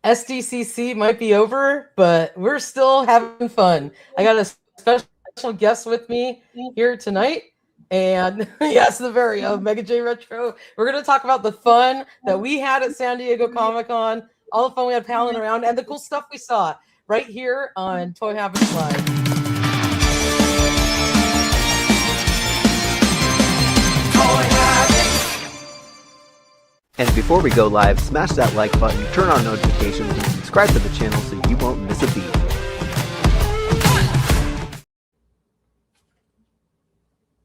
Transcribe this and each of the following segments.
SDCC might be over, but we're still having fun. I got a special guest with me here tonight. And yes, the very Mega J Retro. We're going to talk about the fun that we had at San Diego Comic-Con, all the fun we had palling around, and the cool stuff we saw right here on Toy Habits Live. And before we go live, smash that like button, turn on notifications, and subscribe to the channel so you won't miss a beat.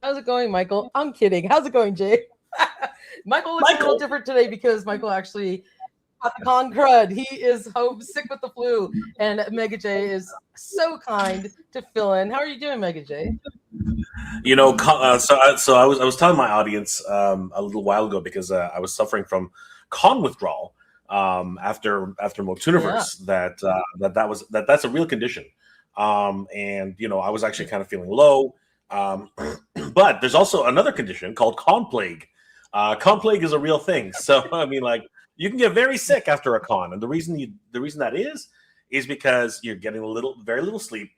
How's it going, Michael? I'm kidding. How's it going, Jay? Michael looks a little different today because Michael actually got the con crud. He is home sick with the flu, and Mega J is so kind to fill in. How are you doing, Mega J? You know, so I was telling my audience a little while ago because I was suffering from con withdrawal after MOTUniverse. That's a real condition, and you know I was actually kind of feeling low. But there's also another condition called con plague. Con plague is a real thing. So I mean, like you can get very sick after a con, and the reason that is because you're getting very little sleep.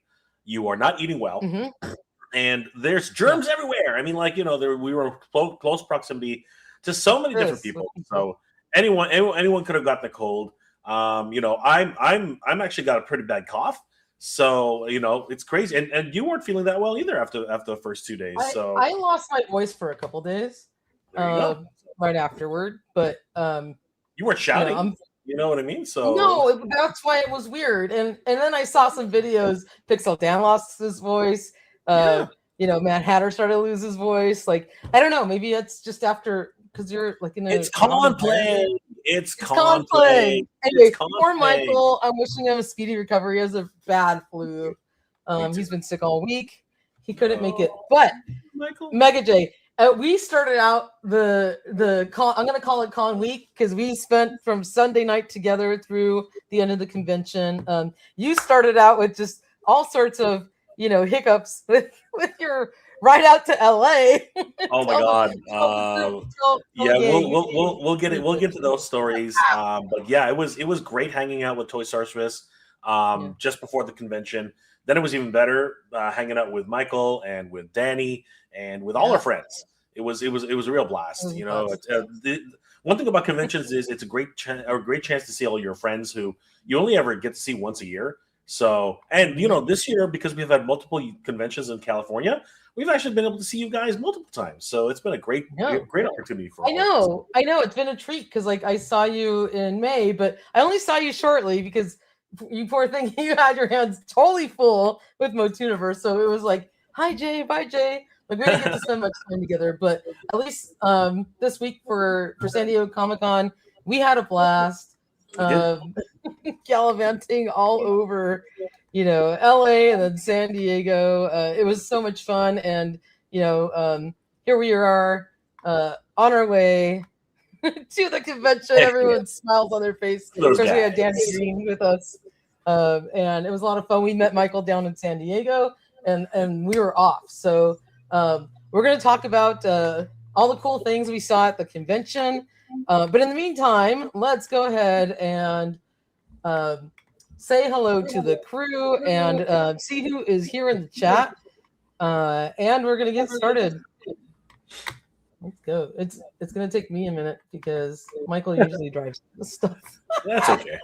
You are not eating well. Mm-hmm. And there's germs everywhere. I mean, like, you know, we were close proximity to so many different people. So anyone could have gotten the cold. You know, I'm actually got a pretty bad cough. So, you know, it's crazy. And you weren't feeling that well either after the first 2 days. So I lost my voice for a couple days right afterward. But you weren't shouting. You know what I mean? So no, that's why it was weird. And then I saw some videos. Pixel Dan lost his voice. You know, Mad Hatter started to lose his voice. Like, I don't know, maybe it's just after because you're like in a it's con plague. It's con plague. Anyway, poor Michael. I'm wishing him a speedy recovery. He has a bad flu. He's been sick all week. He couldn't make it. But Michael. Mega J, we started out the con. I'm gonna call it con week because we spent from Sunday night together through the end of the convention. You started out with just all sorts of hiccups with your ride out to LA. Oh my God! Yeah, we'll get it. We'll get to those stories. But yeah, it was great hanging out with Toy Swiss just before the convention. Then it was even better hanging out with Michael and with Danny and with all our friends. It was a real blast. One thing about conventions is it's a great chance to see all your friends who you only ever get to see once a year. So, and this year, because we've had multiple conventions in California, we've actually been able to see you guys multiple times. So it's been a great opportunity for all. I know. It's been a treat because like I saw you in May, but I only saw you shortly because you poor thing, you had your hands totally full with MOTUniverse. So it was like, hi Jay, bye Jay. Like we didn't get to spend much time together, but at least this week for San Diego Comic-Con, we had a blast. Gallivanting all over, LA and then San Diego. It was so much fun, and here we are on our way to the convention. Everyone smiles on their face. Of course, we had Danny Green with us, and it was a lot of fun. We met Michael down in San Diego, and we were off. So we're going to talk about all the cool things we saw at the convention. But in the meantime, let's go ahead and say hello to the crew and see who is here in the chat. And we're going to get started. Let's go. It's going to take me a minute because Michael usually drives this stuff. That's okay.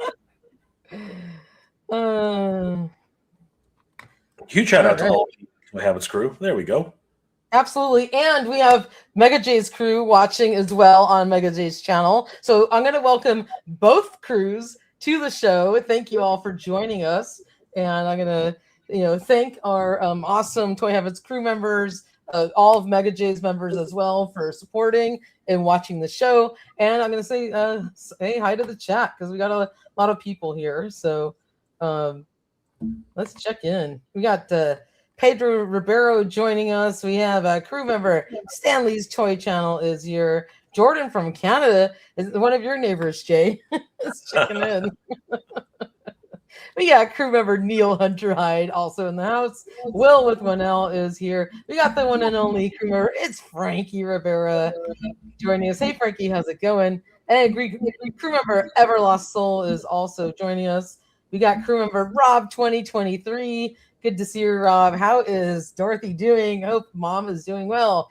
Huge shout out to all of Habits crew. There we go. Absolutely. And we have Mega J's crew watching as well on Mega J's channel. So I'm going to welcome both crews to the show. Thank you all for joining us. And I'm going to, thank our awesome Toy Habits crew members, all of Mega J's members as well for supporting and watching the show. And I'm going to say hi to the chat because we got a lot of people here. So let's check in. We got Pedro Ribeiro joining us. We have a crew member. Stanley's Toy Channel is here. Jordan from Canada is one of your neighbors, Jay. Is checking in. We got crew member Neil Hunter Hyde also in the house. Will with 1L is here. We got the one and only crew member. It's Frankie Rivera joining us. Hey, Frankie, how's it going? And crew member Everlost Soul is also joining us. We got crew member Rob 2023. Good to see you, Rob. How is Dorothy doing? Hope mom is doing well.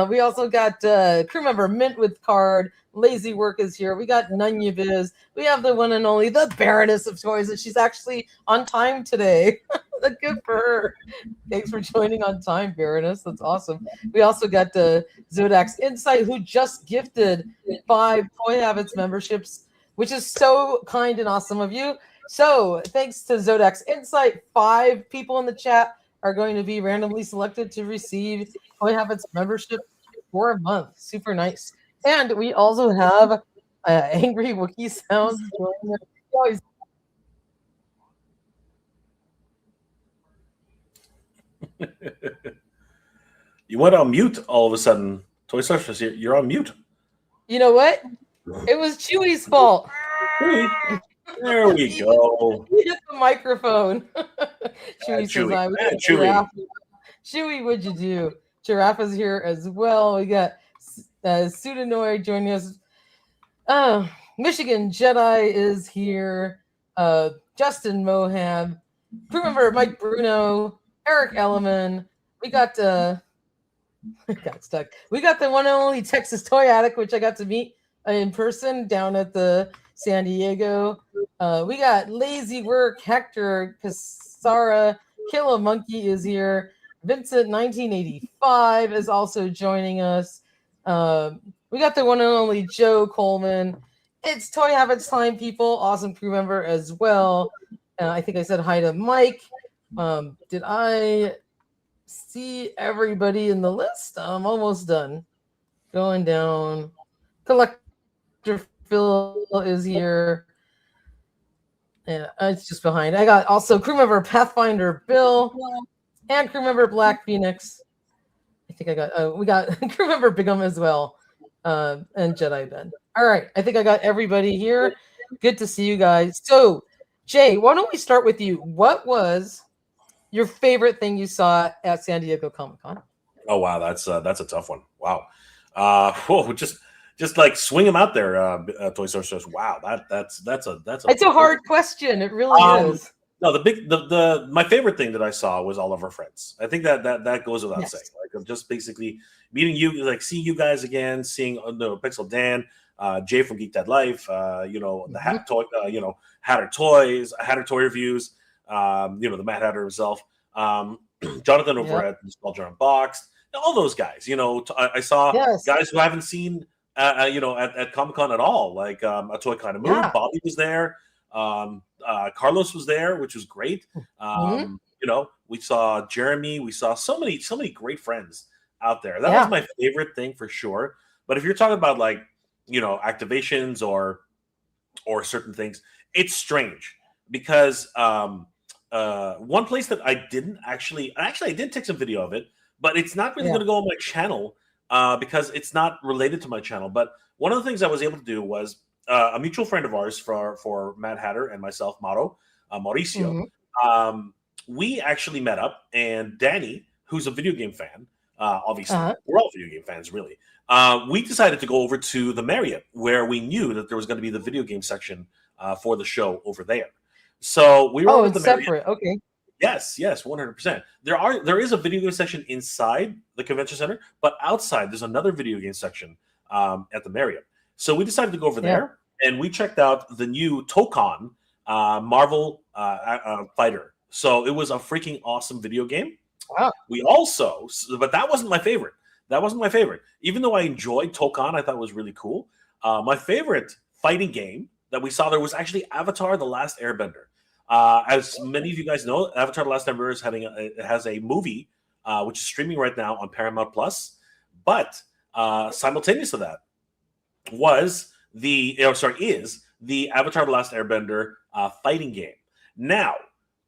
We also got crew member Mint with Card. Lazy Work is here. We got Nunya Biz. We have the one and only, the Baroness of Toys, and she's actually on time today. Good for her. Thanks for joining on time, Baroness. That's awesome. We also got Zodak's Insight, who just gifted 5 Toy Habits memberships, which is so kind and awesome of you. So thanks to Zodak's Insight, 5 people in the chat are going to be randomly selected to receive Toy Habits membership for a month. Super nice. And we also have Angry Wookiee Sounds. You went on mute all of a sudden. Toy Story, you're on mute. You know what? It was Chewy's fault. There we go. He hit the microphone. Chewy says, Chewy. Chewy. Chewy, what'd you do? Giraffe is here as well. We got Pseudonoid joining us. Michigan Jedi is here. Justin Mohab. Crew member Mike Bruno. Eric Elliman. We got got stuck. We got the one and only Texas Toy Addict, which I got to meet in person down at the San Diego. We got Lazy Work, Hector, Casara, Kill a Monkey is here. Vincent 1985 is also joining us. We got the one and only Joe Coleman. It's Toy Habits time, people. Awesome crew member as well. I think I said hi to Mike. Did I see everybody in the list? I'm almost done. Going down. Collector Phil is here. Yeah, it's just behind. I got also crew member Pathfinder Bill and crew member Black Phoenix. I think I got we got crew member Bigum as well. And Jedi Ben. All right, I think I got everybody here. Good to see you guys. So, Jay, why don't we start with you? What was your favorite thing you saw at San Diego Comic-Con? Oh wow, that's a tough one. Wow. Whoa, just like swing them out there, Toy Story Stores. Wow, that's a it's a hard question. It really is. No, the my favorite thing that I saw was all of our friends. I think that goes without saying. Like, I'm just basically meeting you, like seeing you guys again, seeing Pixel Dan, Jay from Geek Dad Life, the Hat Toy, Hatter Toys, Hatter Toy Reviews, the Mad Hatter himself, Jonathan over at Nostalgia Unboxed, all those guys. I saw guys who I haven't seen, at Comic-Con at all, like a Toy Kind of Moon. Bobby was there. Carlos was there, which was great. We saw Jeremy. We saw so many great friends out there. That was my favorite thing for sure. But if you're talking about like, activations or certain things, it's strange because one place that I didn't I did take some video of it, but it's not really going to go on my channel because it's not related to my channel. But one of the things I was able to do was a mutual friend of ours for Mad Hatter and myself, Mauricio. We actually met up, and Danny, who's a video game fan, obviously we're all video game fans, really. We decided to go over to the Marriott, where we knew that there was going to be the video game section for the show over there. So we were over the Marriott. Separate. Okay. Yes, 100%. There is a video game section inside the convention center, but outside there's another video game section at the Marriott. So we decided to go over there, and we checked out the new Tokon Marvel Fighter. So it was a freaking awesome video game. Wow. We also, but that wasn't my favorite. Even though I enjoyed Tokon, I thought it was really cool. My favorite fighting game that we saw there was actually Avatar: The Last Airbender. As many of you guys know, Avatar: The Last Airbender has a movie which is streaming right now on Paramount Plus. But simultaneous to that is the Avatar: The Last Airbender fighting game. Now,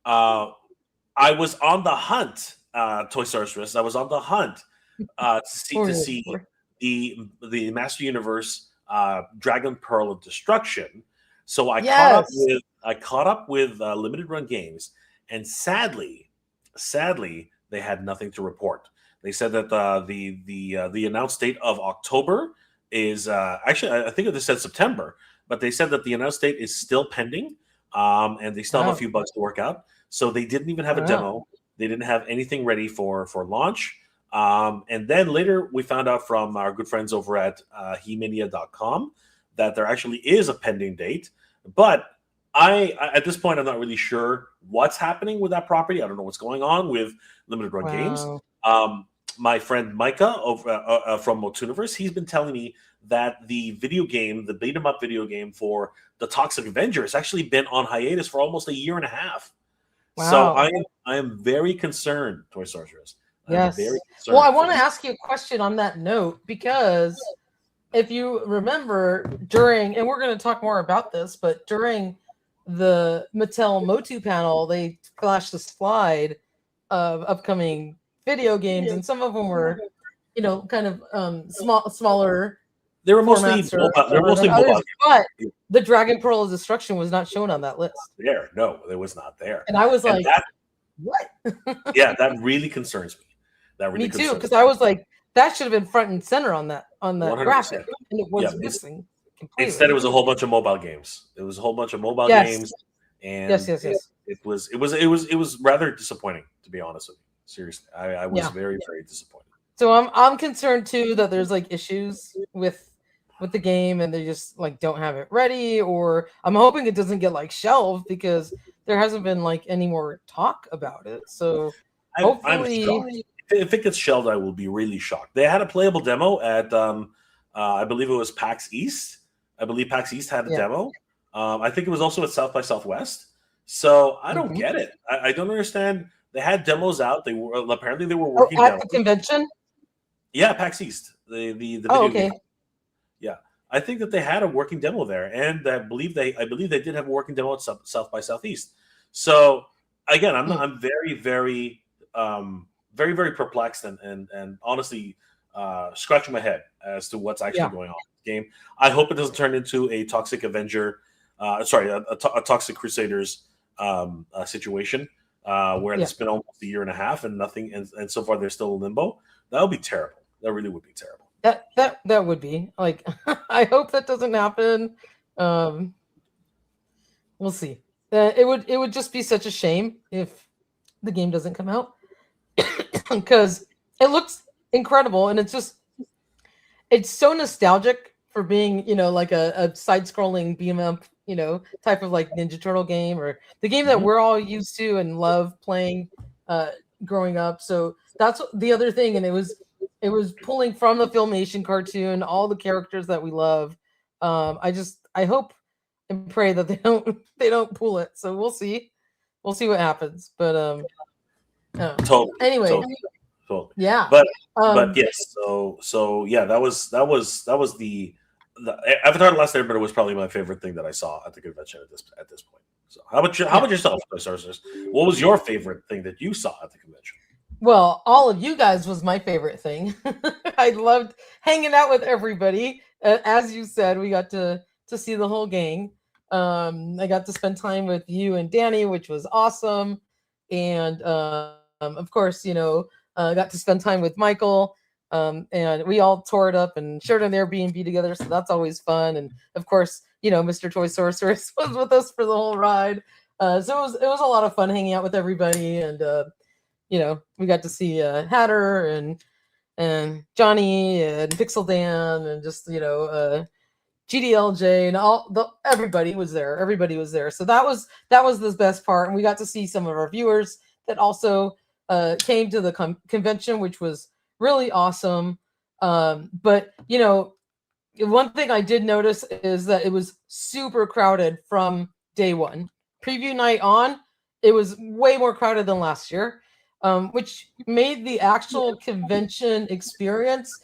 I was on the hunt, Toy Story Stress. I was on the hunt to see the Master Universe Dragon Pearl of Destruction. So I caught up with limited run games, and sadly, they had nothing to report. They said that the announced date of October is actually, I think they said September, but they said that the announced date is still pending, and they still have a few bugs to work out. So they didn't even have a demo. They didn't have anything ready for launch. And then later we found out from our good friends over at hemania.com that there actually is a pending date. But at this point, I'm not really sure what's happening with that property. I don't know what's going on with Limited Run Games. My friend Micah over from MOTUniverse, he's been telling me that the video game, the beat 'em up video game for the Toxic Avenger, has actually been on hiatus for almost a year and a half. Wow. So I am very concerned, Toy Sorceress. Yes. Well, I want to ask you a question on that note, because if you remember during, and we're going to talk more about this, but during the Mattel MOTU panel, they flashed a slide of upcoming video games, and some of them were, kind of smaller. They were mostly mobile. But the Dragon Pearl of Destruction was not shown on that list. No, it was not there. And I was like, what? Yeah, that really concerns me. That really me too, because I was like, that should have been front and center on that 100%. Graphic, and it was missing completely. Instead, it was a whole bunch of mobile games. It was a whole bunch of mobile games, and yes. It was rather disappointing, to be honest with you. Seriously, I was very, very disappointed. So I'm concerned too that there's like issues with the game, and they just like don't have it ready, or I'm hoping it doesn't get like shelved, because there hasn't been like any more talk about it. So hopefully. If it gets shelved, I will be really shocked. They had a playable demo at, I believe it was PAX East. I believe PAX East had a demo. I think it was also at South by Southwest. So I don't get it. I don't understand. They had demos out. They were apparently they were working at the convention. Yeah, PAX East. The video game. Yeah, I think that they had a working demo there, and I believe they did have a working demo at South by Southeast. So again, I'm very, very very, very perplexed and honestly scratching my head as to what's actually going on in the game. I hope it doesn't turn into a Toxic Avenger, a Toxic Crusaders situation where it's been almost a year and a half and nothing, and so far they're still in limbo. That would be terrible. That really would be terrible. That would be like, I hope that doesn't happen. We'll see. It would just be such a shame if the game doesn't come out. Because it looks incredible, and it's so nostalgic for being, like a side-scrolling beam up, type of like Ninja Turtle game, or the game that we're all used to and love playing growing up. So that's the other thing, and it was pulling from the Filmation cartoon, all the characters that we love. I hope and pray that they don't pull it. So we'll see what happens, but totally. Anyway, totally. Yeah. But yes. So yeah, that was the Avatar: The Last Airbender was probably my favorite thing that I saw at the convention at this point. So how about yourself, Toy Sorceress? What was your favorite thing that you saw at the convention? Well, all of you guys was my favorite thing. I loved hanging out with everybody. As you said, we got to see the whole gang. I got to spend time with you and Danny, which was awesome. And of course, got to spend time with Michael, and we all tore it up and shared an Airbnb together. So that's always fun. And of course, Mr. Toy Sorceress was with us for the whole ride. So it was a lot of fun hanging out with everybody. And, we got to see Hatter and Johnny and Pixel Dan and just, GDLJ and everybody was there. Everybody was there. So that was the best part. And we got to see some of our viewers that also came to the convention, which was really awesome. But one thing I did notice is that it was super crowded from day one. Preview night on, it was way more crowded than last year, which made the actual convention experience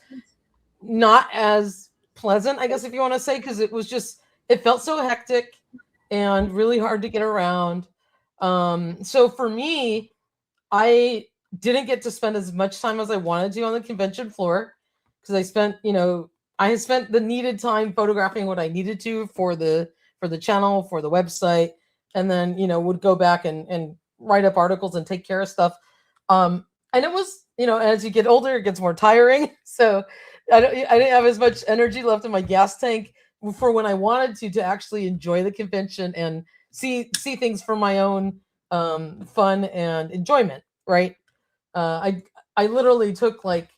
not as pleasant, I guess, if you want to say, because it felt so hectic and really hard to get around. So for me, I didn't get to spend as much time as I wanted to on the convention floor, because I spent the needed time photographing what I needed to for the channel, for the website, and then would go back and write up articles and take care of stuff. And it was, as you get older, it gets more tiring. So I didn't have as much energy left in my gas tank for when I wanted to actually enjoy the convention and see things for my own fun and enjoyment. Right. I literally took like,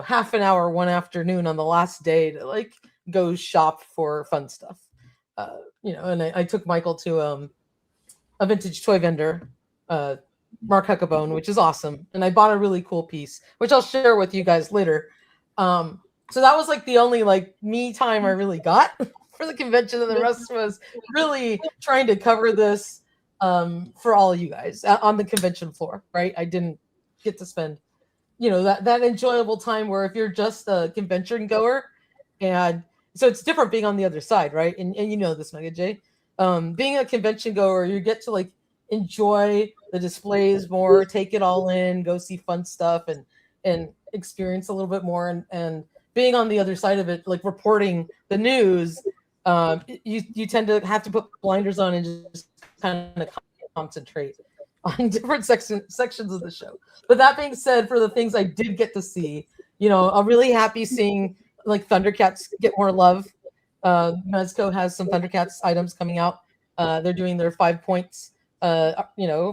half an hour one afternoon on the last day to like go shop for fun stuff. And I took Michael to a vintage toy vendor, Mark Huckabone, which is awesome. And I bought a really cool piece, which I'll share with you guys later. So that was like the only like me time I really got for the convention, and the rest was really trying to cover this for all of you guys on the convention floor, right? I didn't get to spend, that enjoyable time where if you're just a convention goer, and so it's different being on the other side, right? And you know this, Mega J. Being a convention goer, you get to like enjoy the displays more, take it all in, go see fun stuff, and experience a little bit more. And being on the other side of it, like reporting the news, you tend to have to put blinders on and just kind of concentrate on different sections of the show. But that being said, for the things I did get to see, I'm really happy seeing like ThunderCats get more love. Mezco has some ThunderCats items coming out. They're doing their 5 points, 5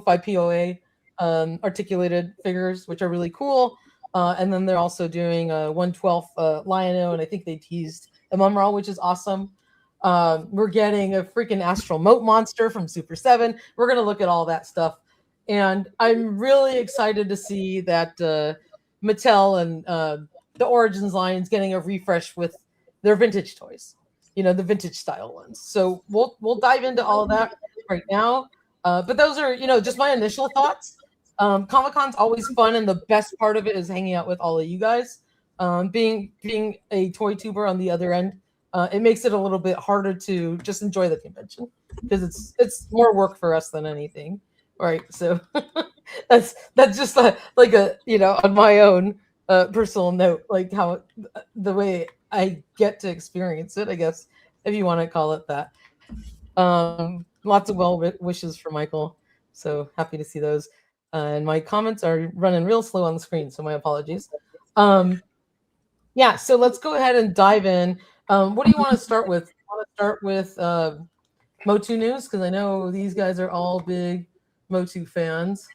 POA articulated figures, which are really cool. And then they're also doing a 1/12 Lion-O, and I think they teased a Mumral, which is awesome. We're getting a freaking Astral Moat monster from Super 7. We're going to look at all that stuff. And I'm really excited to see that Mattel and the Origins line is getting a refresh with their vintage toys, the vintage style ones. So we'll dive into all of that right now. But those are, just my initial thoughts. Comic-Con's always fun, and the best part of it is hanging out with all of you guys. Being a toy tuber on the other end, it makes it a little bit harder to just enjoy the convention because it's more work for us than anything, right? So that's just like a on my own personal note, like how the way I get to experience it, I guess, if you want to call it that. Lots of well wishes for Michael, so happy to see those. And my comments are running real slow on the screen, so my apologies. Yeah, so let's go ahead and dive in. What do you want to start with? You want to start with MOTU news? Because I know these guys are all big MOTU fans.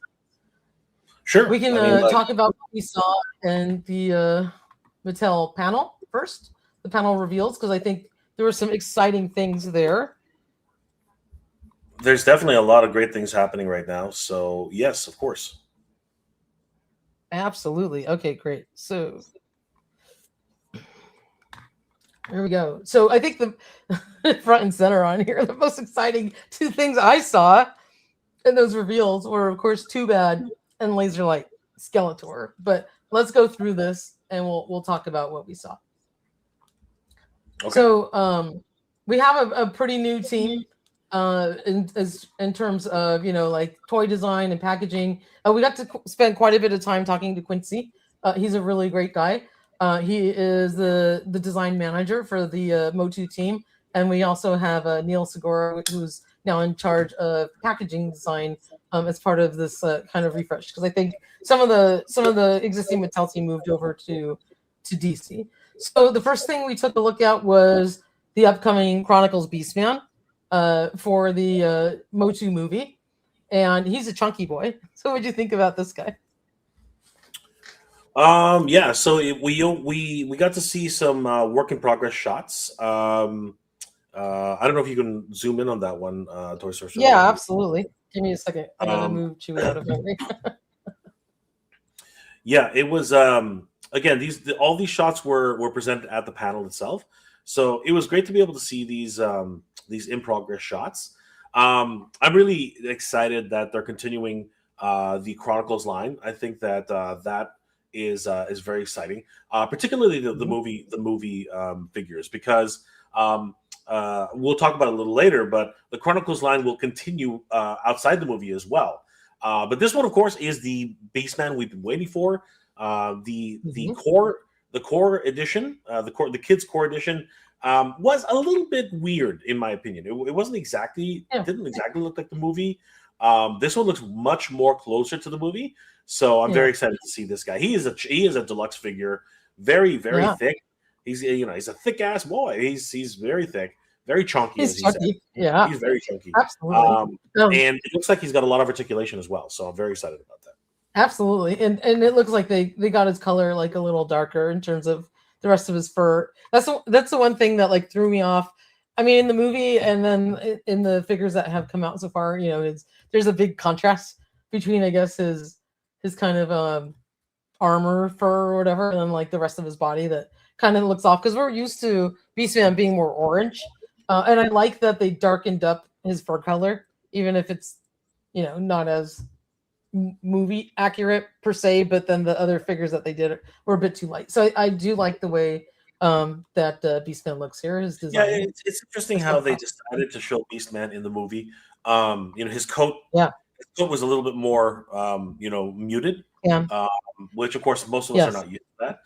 Sure. We can talk about what we saw in the Mattel panel first, the panel reveals, because I think there were some exciting things there. There's definitely a lot of great things happening right now. So, yes, of course. Absolutely. Okay, great. So, here we go. So, I think the front and center on here, the most exciting two things I saw in those reveals were, of course, Too Bad and Laserlight Skeletor. But let's go through this, and we'll talk about what we saw. Okay. So, we have a pretty new team. In terms of like toy design and packaging, we got to spend quite a bit of time talking to Quincy. He's a really great guy. He is the design manager for the MOTU team, and we also have Neil Segura, who's now in charge of packaging design as part of this kind of refresh, because I think some of the existing Mattel team moved over to DC. So the first thing we took a look at was the upcoming Chronicles Beastman for the MOTU movie, and he's a chunky boy. So what'd you think about this guy? Yeah, so we got to see some work in progress shots. I don't know if you can zoom in on that one, Toy Source. Yeah, absolutely. Give me a second. I'm gonna move Chewie out of here. Yeah, it was again, all these shots were presented at the panel itself. So it was great to be able to see these in progress shots. I'm really excited that they're continuing the Chronicles line. I think that that is very exciting, particularly the movie figures, because we'll talk about it a little later. But the Chronicles line will continue outside the movie as well. But this one, of course, is the Beastman we've been waiting for. The core edition, the kids core edition, was a little bit weird in my opinion. It wasn't exactly, didn't exactly look like the movie. This one looks much more closer to the movie, so I'm very excited to see this guy. He is a deluxe figure very thick. He's he's a thick ass boy. He's very thick, very chunky. He's chunky. Yeah, he's very chunky. Absolutely. And it looks like he's got a lot of articulation as well. So I'm very excited about that. Absolutely, and it looks like they got his color like a little darker in terms of the rest of his fur. That's the one thing that like threw me off. I mean, in the movie and then in the figures that have come out so far, there's a big contrast between, I guess, his kind of armor fur or whatever, and then like the rest of his body that kind of looks off because we're used to Beastman being more orange, and I like that they darkened up his fur color, even if it's not as movie accurate per se, but then the other figures that they did were a bit too light. So I do like the way that Beastman looks here. His design. Yeah, it's interesting how they decided to show Beastman in the movie. His coat. Yeah. His coat was a little bit more, muted. Yeah. Which of course most of us are not used to that.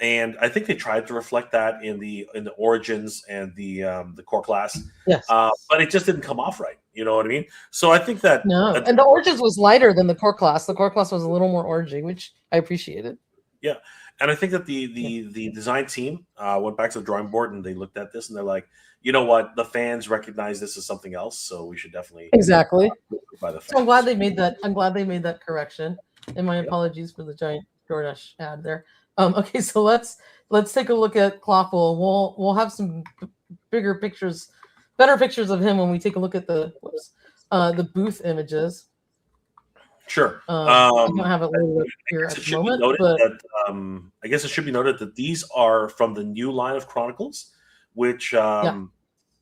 And I think they tried to reflect that in the origins and the core class. Yes. But it just didn't come off right. You know what I mean? So I think that and the origins was lighter than the core class. The core class was a little more orangey, which I appreciated. Yeah. And I think that the design team went back to the drawing board and they looked at this and they're like, you know what? The fans recognize this as something else, so we should definitely exactly. By the fans. So I'm glad they made that. I'm glad they made that correction. And my apologies for the giant DoorDash ad there. Okay, so let's take a look at Clawful. We'll have some better pictures of him when we take a look at the booth images. Sure. I don't have it loaded up here at the moment, but I guess it should be noted that these are from the new line of Chronicles, which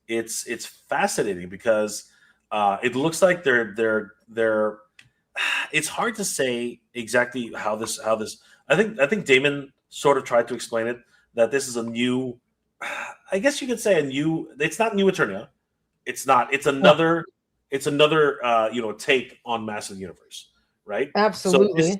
it's fascinating because it looks like they're it's hard to say exactly how this I think Damon sort of tried to explain it that this is a new, I guess you could say it's not new Eternia. It's another take on Master of the Universe, right? Absolutely. So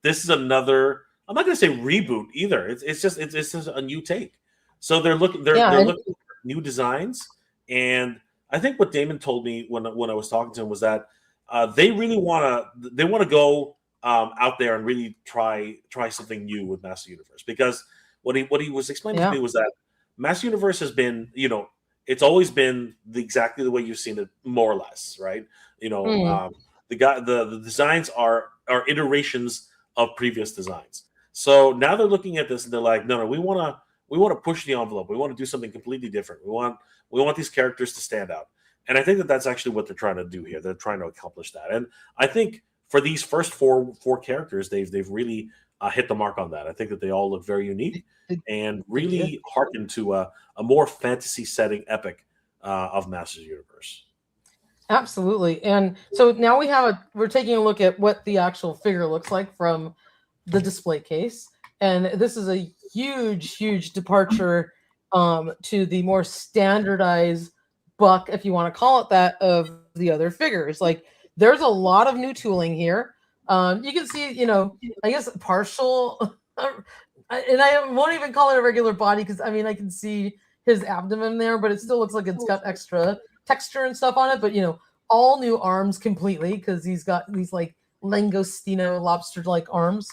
this is another, I'm not going to say reboot either. It's just a new take. So they're looking for new designs, and I think what Damon told me when I was talking to him was that they really want to go out there and really try something new with Master Universe, because what he was explaining to me was that Master Universe has been, it's always been exactly the way you've seen it, more or less, right? The designs are iterations of previous designs. So now they're looking at this and they're like, no, we want to push the envelope. We want to do something completely different. We want these characters to stand out. And I think that that's actually what they're trying to do here. They're trying to accomplish that. And I think for these first four characters, they've really hit the mark on that. I think that they all look very unique and really harken to a more fantasy setting epic of Masters Universe. Absolutely. And so now we're taking a look at what the actual figure looks like from the display case. And this is a huge departure to the more standardized buck, if you want to call it that, of the other figures. Like, there's a lot of new tooling here. You can see, I guess partial, and I won't even call it a regular body because I can see his abdomen there, but it still looks like it's got extra texture and stuff on it. But all new arms completely, because he's got these like langostino lobster-like arms.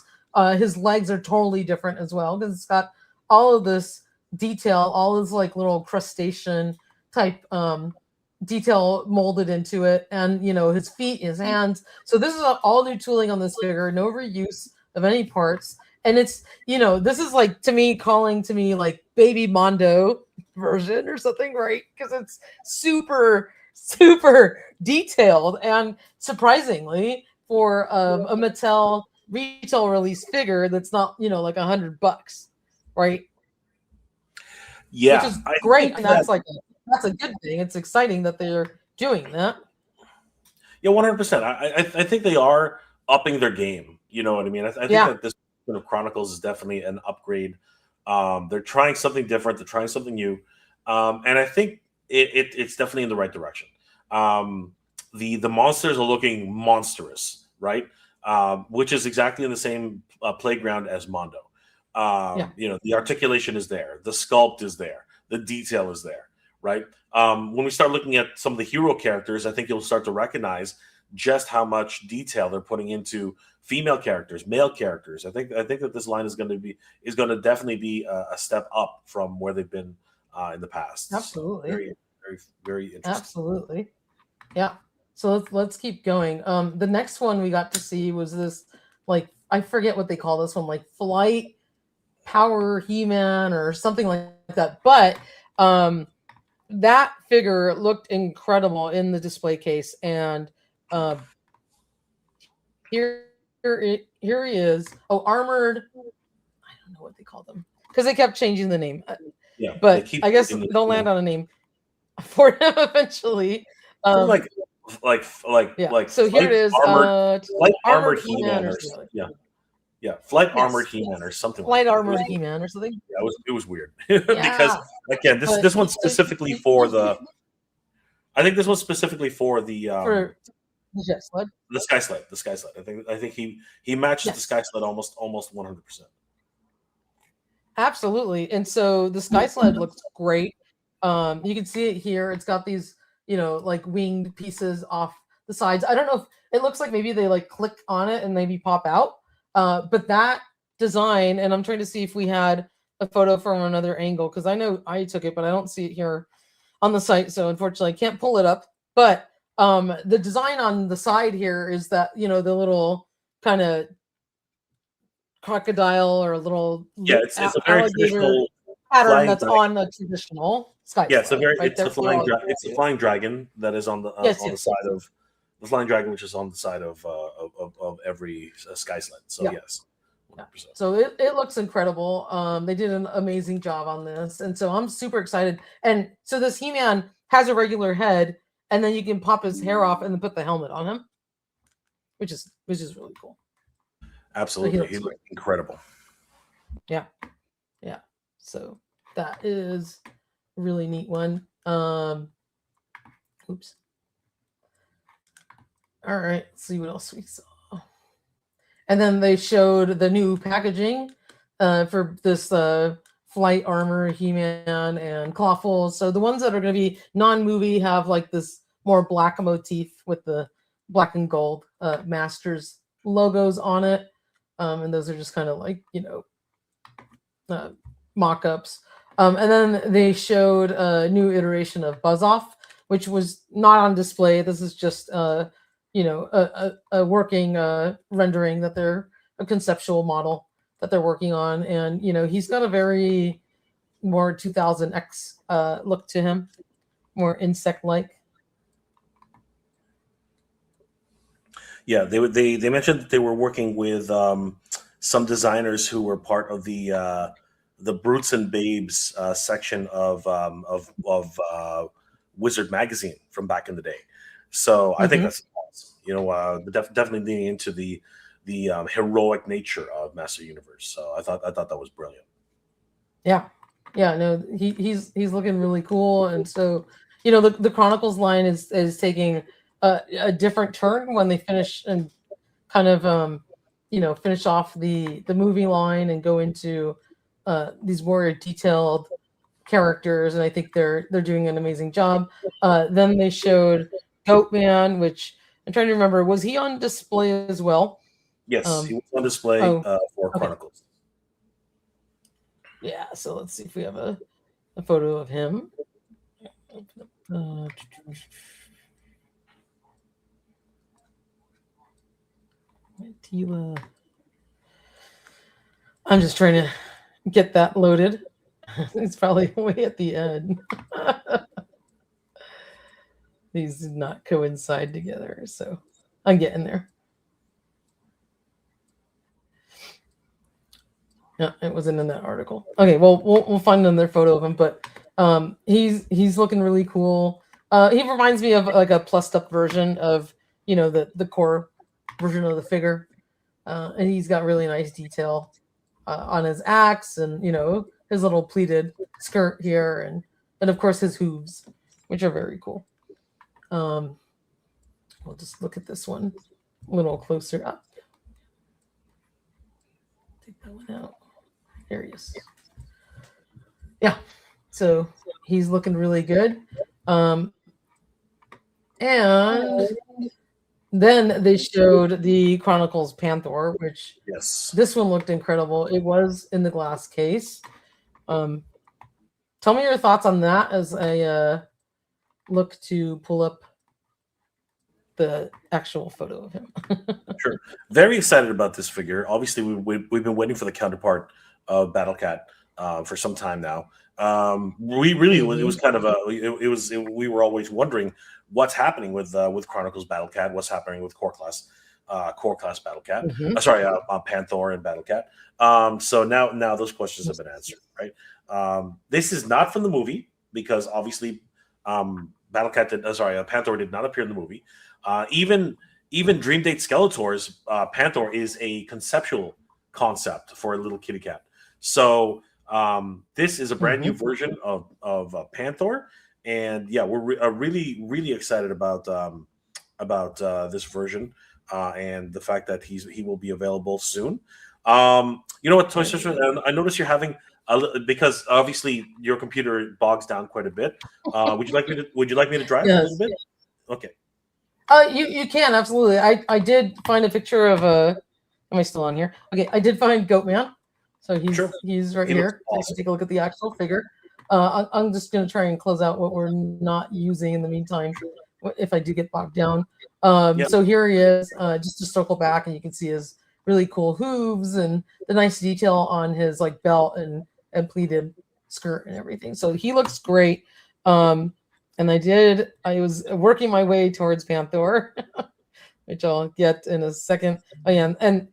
His legs are totally different as well because it's got all of this detail, all this like little crustacean type detail molded into it, and his feet, his hands. So this is all new tooling on this figure, no reuse of any parts. And it's this is like calling to me like baby Mondo version or something, right? Because it's super detailed, and surprisingly for a Mattel retail release figure that's not like $100, right? Yeah, which is great, and that's a good thing. It's exciting that they're doing that. Yeah, 100%. I think they are upping their game. You know what I mean? I think that this Chronicles is definitely an upgrade. They're trying something different. They're trying something new, and I think it's definitely in the right direction. The monsters are looking monstrous, right? Which is exactly in the same playground as Mondo. The articulation is there, the sculpt is there, the detail is there, right? When we start looking at some of the hero characters, I think you'll start to recognize just how much detail they're putting into female characters, male characters. I think that this line is going to definitely be a step up from where they've been in the past. Absolutely. So very interesting. Absolutely. Yeah. So let's keep going. The next one we got to see was this, like, I forget what they call this one, like Flight Power He-Man or something like that. But that figure looked incredible in the display case, and here he is. Oh, armored. I don't know what they call them because they kept changing the name. Yeah, but I guess they'll land on a name for him eventually. Like. So here it is. Flight armored He-Man or Flight armored He-Man or something. Flight armored He-Man or something. Yeah, it was weird because again, this one's specifically for the. I think this one's specifically for the. The jet sled. The sky sled. I think he matches the sky sled almost 100%. Absolutely, and so the sky sled looks great. You can see it here. It's got these, like winged pieces off the sides. I don't know if it looks like maybe they like click on it and maybe pop out. But that design, and I'm trying to see if we had a photo from another angle because I know I took it, but I don't see it here on the site. So unfortunately, I can't pull it up. But the design on the side here is that, the little kind of crocodile or a little it's a very traditional pattern that's on a traditional sky. Yeah, it's the flying dragon that is on the side of the flying dragon, which is on the side of every sky sled. So yes, 100%. So it looks incredible. They did an amazing job on this, and so I'm super excited. And so this He-Man has a regular head, and then you can pop his hair off and then put the helmet on him, which is really cool. Absolutely, so he looks incredible. Yeah. So that is a really neat one. Oops. All right, let's see what else we saw. And then they showed the new packaging for this flight armor, He-Man, and Clawful. So the ones that are going to be non-movie have like this more black motif with the black and gold Masters logos on it. And those are just kind of like, mock-ups. And then they showed a new iteration of Buzz Off, which was not on display. This is just a working rendering that they're a conceptual model that they're working on. And, he's got a very more 2000X look to him, more insect-like. Yeah, they mentioned that they were working with some designers who were part of the Brutes and Babes section of Wizard magazine from back in the day. So I think that's awesome. Definitely leaning into the heroic nature of Master Universe. So I thought that was brilliant. Yeah. No, he's looking really cool, and so the Chronicles line is taking a different turn when they finish and kind of finish off the movie line and go into these more detailed characters, and I think they're doing an amazing job. Then they showed Goatman, which I'm trying to remember, was he on display as well? Yes, he was on display for Chronicles. Yeah, so let's see if we have a photo of him. I'm just trying to get that loaded. It's probably way at the end. These did not coincide together, so I'm getting there. No, it wasn't in that article. Okay, well, we'll find another photo of him, but he's looking really cool. He reminds me of like a plussed up version of the core version of the figure, and he's got really nice detail on his axe and his little pleated skirt here, and of course his hooves, which are very cool. We'll just look at this one a little closer up. Take that one out. There he is. Yeah, so he's looking really good. And Then they showed the Chronicles Panther, which Yes. this one looked incredible. It was in the glass case. Tell me your thoughts on that as I look to pull up the actual photo of him. Sure. Very excited about this figure. Obviously, we've been waiting for the counterpart of Battlecat for some time now. We really it was kind of we were always wondering what's happening with Chronicles Battlecat, what's happening with Core Class Battlecat. Panther and Battlecat. So now those questions have been answered, right? This is not from the movie because obviously Panther did not appear in the movie. Even Dream Date Skeletor's Panther is a conceptual concept for a little kitty cat. So this is a brand new version of Panther, and yeah, we're really excited about this version and the fact that he will be available soon. You know what, Toy Story? I noticed you're having because obviously your computer bogs down quite a bit. Would you like me to drive a little bit? Okay. You can absolutely. I did find a picture of a. Am I still on here? Okay, I did find Goatman, so he's right here. Awesome. Take a look at the actual figure. I'm just going to try and close out what we're not using in the meantime, if I do get bogged down. So here he is. Just to circle back, and you can see his really cool hooves and the nice detail on his like belt and pleated skirt and everything. So he looks great. And I was working my way towards Panther, which I'll get in a second. Oh yeah, and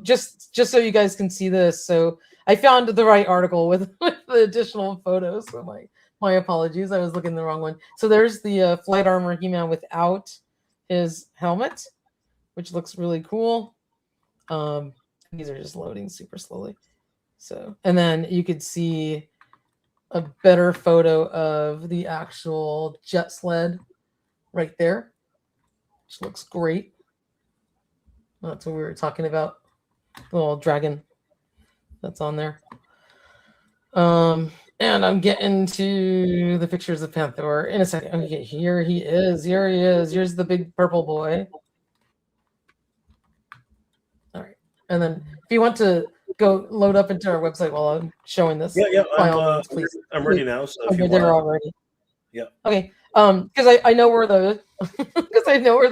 just so you guys can see this. So I found the right article with the additional photos. So my apologies, I was looking at the wrong one. So there's the flight armor He-Man without his helmet, which looks really cool. These are just loading super slowly. So, and then you could see a better photo of the actual jet sled right there, which looks great. That's what we were talking about. The little dragon that's on there. And I'm getting to the pictures of Panther in a second. Okay, here he is. Here's the big purple boy. All right. And then if you want to go load up into our website while I'm showing this. Yeah. Please. I'm ready now. So if you're there already. Yeah. Okay. Because I know where the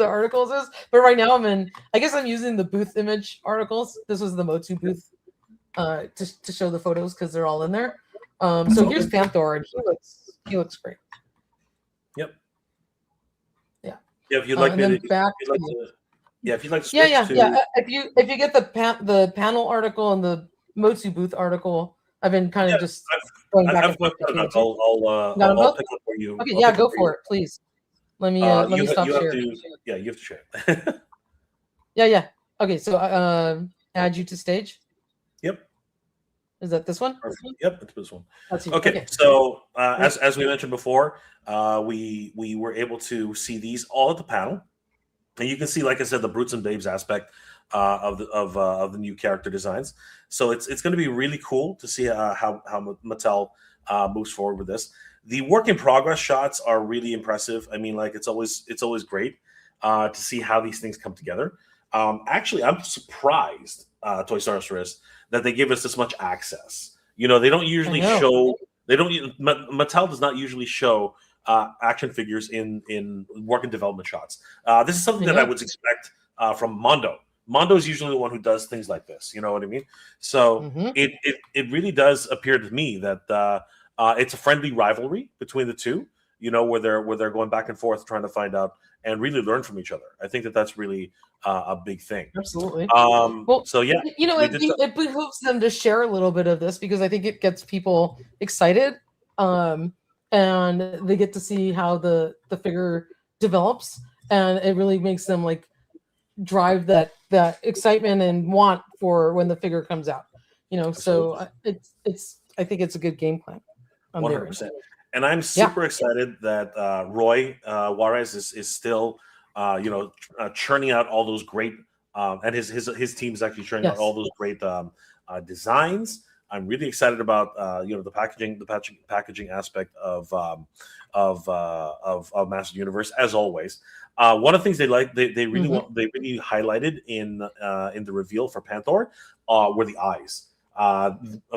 articles is, but right now I'm using the booth image articles. This was the MOTU booth to show the photos because they're all in there. So here's Panther, and he looks great. Yep. Yeah. Yeah. If you'd like me to. Yeah, if you'd like to switch to... If you get the panel article and the MOTU booth article, I've been kind of just going back and forth. I'll pick up for you. Okay, go for it, please. Let me stop sharing. You have to share. Yeah. Okay, so add you to stage. Yep. Is that this one? Yep, it's this one. Okay. So as we mentioned before, we were able to see these all at the panel. And you can see, like I said, the Brutes and Babes aspect of the new character designs. So it's going to be really cool to see how Mattel moves forward with this. The work in progress shots are really impressive. I mean, like it's always great to see how these things come together. Actually, I'm surprised, Toy Story, that they give us this much access. You know, they don't usually show. Mattel does not usually show action figures in work and development shots. This is something that I would expect from Mondo. Mondo is usually the one who does things like this. You know what I mean? So it really does appear to me that it's a friendly rivalry between the two. You know, where they're going back and forth trying to find out and really learn from each other. I think that's really a big thing. Absolutely. So yeah, you know, it behooves them to share a little bit of this because I think it gets people excited. And they get to see how the figure develops, and it really makes them like drive that excitement and want for when the figure comes out. You know, so I think it's a good game plan. 100%. And I'm super excited that Roy Juarez is still churning out all those great and his team is actually churning out all those great designs. I'm really excited about the packaging aspect of Master Universe, as always. One of the things they really highlighted in the reveal for Panther were the eyes.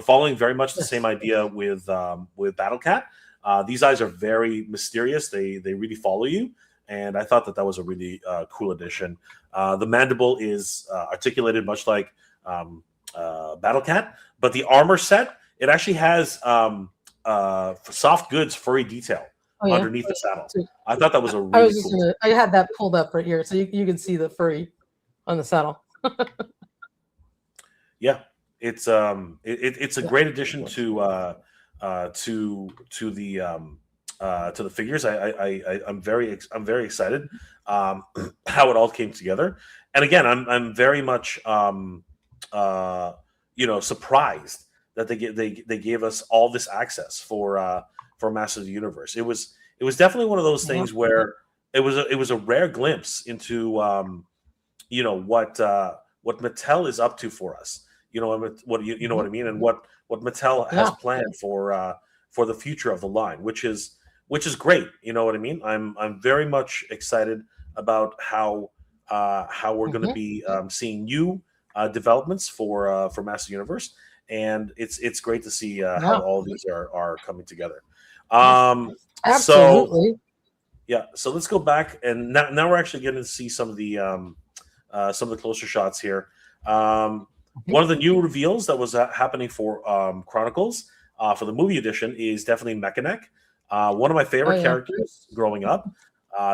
Following very much the same idea with Battle Cat. These eyes are very mysterious. They really follow you, and I thought that was a really cool addition. The mandible is articulated much like Battle Cat, but the armor set, it actually has soft goods furry detail underneath the saddle. I thought that was a really cool. I had that pulled up right here, so you can see the furry on the saddle. Yeah, it's a great addition to the figures. I'm very excited how it all came together. And again, I'm very much surprised that they gave us all this access for Masters of the Universe. It was definitely one of those things where it was a rare glimpse into what Mattel is up to for us. You know what I mean, and what Mattel has planned for the future of the line, which is great. You know what I mean? I'm very much excited about how we're going to be seeing new developments for Master Universe, and it's great to see how all these are coming together. Absolutely. So let's go back, and now we're actually getting to see some of the closer shots here. One of the new reveals that was happening for Chronicles for the movie edition is definitely Mecha one of my favorite characters growing up.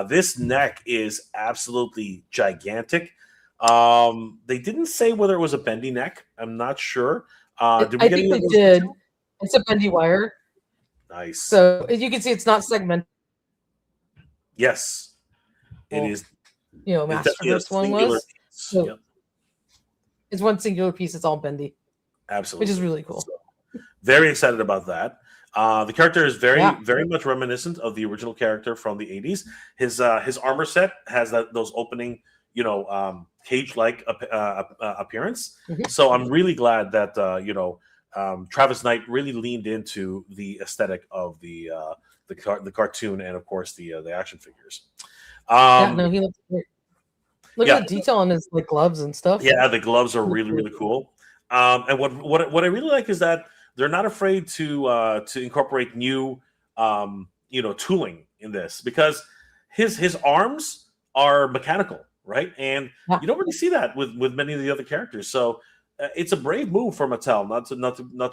This neck is absolutely gigantic. They didn't say whether it was a bendy neck. I'm not sure. I think they did. It's a bendy wire. Nice. So as you can see, it's not segmented. Yes, it is. Masterverse one was. So it's one singular piece. It's all bendy. Absolutely. Which is really cool. So, very excited about that. The character is very much reminiscent of the original character from the 80s. His armor set has those opening, cage-like appearance. So I'm really glad that Travis Knight really leaned into the aesthetic of the cartoon and of course the action figures. He looks great. Look at the detail on his gloves and stuff. Yeah, the gloves are really cool. And what I really like is that they're not afraid to incorporate new tooling in this, because his arms are mechanical, right? And you don't really see that with many of the other characters. So it's a brave move for Mattel not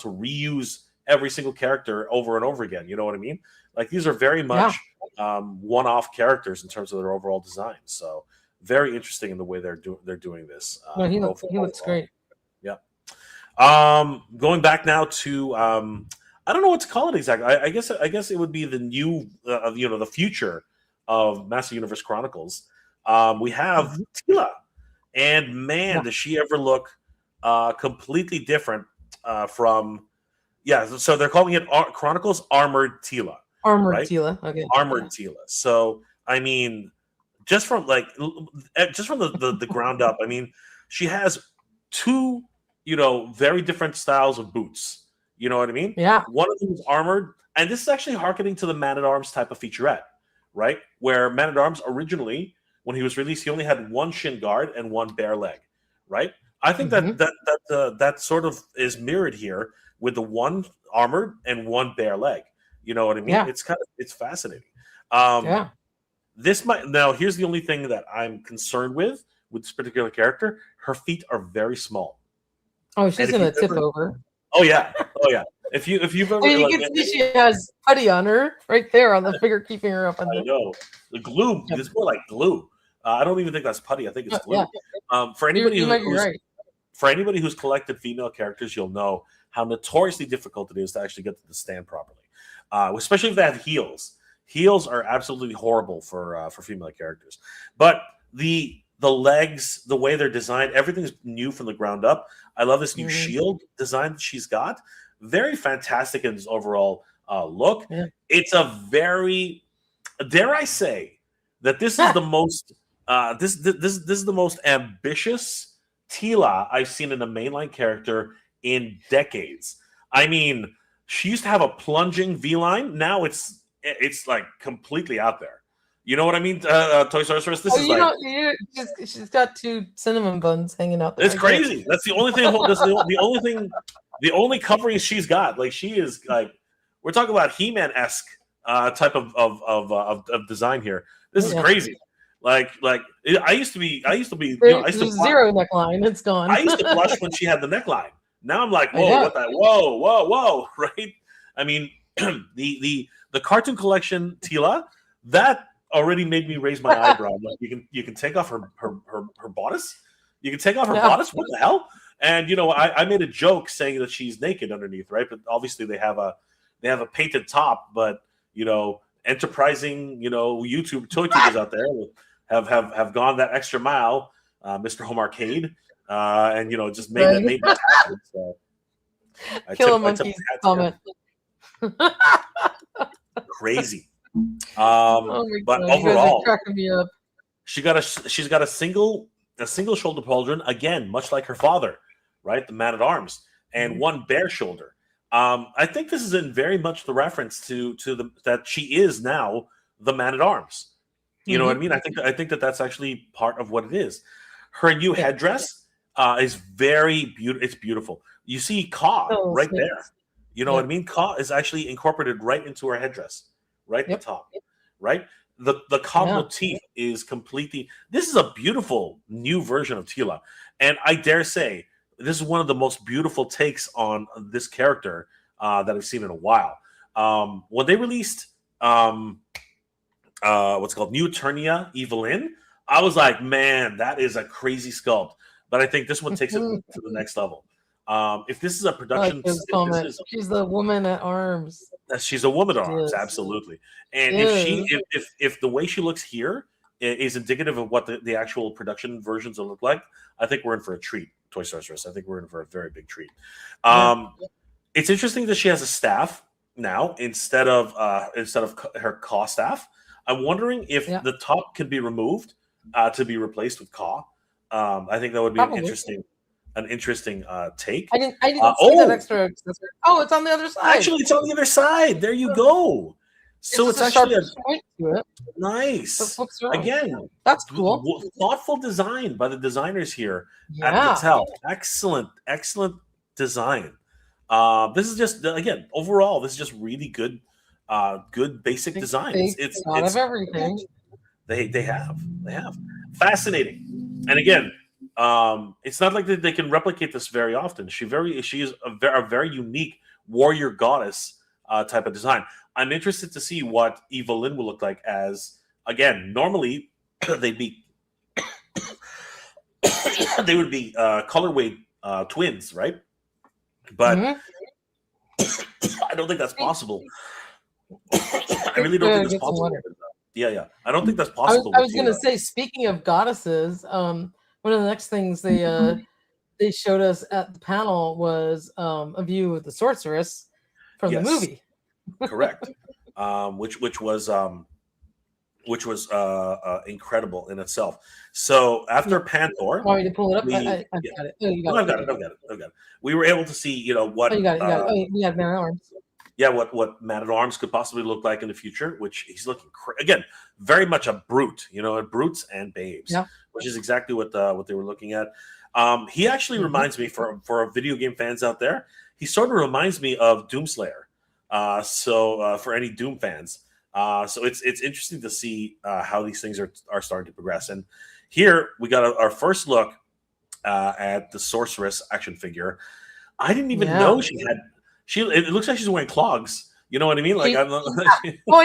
to reuse every single character over and over again. You know what I mean? Like, these are very much one-off characters in terms of their overall design. So very interesting in the way they're doing this. He looks great. Yeah. Going back now to I don't know what to call it exactly. I guess it would be the new the future of Master Universe Chronicles. We have Teela, and man, does she ever look completely different from so they're calling it Chronicles Armored Teela. Teela. Okay. Armored Teela. So I mean, just from the ground up, I mean, she has two very different styles of boots. You know what I mean? Yeah. One of them is armored, and this is actually harkening to the Man-at-Arms type of featurette, right? Where Man-at-Arms originally, when he was released, he only had one shin guard and one bare leg, right? I think that sort of is mirrored here with the one armored and one bare leg. You know what I mean? Yeah. It's fascinating. Now here's the only thing that I'm concerned with this particular character. Her feet are very small. Oh, she's gonna tip over. Oh yeah. If you've ever, you can see she has putty on her right there on the figure, keeping her up. I know the glue. It's more like glue. I don't even think that's putty. I think it's glue. For anybody who's collected female characters, you'll know how notoriously difficult it is to actually get them to stand properly, especially if they have heels. Heels are absolutely horrible for female characters. But the legs, the way they're designed, everything's new from the ground up. I love this new shield design that she's got. Very fantastic in its overall look. Yeah. It's a very, dare I say, that this is the most this is the most ambitious Teela I've seen in a mainline character in decades. I mean, she used to have a plunging V line. Now it's like completely out there. You know what I mean? Toy Sorceress. This Oh, is you like don't. She's got 2 cinnamon buns hanging out there. it's crazy. That's the only thing. That's the only thing. The only covering she's got. Like she is like we're talking about He-Man esque type of design here. This is crazy. Like I used to be. There's zero neckline. It's gone. I used to blush when she had the neckline. Now I'm like, whoa, what that? Whoa, right? I mean, the cartoon collection Tila that already made me raise my eyebrow. Like you can take off her bodice. You can take off her bodice. What the hell? And I made a joke saying that she's naked underneath, right? But obviously they have a painted top. But enterprising YouTube toy tubers out there have gone that extra mile. Mr. Home Arcade, and just made me happen. So Kill a monkey's comment. Crazy. Oh But God, overall, cracking me up. she's got a single shoulder pauldron, again, much like her father, right? The man at arms, and one bare shoulder. I think this is in very much the reference to that she is now the man at arms. You know what I mean? I think that's actually part of what it is. Her new headdress is very beautiful. It's beautiful. You see Caw right there. You know what I mean? Caw is actually incorporated right into her headdress, right at the top, right? The Caw motif is completely. This is a beautiful new version of Tila, and I dare say this is one of the most beautiful takes on this character that I've seen in a while. When they released what's called New Eternia Evelyn, I was like, man, that is a crazy sculpt. But I think this one takes it to the next level. If this is a production, she's the woman at arms. She's a woman at arms, absolutely. And if the way she looks here is indicative of what the actual production versions will look like, I think we're in for a treat, Toy Sorceress. I think we're in for a very big treat. It's interesting that she has a staff now instead of her Caw staff. I'm wondering if the top can be removed to be replaced with Caw. I think that would be an interesting take. I didn't see that extra. Oh, it's on the other side. Actually, it's on the other side. There you go. So it's actually a point to it. Nice. Again, that's cool. Thoughtful design by the designers here at Mattel. Excellent design. This is just overall, this is just really good basic design. It's of everything. They have fascinating. And again, it's not like they can replicate this very often. She is a very unique warrior goddess type of design. I'm interested to see what Evelyn will look like as, again, normally they'd be they would be colorway twins, right? But I don't think that's possible. I really don't think that's possible. Yeah. I don't think that's possible. I was going to say, speaking of goddesses, one of the next things they showed us at the panel was a view of the sorceress from the movie. Correct. Which was incredible in itself. So after Panther, want me to pull it up? I've got it. Oh, I've got it. We were able to see, what you got it. We have Man at Arms. Yeah, what Man at Arms could possibly look like in the future, which he's looking again very much a brute, brutes and babes, which is exactly what they were looking at. He actually reminds me, for our video game fans out there, he sort of reminds me of Doomslayer. So for any Doom fans, so it's interesting to see how these things are starting to progress. And here we got our first look at the sorceress action figure. I didn't even know she had. It looks like she's wearing clogs. You know what I mean? Like, I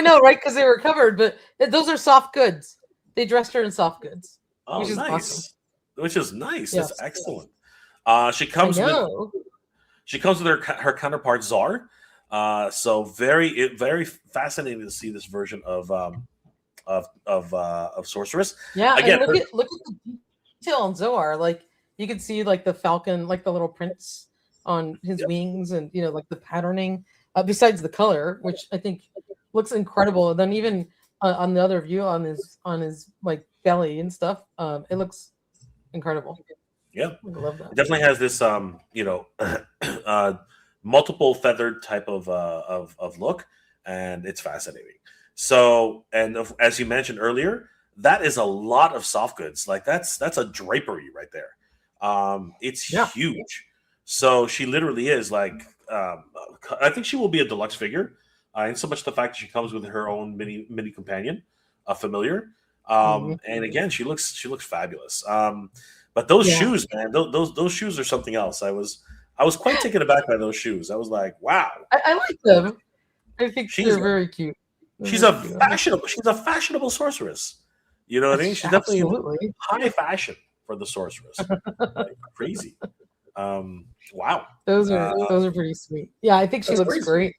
know, right? Because they were covered, but those are soft goods. They dressed her in soft goods. Oh, which is nice. Awesome. Which is nice. Yes. That's excellent. She comes with her counterpart Czar. So very fascinating to see this version of sorceress. Yeah, again, and look at the detail on Zoar. Like you can see like the falcon, like the little prints on his wings, and like the patterning. Besides the color, which I think looks incredible. And then even on the other view on his like belly and stuff, it looks incredible. Yeah, I love that. It definitely has this multiple feathered type of look, and it's fascinating. So, and as you mentioned earlier, that is a lot of soft goods. Like that's a drapery right there. It's huge. So she literally is like, I think she will be a deluxe figure. And so much the fact that she comes with her own mini companion, a familiar. And again, she looks fabulous. But those shoes, man, those shoes are something else. I was quite taken aback by those shoes. I was like, wow. I like them. I think they're very cute. She's a fashionable sorceress. You know what I mean? She's definitely in high fashion for the sorceress. Like, crazy. Wow. Those are pretty sweet. Yeah, I think she looks great.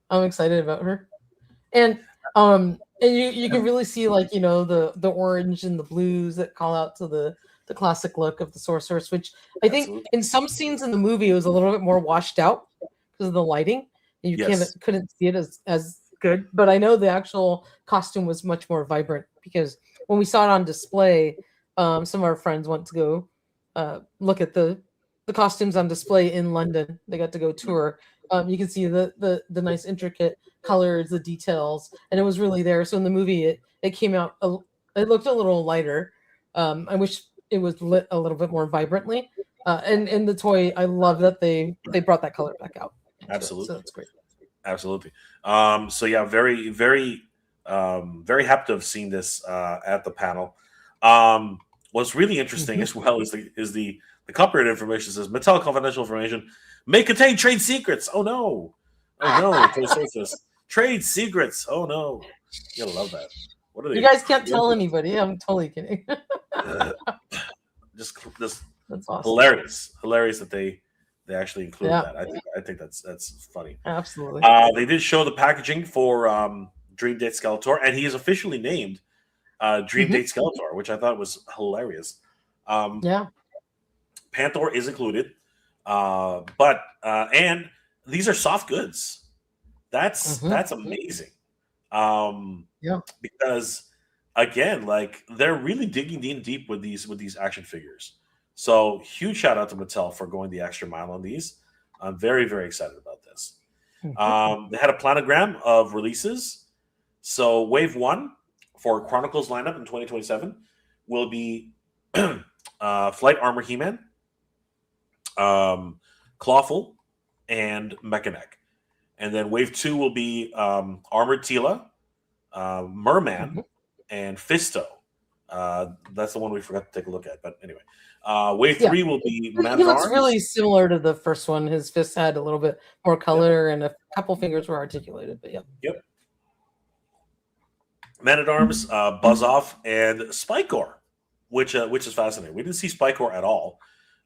I'm excited about her. And you can really see, like, you know, the orange and the blues that call out to the classic look of the sorceress, which I think in some scenes in the movie it was a little bit more washed out because of the lighting. And you couldn't see it as good. But I know the actual costume was much more vibrant because when we saw it on display, some of our friends went to go look at the costumes on display in London. They got to go tour. You can see the nice intricate colors, the details, and it was really there. So in the movie, it came out. It looked a little lighter. I wish it was lit a little bit more vibrantly. And in the toy, I love that they brought that color back out. Absolutely, so that's great. Absolutely. So yeah, very, very, very happy to have seen this at the panel. What's really interesting as well is the copyright information says Mattel confidential information may contain trade secrets. Oh no! Trade secrets. Oh no! You gotta love that. What are they? You guys can't tell anybody. I'm totally kidding. just that's awesome. Hilarious that they actually included that. I think that's funny. Absolutely. They did show the packaging for Dream Date Skeletor, and he is officially named Dream Date Skeletor, which I thought was hilarious. Panther is included, but and these are soft goods. That's amazing. Because again, like they're really digging deep with these action figures. So huge shout out to Mattel for going the extra mile on these. I'm very, very excited about this. They had a planogram of releases. So wave 1 for Chronicles lineup in 2027 will be Flight Armor He-Man, Clawful, and Mechanic. And then wave 2 will be Armored Tila, Merman, and Fisto. That's the one we forgot to take a look at. But anyway, wave 3 will be Man He of looks Arms. really similar to the first one. His fists had a little bit more color, and a couple fingers were articulated. But Yep. Man at Arms, Buzz Off, and Spikor, which is fascinating. We didn't see Spikor at all.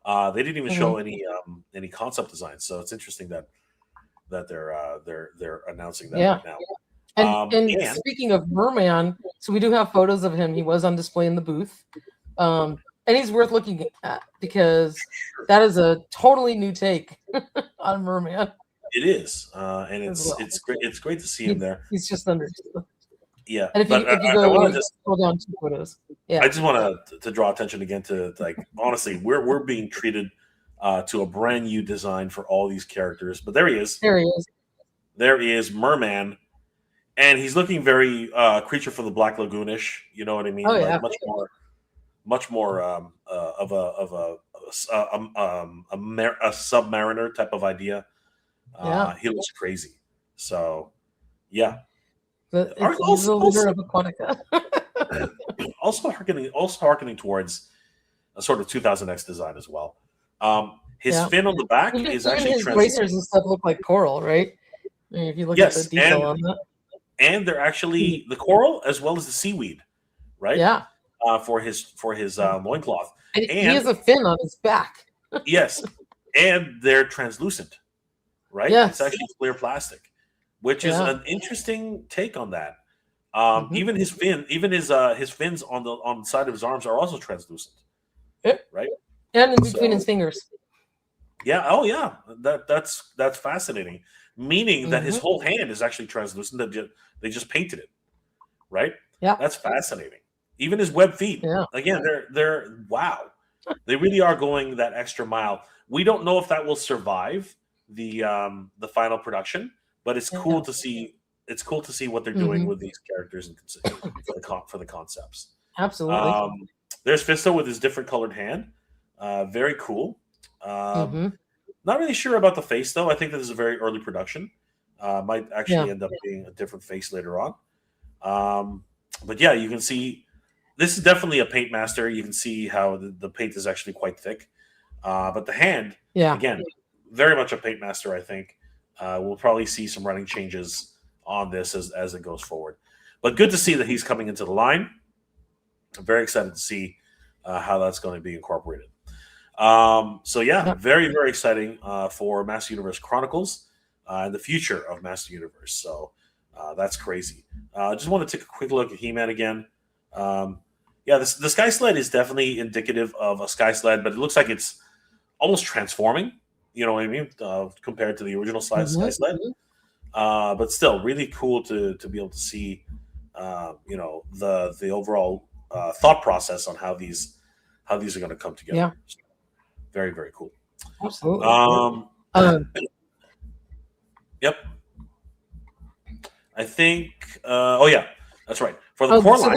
They didn't even show any concept designs. So it's interesting that they're announcing that right now. And speaking of Merman, so we do have photos of him. He was on display in the booth. And he's worth looking at because that is a totally new take on Merman. It is. And it's great. It's great to see him there. He's just under. Yeah. And if you go hold on to photos. Yeah. I just want to draw attention again to, like, honestly, we're being treated to a brand new design for all these characters. But there he is. There is Merman. And he's looking very Creature from the Black Lagoon-ish. You know what I mean? Oh, yeah. Like much more of a Submariner type of idea. He looks crazy. So, yeah. He's the leader of Aquatica. also harkening towards a sort of 2000X design as well. His fin on the back is actually his bracers and stuff look like coral, right? I mean, if you look at the detail on that. And they're actually the coral as well as the seaweed, right? Yeah. For his loincloth. And he has a fin on his back. Yes. And they're translucent, right? Yes. It's actually clear plastic, which is an interesting take on that. Even his fins on the side of his arms are also translucent. Right? And in between his fingers. Yeah. Oh, yeah. That's fascinating. Meaning that his whole hand is actually translucent. They just painted it, right? Yeah. That's fascinating. Even his web feet. Yeah. Again, they're wow. They really are going that extra mile. We don't know if that will survive the final production, but it's cool to see. It's cool to see what they're doing with these characters and for the concepts. Absolutely. There's Fisto with his different colored hand. Very cool. Not really sure about the face though. I think this is a very early production. Might actually end up being a different face later on. But yeah, you can see this is definitely a paint master. You can see how the paint is actually quite thick. But the hand, again, very much a paint master, I think. We'll probably see some running changes on this as it goes forward. But good to see that he's coming into the line. I'm very excited to see how that's going to be incorporated. Very, very exciting for Master Universe Chronicles and the future of Master Universe. So that's crazy. I just want to take a quick look at He-Man again. The Sky Sled is definitely indicative of a Sky Sled, but it looks like it's almost transforming. You know what I mean? Compared to the original Sky Sled. But still, really cool to be able to see, the overall thought process on how these are going to come together. Yeah. So, very, very cool. Absolutely. Yep. I think. That's right. For the core line,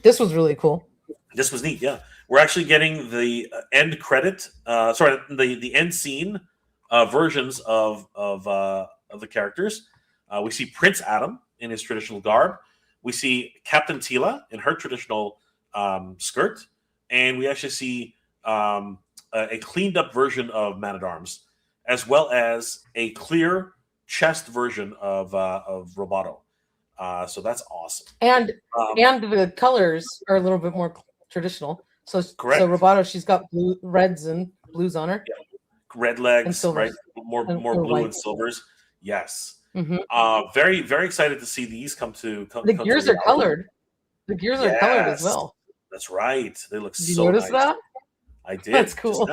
this was really cool. This was neat. Yeah, we're actually getting the end credit. The end scene versions of the characters. We see Prince Adam in his traditional garb. We see Captain Tila in her traditional skirt, and we actually see a cleaned up version of Man-at-Arms, as well as a clear chest version of Roboto. So that's awesome. And the colors are a little bit more traditional. So correct. So Roboto, she's got reds and blues on her. Yeah. Red legs, right? More blue white. And silvers. Yes. Very, very excited to see these come to. The gears are colored. The gears are colored as well. That's right. They look so nice. Did you notice that? I did. That's cool.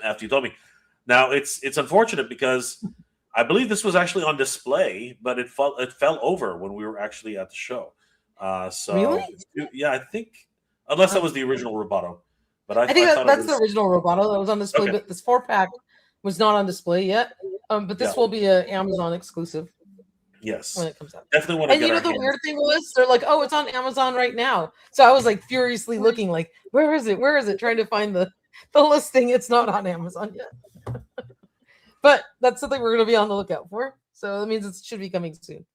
After you told me. Now it's unfortunate because I believe this was actually on display, but it fell over when we were actually at the show. Really? Yeah, I think unless that was the original Roboto. But I think that's the original Roboto that was on display, but this 4-pack was not on display yet. But this will be an Amazon exclusive. Yes, when it comes out. Definitely want to. And the weird thing was, they're like, "Oh, it's on Amazon right now." So I was like furiously looking, like, "Where is it? Where is it?" Trying to find the listing. It's not on Amazon yet. But that's something we're going to be on the lookout for. So that means it should be coming soon.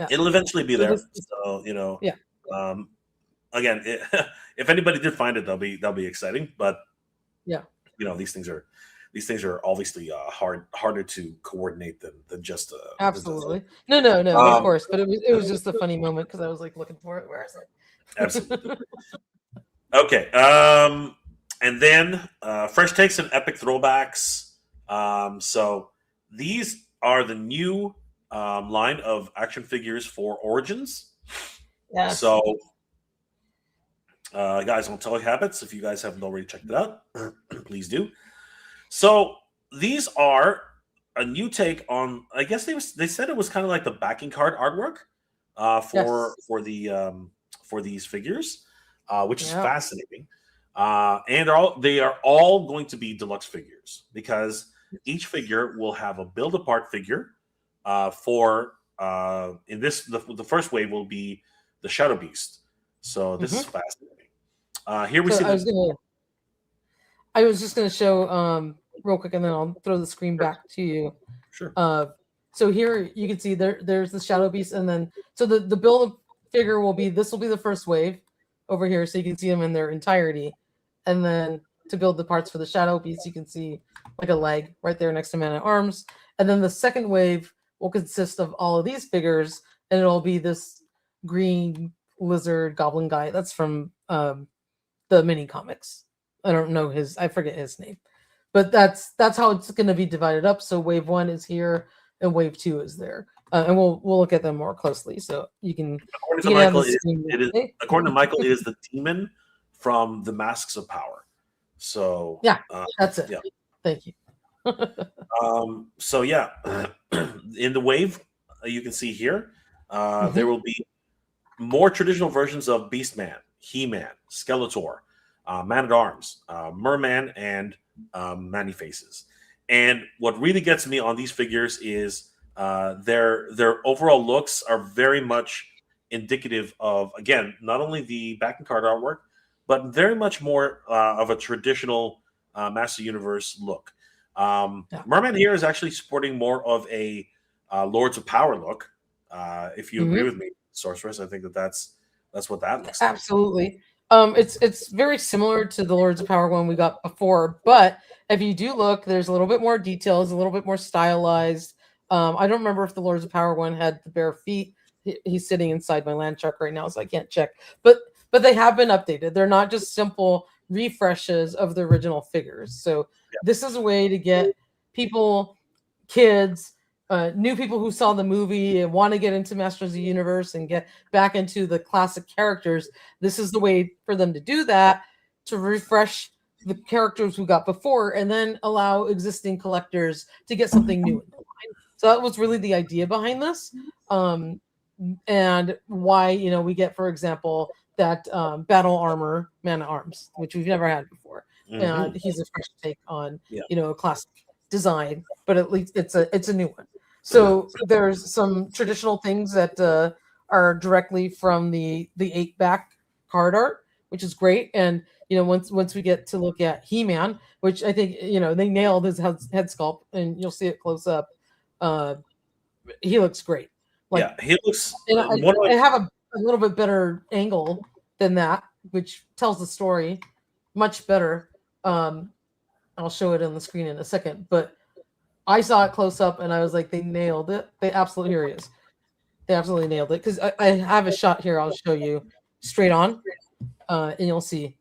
It'll eventually be there. So again, if anybody did find it, that'll be exciting. But these things are obviously harder to coordinate than just absolutely. No, of course. But it was just a funny moment because I was like looking for it. Where is it? Absolutely. Okay. And then fresh takes and epic throwbacks. So these are the new line of action figures for Origins. Yes. So guys, on Telly Habits, if you guys haven't already checked it out, please do. So these are a new take on. I guess they said it was kind of like the backing card artwork for these figures, which is fascinating. And they are all going to be deluxe figures because each figure will have a build apart figure. In this, the first wave will be the Shadow Beast. So this is fascinating. Here we see. I was just going to show real quick, and then I'll throw the screen back to you. Sure. So here you can see there's the Shadow Beast, and then so the build figure will be the first wave over here, so you can see them in their entirety, and then to build the parts for the Shadow Beast, you can see like a leg right there next to Man-at-Arms, and then the second wave will consist of all of these figures, and it'll be this green lizard goblin guy. That's from the mini comics. I forget his name, but that's how it's going to be divided up. So wave 1 is here, and wave 2 is there, and we'll look at them more closely. So you can. According to Michael, it is the demon from the Masks of Power. So that's it. Yeah. Thank you. In the wave, you can see here, there will be more traditional versions of Beastman, He-Man, Skeletor, Man-at-Arms, Merman, and Man-E-Faces. And what really gets me on these figures is their overall looks are very much indicative of, again, not only the back and card artwork, but very much more of a traditional Master Universe look. Merman here is actually sporting more of a Lords of Power look. If you agree with me, Sorceress, I think that's what that looks like. Absolutely. It's very similar to the Lords of Power one we got before, but if you do look, there's a little bit more details, a little bit more stylized. I don't remember if the Lords of Power one had the bare feet. He's sitting inside my land truck right now, so I can't check. But they have been updated. They're not just simple refreshes of the original figures. So this is a way to get people, kids, new people who saw the movie and want to get into Masters of the Universe and get back into the classic characters. This is the way for them to do that, to refresh the characters who got before and then allow existing collectors to get something new in the line. So that was really the idea behind this. And why, we get, for example, that battle armor Man-at-Arms, which we've never had before. And he's a fresh take on, a classic design, but at least it's a new one. So there's some traditional things that are directly from the 8-back card art, which is great. And once we get to look at He-Man, which I think they nailed his head sculpt, and you'll see it close up. He looks great. He looks. I have a little bit better angle than that, which tells the story much better. I'll show it on the screen in a second, but I saw it close up and I was like, they nailed it. They absolutely, here he is. They absolutely nailed it. Because I have a shot here I'll show you straight on, and you'll see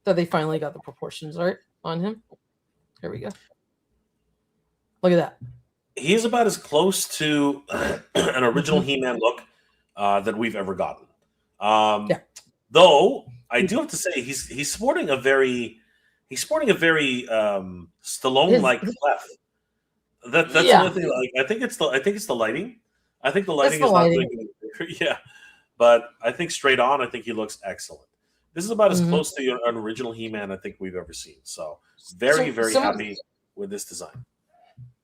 that they finally got the proportions right on him. Here we go. Look at that. He's about as close to an original He-Man look that we've ever gotten. Though I do have to say he's sporting a very Stallone-like clef. That's the only thing. Like, I think it's the lighting. I think the lighting is not doing it. But I think straight on, I think he looks excellent. This is about as close to an original He-Man I think we've ever seen. So very happy with this design.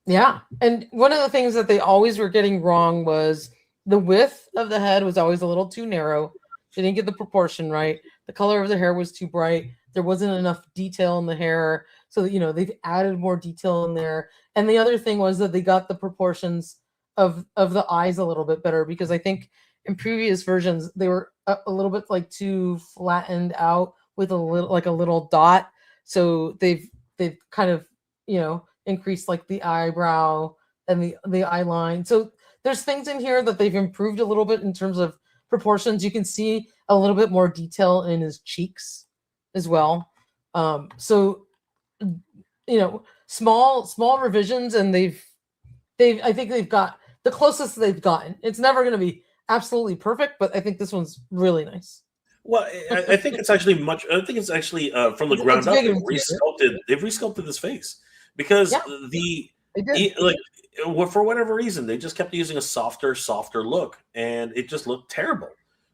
Yeah, and one of the things that they always were getting wrong was the width of the head was always a little too narrow. They didn't get the proportion right. The color of the hair was too bright. There wasn't enough detail in the hair. So, they've added more detail in there. And the other thing was that they got the proportions of the eyes a little bit better, because I think in previous versions, they were a little bit like too flattened out with a little dot. So they've kind of, increased like the eyebrow and the eye line. So there's things in here that they've improved a little bit in terms of proportions. You can see a little bit more detail in his cheeks as well. So small revisions, and I think they've got the closest they've gotten. It's never going to be absolutely perfect, but I think this one's really nice. Well, I think it's actually from the ground up. They've resculpted his face, because for whatever reason they just kept using a softer look, and it just looked terrible.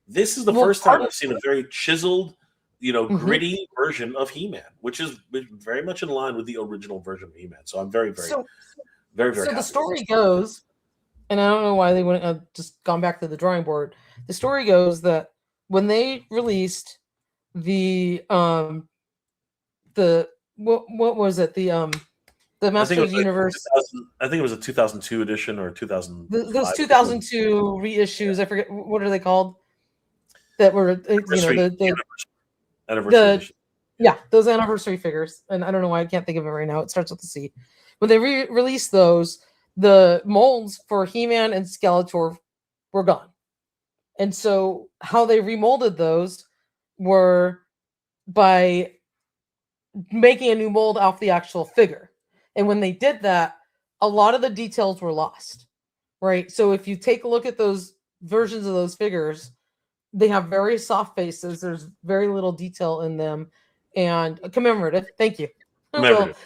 This is the first time I've seen a very chiseled, gritty version of He-Man, which is very much in line with the original version of He-Man. So I'm very happy. So the story goes, and I don't know why they wouldn't have just gone back to the drawing board. The story goes that when they released the what was it, the Masters Universe, I think it was a 2002 edition or 2000. Those 2002 reissues, I forget what are they called. That were anniversary edition. Yeah, those anniversary figures, and I don't know why I can't think of it right now. It starts with the C. When they released those, the molds for He-Man and Skeletor were gone, and so how they remolded those were by making a new mold off the actual figure. And when they did that, a lot of the details were lost, right? So if you take a look at those versions of those figures, they have very soft faces. There's very little detail in them, and commemorative. Thank you. Commemorative.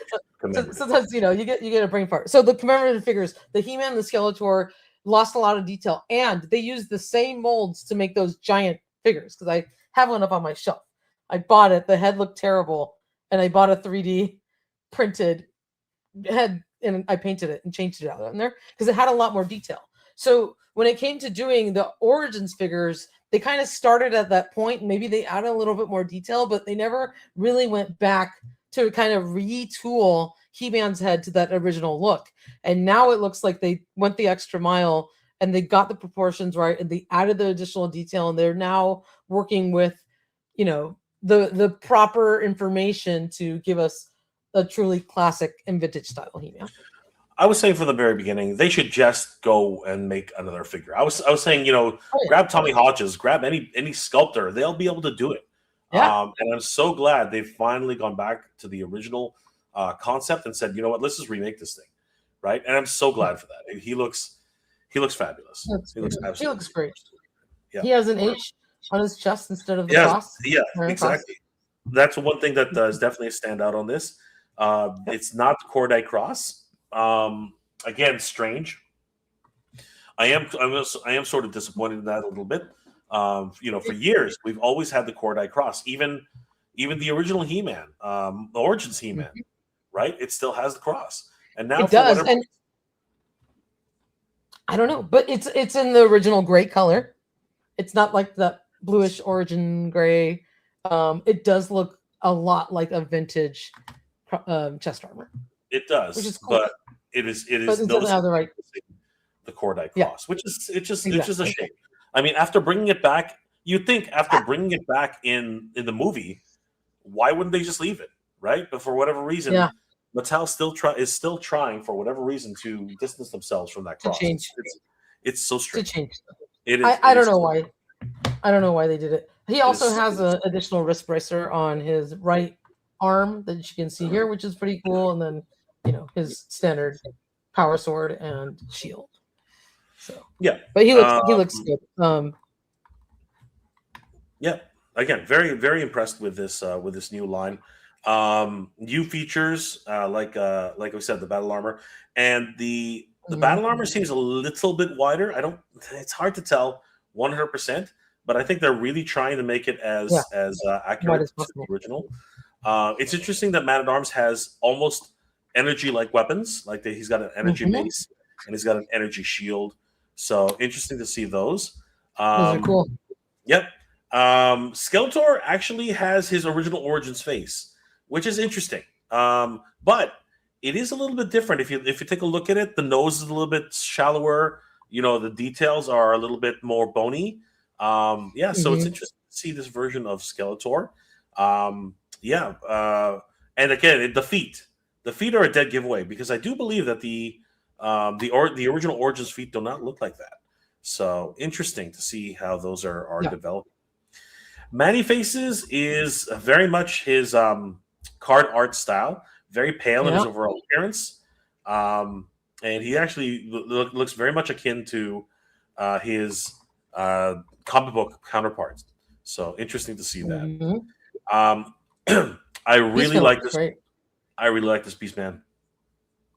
Sometimes you get a brain fart. So the commemorative figures, the He-Man, the Skeletor, lost a lot of detail, and they used the same molds to make those giant figures, because I have one up on my shelf. I bought it. The head looked terrible, and I bought a 3D printed head, and I painted it and changed it out in there because it had a lot more detail. So when it came to doing the Origins figures, they kind of started at that point. Maybe they added a little bit more detail, but they never really went back to kind of retool He-Man's head to that original look. And now it looks like they went the extra mile and they got the proportions right and they added the additional detail, and they're now working with, you know, the proper information to give us a truly classic and vintage style He-Man. I was saying from the very beginning, they should just go and make another figure. I was saying, you know, grab Tommy Hodges, grab any sculptor, they'll be able to do it. Yeah. And I'm so glad they've finally gone back to the original concept and said, you know what, let's just remake this thing, right? And I'm so glad for that. He looks fabulous. He looks great. Yeah. He has an H on his chest instead of the yes, cross. Yeah, exactly. That's one thing that is definitely a standout on this. It's not the Cordite cross. Again, strange. I am sort of disappointed in that a little bit. You know, for years we've always had the Cordite cross, even the original He-Man, the Origins He-Man, right? It still has the cross, and now it does. And I don't know, but it's in the original gray color. It's not like the bluish origin gray. It does look a lot like a vintage chest armor. It does, which is cool. But it doesn't have the Cordite cross, which is it's just a shame. I mean, after bringing it back, you'd think after bringing it back in the movie, why wouldn't they just leave it, right? But for whatever reason, Mattel is still trying for whatever reason to distance themselves from that cross. It's so strange. To change. It is. I don't know why. I don't know why they did it. He also has an additional wrist bracer on his right arm that you can see here, which is pretty cool. And then, you know, his standard power sword and shield. So yeah, but he looks good. Yeah, again, very very impressed with this new line. New features like we said, the battle armor, and the battle armor seems a little bit wider. It's hard to tell 100%, but I think they're really trying to make it as accurate as the original. It's interesting that Man at Arms has almost energy like weapons, like he's got an energy mace and he's got an energy shield. So interesting to see those. Those are cool. Yep. Skeletor actually has his original Origins face, which is interesting. But it is a little bit different. If you take a look at it, the nose is a little bit shallower. You know, the details are a little bit more bony. So it's interesting to see this version of Skeletor. And again, the feet are a dead giveaway because I do believe that the original Origins feet do not look like that. So interesting to see how those are developed. Manny Faces is very much his card art style, very pale in his overall appearance, and he actually looks very much akin to his comic book counterparts. So interesting to see that. I really like this. Great. I really like this Beastman.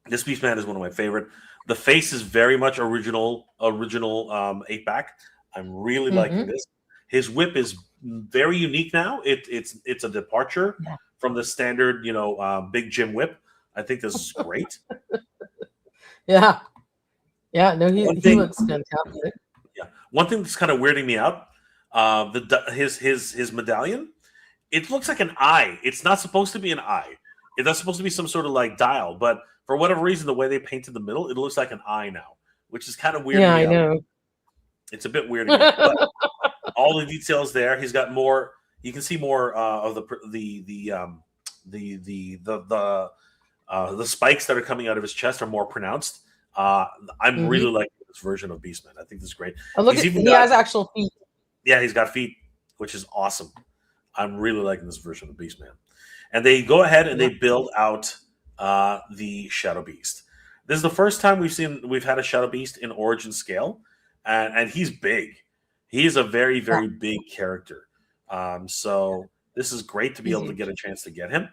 This Beastman is one of my favorite. The face is very much original 8-pack. I'm really liking this. His whip is very unique now. It's a departure from the standard, Big Jim whip. I think this is great. No, he looks fantastic. Yeah, one thing that's kind of weirding me out, his medallion. It looks like an eye. It's not supposed to be an eye. It's not supposed to be some sort of like dial, but for whatever reason, the way they painted the middle, it looks like an eye now, which is kind of weird. Yeah, I know. It's a bit weird. But all the details there. He's got more. You can see more of the spikes that are coming out of his chest are more pronounced. I'm really liking this version of Beastman. I think this is great. And look, he has actual feet. Yeah, he's got feet, which is awesome. I'm really liking this version of Beastman. And they go ahead and they build out the Shadow Beast. This is the first time we've had a Shadow Beast in Origin scale, and he's big. He is a very, very big character. So this is great to be able to get a chance to get him.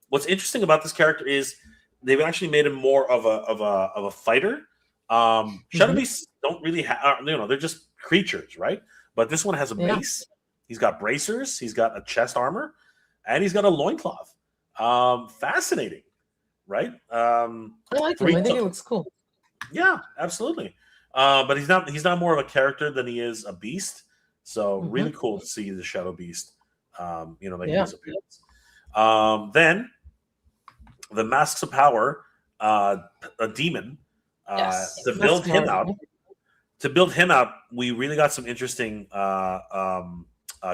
What's interesting about this character is they've actually made him more of a fighter. Shadow Beasts don't really have, they're just creatures, right? But this one has a mace. He's got bracers. He's got a chest armor, and he's got a loincloth. Fascinating, right? I like him. I think it looks cool. Yeah, absolutely. But he's not more of a character than he is a beast. So really cool to see the Shadow Beast. Making his appearance. Then the Masks of Power, a demon. To build him out, we really got some interesting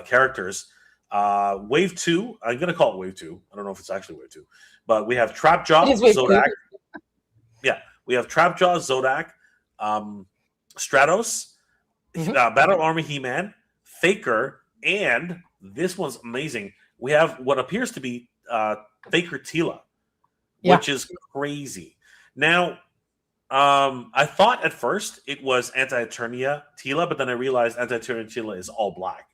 characters. Wave 2, I'm going to call it Wave 2. I don't know if it's actually Wave 2. But we have Trapjaw, Zodak. Yeah, we have Trapjaw, Zodak, Stratos, Battle Armor He-Man, Faker, and this one's amazing. We have what appears to be Faker Tila, which is crazy. Now, I thought at first it was Anti-Eternia Tila, but then I realized Anti-Eternia Tila is all black.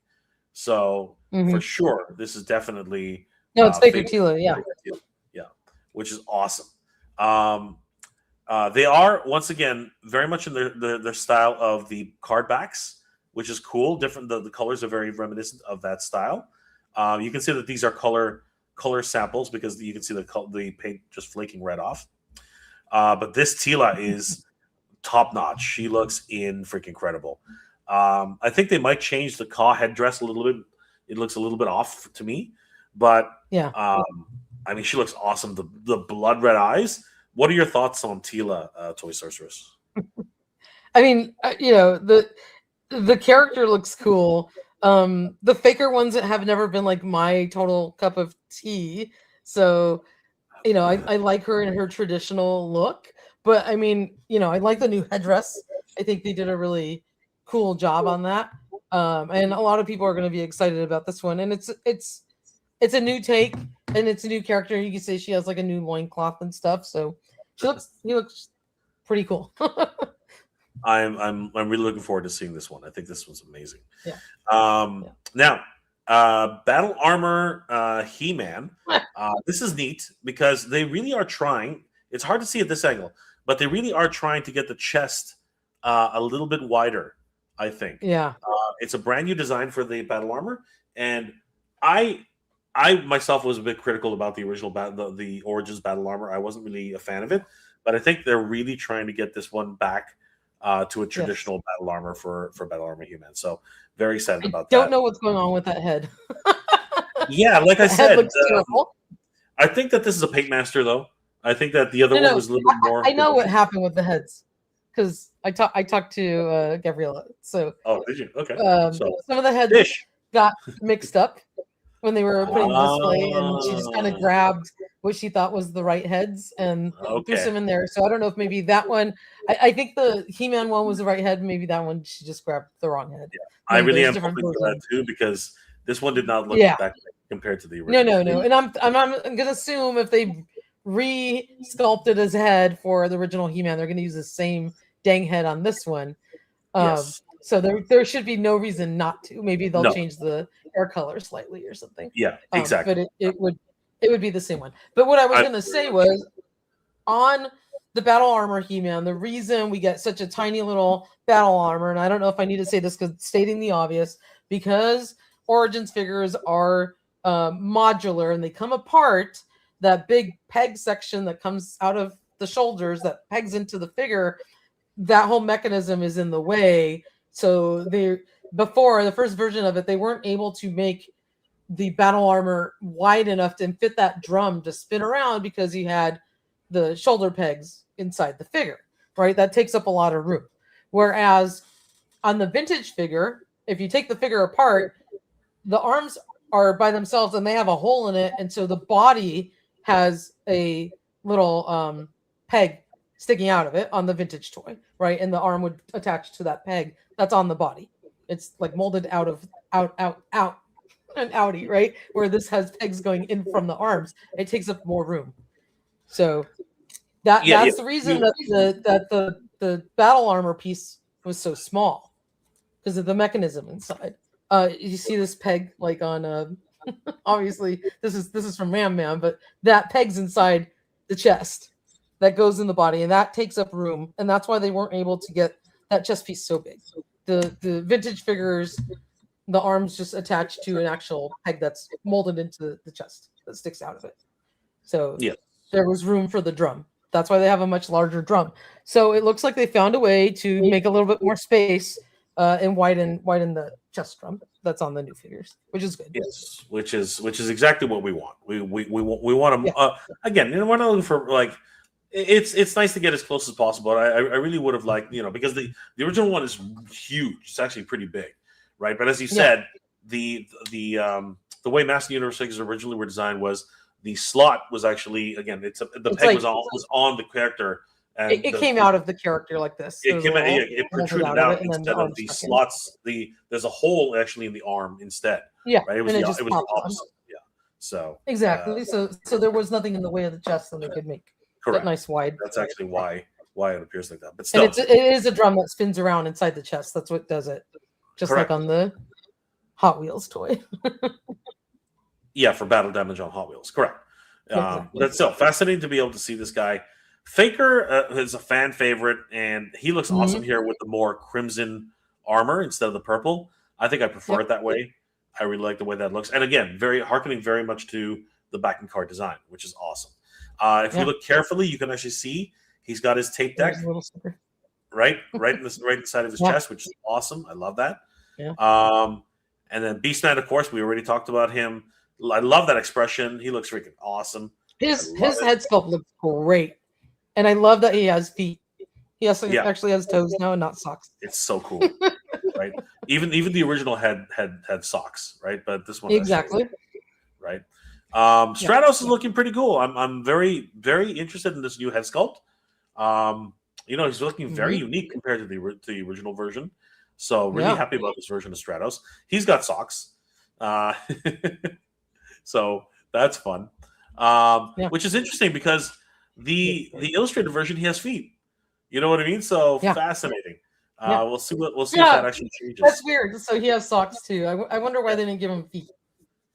So for sure, this is definitely it's Faker Tila, yeah, which is awesome. They are once again very much in their style of the card backs, which is cool. Different, the colors are very reminiscent of that style. You can see that these are color samples because you can see the paint just flaking red off. But this Tila is top notch. She looks freaking incredible. I think they might change the Ka headdress a little bit. It looks a little bit off to me, but I mean, she looks awesome. The blood red eyes. What are your thoughts on Tila, Toy Sorceress? I mean, the character looks cool. The Faker ones that have never been like my total cup of tea. So, I like her in her traditional look. But I mean, I like the new headdress. I think they did a really cool job on that. And a lot of people are going to be excited about this one. And it's a new take and it's a new character. You can say she has like a new loincloth and stuff. So he looks pretty cool. I'm really looking forward to seeing this one. I think this one's amazing. Yeah. Now, Battle Armor He-Man. This is neat because they really are trying. It's hard to see at this angle, but they really are trying to get the chest a little bit wider, I think. Yeah. It's a brand new design for the Battle Armor, and I myself was a bit critical about the original the Origins Battle Armor. I wasn't really a fan of it, but I think they're really trying to get this one back to a traditional Battle Armor for Battle Armor He-Man. So very excited about that. Don't know what's going on with that head. Yeah, like I said, I think that this is a Paint Master, though. I think that the other one was a little bit more. I know what happened with the heads because I talked to Gabriella. So did you? Okay. Some of the heads got mixed up when they were putting the display, and she just kind of grabbed what she thought was the right heads and threw some in there. So I don't know if maybe that one. I think the He-Man one was the right head. Maybe that one she just grabbed the wrong head. Yeah. I really am hoping for that too because this one did not look that great compared to the original. No. And I'm gonna assume if they re-sculpted his head for the original He-Man, they're gonna use the same dang head on this one. So there should be no reason not to. Maybe they'll change the hair color slightly or something. Yeah, exactly. But it would be the same one. But what I was gonna say was on the Battle Armor He-Man, the reason we get such a tiny little battle armor, and I don't know if I need to say this because stating the obvious, because Origins figures are modular and they come apart. That big peg section that comes out of the shoulders that pegs into the figure, that whole mechanism is in the way. So before the first version of it, they weren't able to make the battle armor wide enough to fit that drum to spin around because you had the shoulder pegs inside the figure, right? That takes up a lot of room. Whereas on the vintage figure, if you take the figure apart, the arms are by themselves and they have a hole in it. And so the body has a little peg sticking out of it on the vintage toy, right? And the arm would attach to that peg that's on the body. It's like molded out and outy, right? Where this has pegs going in from the arms. It takes up more room. So that's the reason that the battle armor piece was so small, because of the mechanism inside. You see this peg like on obviously this is from Ram Man, but that peg's inside the chest that goes in the body, and that takes up room, and that's why they weren't able to get that chest piece so big. The vintage figures the arms just attached to an actual peg that's molded into the chest that sticks out of it. So Yeah. there was room for the drum. That's why they have a much larger drum. So it looks like they found a way to make a little bit more space and widen the chest drum that's on the new figures, which is good. Yes, which is exactly what we want. We want to again. We're not looking for like it's nice to get as close as possible. I really would have liked because the original one is huge. It's actually pretty big, right? But as you said, the way Master Universe figures originally were designed was the slot was actually the peg was on the character. And it came out of the character like this. It protruded out instead of the slots. There's a hole actually in the arm instead. Yeah, right? It was the opposite. Yeah. So exactly. So there was nothing in the way of the chest, and they could make that nice wide. That's actually why it appears like that. But still, and it is a drum that spins around inside the chest. That's what does it, just like on the Hot Wheels toy. Yeah, for battle damage on Hot Wheels. Correct. Exactly. That's still fascinating to be able to see this guy. Faker is a fan favorite, and he looks awesome here with the more crimson armor instead of the purple. I think I prefer it that way. I really like the way that looks. And again, harkening very much to the backing card design, which is awesome. If you look carefully, you can actually see he's got his tape deck right inside of his chest, which is awesome. I love that. Yeah. And then Beast Knight, of course, we already talked about him. I love that expression. He looks freaking awesome. His head sculpt looks great. And I love that he has feet. He actually has toes now and not socks. It's so cool, right? Even the original had socks, right? But this one exactly right. Stratos is looking pretty cool. I'm very very interested in this new head sculpt. He's looking very unique compared to the original version. So really happy about this version of Stratos. He's got socks, so that's fun. Which is interesting because the illustrated version he has feet. You know what I mean? So fascinating. We'll see if that actually changes. That's weird. So he has socks too. I wonder why they didn't give him feet.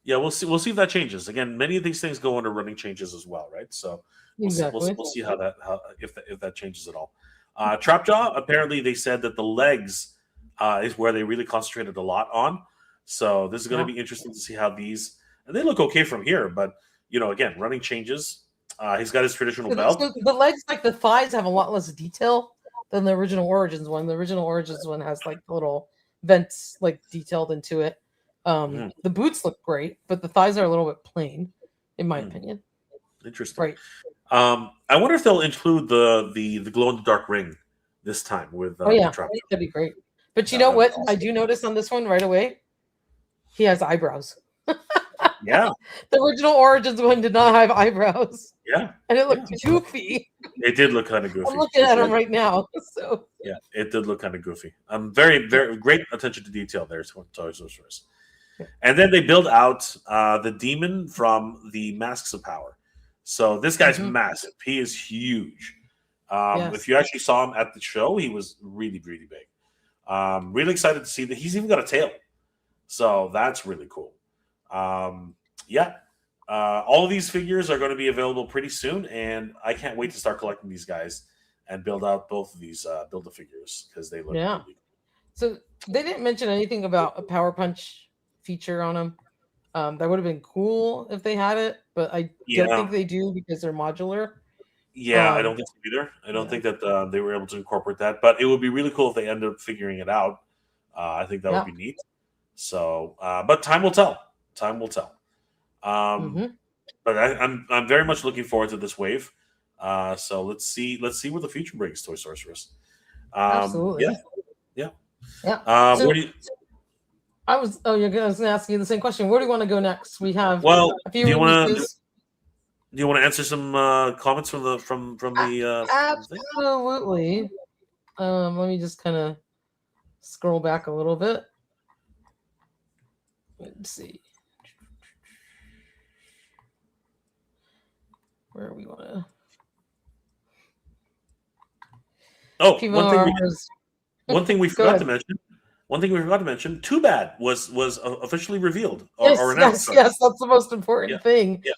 Yeah, we'll see if that changes. Again, many of these things go under running changes as well, right? So we'll see if that changes at all. Trapjaw, apparently they said that the legs is where they really concentrated a lot on. So this is going to be interesting to see how these, and they look okay from here, but again, running changes. He's got his traditional belt. So the legs, like the thighs, have a lot less detail than the original Origins one. The original Origins one has like little vents like detailed into it. The boots look great, but the thighs are a little bit plain, in my opinion. Interesting. Right. I wonder if they'll include the glow in the dark ring this time with. That'd be great. But you know what? Awesome. I do notice on this one right away. He has eyebrows. Yeah. The original Origins one did not have eyebrows. Yeah. And it looked goofy. It did look kind of goofy. I'm looking at him right now. So yeah, it did look kind of goofy. Very, very great attention to detail there. And then they build out the demon from the Masks of Power. So this guy's massive. He is huge. If you actually saw him at the show, he was really, really big. Really excited to see that he's even got a tail. So that's really cool. All of these figures are going to be available pretty soon, and I can't wait to start collecting these guys and build out both of these Build-A-Figures because they look really cool. So they didn't mention anything about a Power Punch feature on them. That would have been cool if they had it, but I don't think they do because they're modular. Yeah, I don't think so either. I don't think that they were able to incorporate that, but it would be really cool if they end up figuring it out. I think that would be neat. So, but time will tell. Time will tell. But I'm very much looking forward to this wave. So let's see what the future brings, Toy Sorceress. Absolutely. Yeah. I was going to ask you the same question. Where do you want to go next? We have a few releases. Do you want to answer some comments from the absolutely. Let me just kind of scroll back a little bit. Let's see. Where we want to. Oh, one thing we forgot to mention. One thing we forgot to mention. Too Bad was officially revealed or announced. Yes, that's the most important thing. Yeah.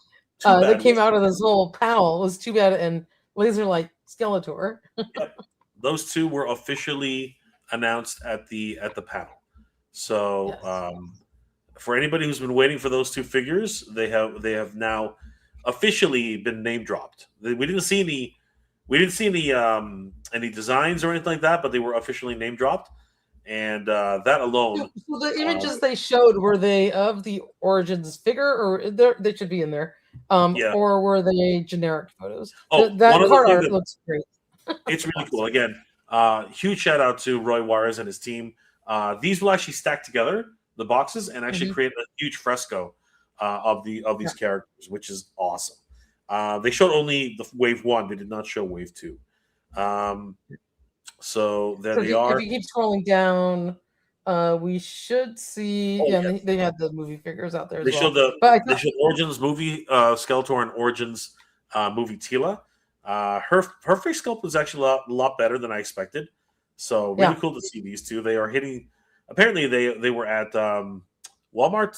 That came out of this whole panel was Too Bad and Laserlight Skeletor. Those two were officially announced at the panel. So Yes. for anybody who's been waiting for those two figures, they have now officially been name dropped. We didn't see any designs or anything like that, but they were officially name dropped, and that alone, So the uh, images they showed, were they of the Origins figure, or they should be in there, yeah. or were they generic photos? Oh, one That other card thing art that looks great. it's really cool. Awesome. Again, huge shout out to Roy Juarez and his team. These will actually stack together the boxes and actually Mhm. create a huge fresco of Yeah. these characters, which is awesome. They showed only the wave one; they did not show wave two. Um, so there So they if are. you keep scrolling down, we should see. Oh Yeah, and yes, they had the movie figures out there they as showed well. But I they thought, showed Origins movie Skeletor and Origins movie Tila. Her face sculpt was actually a lot better than I expected. So really yeah, cool to see these two. They are hitting. Apparently they were at Walmart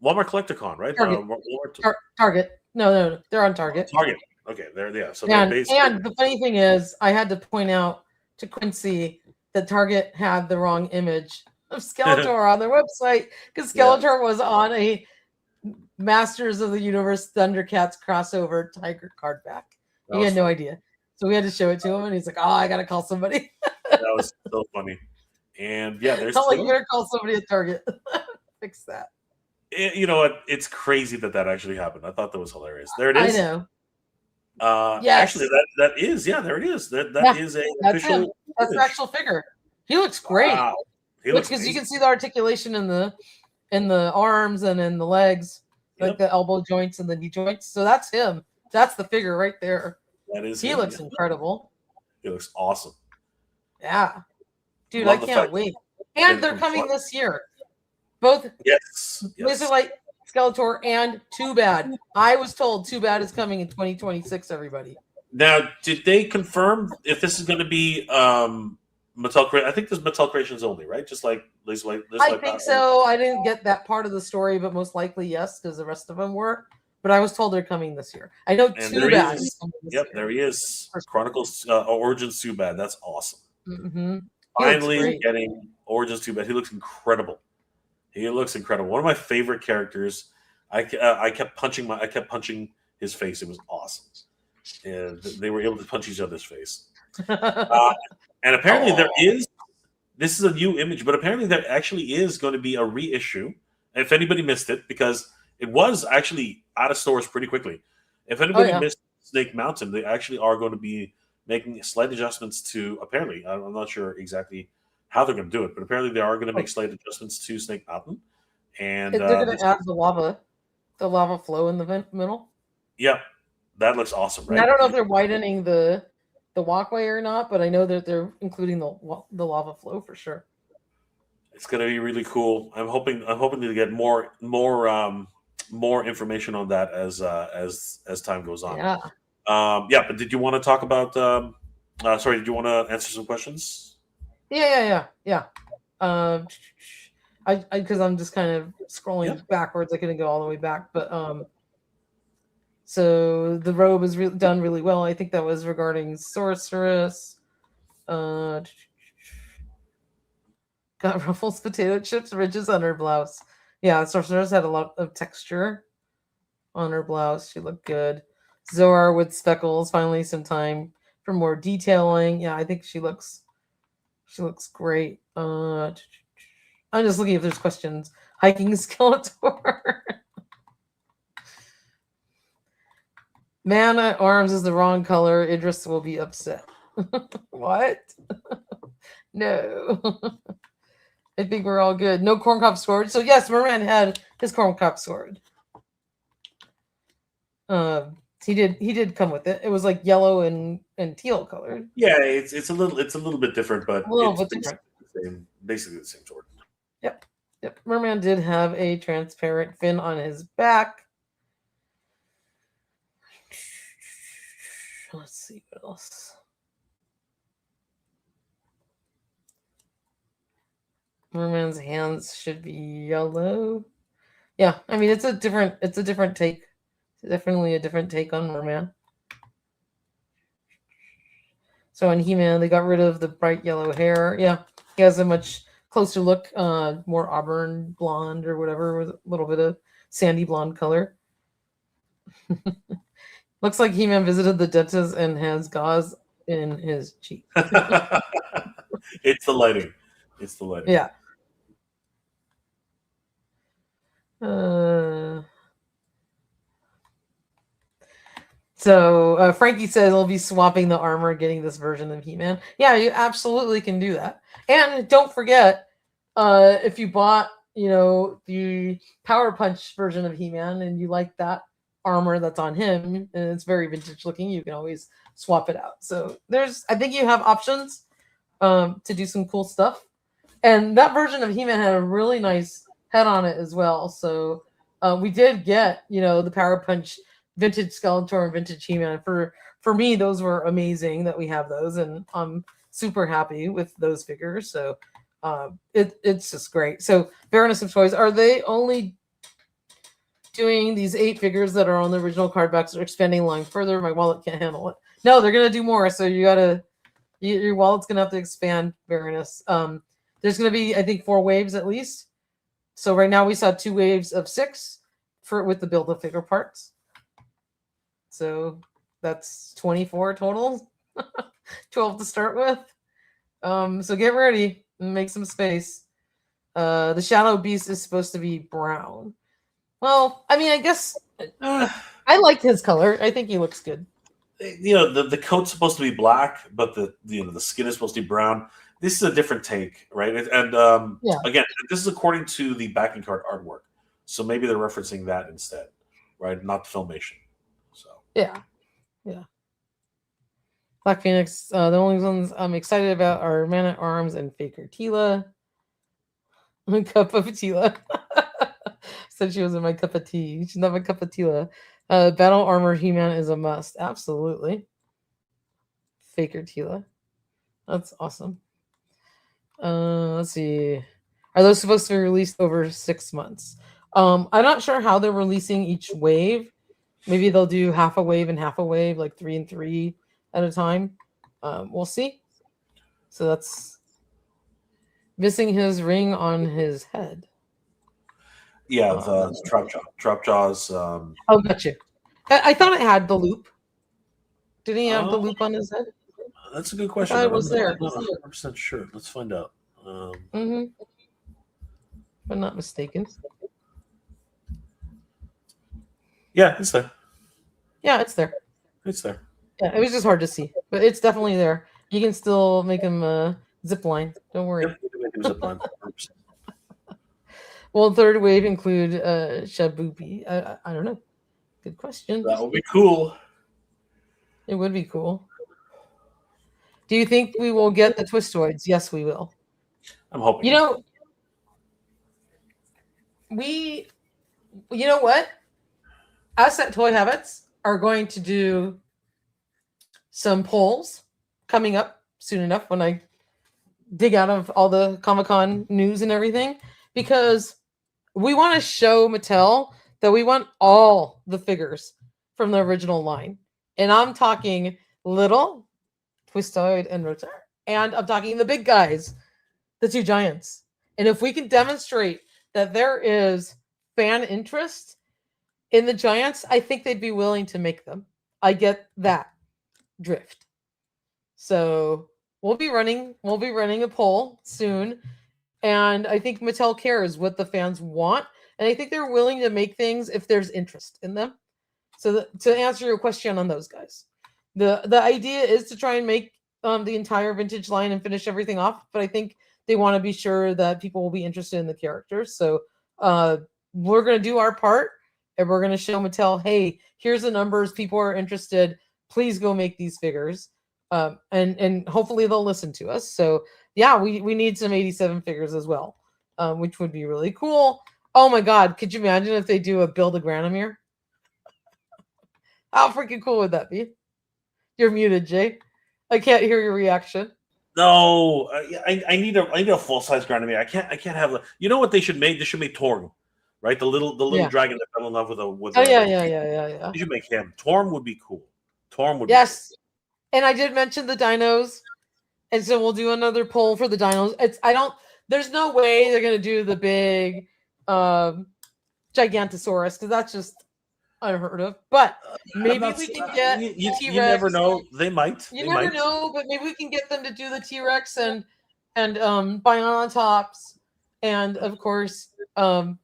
Walmart Collecticon, right? Target, Walmart Target. No, they're on Target. Target. Okay, there, yeah. So they're basically And the funny thing is, I had to point out to Quincy that Target had the wrong image of Skeletor on their website, because yeah, Skeletor was on a Masters of the Universe ThunderCats crossover Tiger card back. that He was had no funny. idea. So we had to show it to him, and he's like, "Oh, I gotta call somebody." That was so funny. And yeah, there's I'm like, "You Tila. better call somebody at Target, fix that." You know what? It's crazy that actually happened. I thought that was hilarious. There it I is. know. Actually, Yes. that is, yeah, there it is. That Yeah, is a that's him. official That's the image. actual figure. He looks great. Wow, he Look, looks because you amazing. can see the articulation in the arms and in the legs, like Yep, the elbow joints and the knee joints. So that's him. That's the figure right there. that is He him. looks Yeah, incredible. he looks awesome. Yeah. Dude, I Love the can't fact wait. that And it they're comes coming front. this year. Both Yes, yes. Laserlight, Skeletor, and Too Bad. I was told Too Bad is coming in 2026, everybody. Now, did they confirm if this is going to be Mattel Creations? I think this is Mattel Creations only, right? Just like I think so. I didn't get that part of the story, but most likely yes, because the rest of them were. But I was told they're coming this year. I know And Too there he Bad is is. coming this Yep, year. there he is. For sure. Chronicles Origins Too Bad. That's awesome. Mm-hmm. He looks Finally great. getting Origins Too Bad. He looks incredible. He looks incredible. One of my favorite characters. I kept punching his face. It was awesome. And they were able to punch each other's face. And apparently there Oh, is. This is a new image, but apparently there actually is going to be a reissue. If anybody missed it, because it was actually out of stores pretty quickly. If anybody yeah. missed Snake Mountain, they actually are going to be making slight adjustments to. Apparently, I'm not sure exactly how they're going to do it, but apparently they are going to make slight adjustments to Snake Mountain. And They're going to add the lava flow in the middle. yeah, that looks awesome, And I right? don't know if they're widening the walkway or not, but I know that they're including the lava flow for sure. It's going to be really cool. I'm hoping to get more information on that as time goes on. Yeah. Yeah, but did you want to talk about? Sorry, did you want to answer some questions? Yeah. I because I'm just kind of scrolling Yeah. backwards. I couldn't go all the way back, but so the robe is done really well. I think that was regarding Sorceress. Got Ruffles potato chips ridges on her blouse. Yeah, Sorceress had a lot of texture on her blouse. She looked good. Zora with speckles. Finally, some time for more detailing. Yeah, I think she looks great. I'm just looking if there's questions. Hiking Skeletor. Man at arms is the wrong color. Idris will be upset. What? No. I think we're all good. No corncob sword. So yes, Merman had his corncob sword. He did come with it. It was like yellow and teal colored. Yeah, it's a little bit different, but A little it's bit different. basically the same sword. Yep. Merman did have a transparent fin on his back. Let's see what else. Merman's hands should be yellow. Yeah, I mean it's a different take. It's definitely a different take on Merman. So in He-Man, they got rid of the bright yellow hair. Yeah, he has a much closer look, more auburn blonde or whatever, with a little bit of sandy blonde color. Looks like He-Man visited the dentist and has gauze in his cheek. It's the lighting. It's the lighting. Yeah. So Frankie says he'll be swapping the armor, getting this version of He-Man. Yeah, you absolutely can do that. And don't forget, if you bought, the Power Punch version of He-Man and you like that armor that's on him and it's very vintage looking, you can always swap it out. So I think you have options to do some cool stuff. And that version of He-Man had a really nice head on it as well. So we did get, the Power Punch vintage Skeletor and vintage He-Man. For me, those were amazing that we have those, and I'm super happy with those figures. So it's just great. So Baroness of Toys, are they only doing these 8 figures that are on the original card backs, or expanding line further? My wallet can't handle it. No, they're gonna do more. So your wallet's gonna have to expand, Baroness. There's gonna be, I think, 4 waves at least. So right now we saw 2 waves of 6 with the Build-A-Figure parts. So that's 24 total. 12 to start with. So get ready and make some space. The Shadow Beast is supposed to be brown. Well, I mean, I guess I like his color. I think he looks good. The coat's supposed to be black, but the skin is supposed to be brown. This is a different take, right? And again, this is according to the backing card artwork. So maybe they're referencing that instead, right? Not the Filmation. So yeah. Black Phoenix. The only ones I'm excited about are Man at Arms and Faker Tila. A cup of Tila. Said she was in my cup of tea. She's not my cup of Tila. Battle Armor He-Man is a must. Absolutely. Faker Tila. That's awesome. Let's see. Are those supposed to be released over 6 months? I'm not sure how they're releasing each wave. Maybe they'll do half a wave and half a wave, like 3 and 3 at a time. We'll see. So that's missing his ring on his head. Yeah, the Trap Jaws. Oh, gotcha. I thought it had the loop. Did he have the loop on his head? That's a good question. I was there. I'm not 100% sure. Let's find out. If I'm not mistaken. Yeah, it's there. Yeah, it's there. It's there. Yeah, it was just hard to see, but it's definitely there. You can still make him zip line. Don't worry. Yep, you can make him zip line. 100%. Will third wave include Shabupi? I don't know. Good question. That would be cool. It would be cool. Do you think we will get the Twistoids? Yes, we will. I'm hoping. You know what? Us at Toy Habits are going to do some polls coming up soon enough when I dig out of all the Comic-Con news and everything, because we want to show Mattel that we want all the figures from the original line. And I'm talking little, Twistoid, and Rotar. And I'm talking the big guys, the 2 giants. And if we can demonstrate that there is fan interest in the giants, I think they'd be willing to make them. I get that drift. So we'll be running a poll soon. And I think Mattel cares what the fans want. And I think they're willing to make things if there's interest in them. So to answer your question on those guys, the idea is to try and make the entire vintage line and finish everything off. But I think they want to be sure that people will be interested in the characters. So we're going to do our part, and we're going to show Mattel, hey, here's the numbers. People are interested. Please go make these figures. And hopefully they'll listen to us. So yeah, we need some 87 figures as well, which would be really cool. Oh my God, could you imagine if they do a Build a Granomir? How freaking cool would that be? You're muted, Jay. I can't hear your reaction. No, I need a full size Granomir. I can't have the. You know what they should make? They should make Torm, right? The little dragon that fell in love with a. Yeah. You should make him. Torm would be cool. Torm would. Yes, and I did mention the dinos, and so we'll do another poll for the dinos. there's no way they're gonna do the big Gigantosaurus because that's just unheard of. But maybe we can get T-Rex. You never know. They might. You never know, but maybe we can get them to do the T-Rex and Biontops, and of course, I'm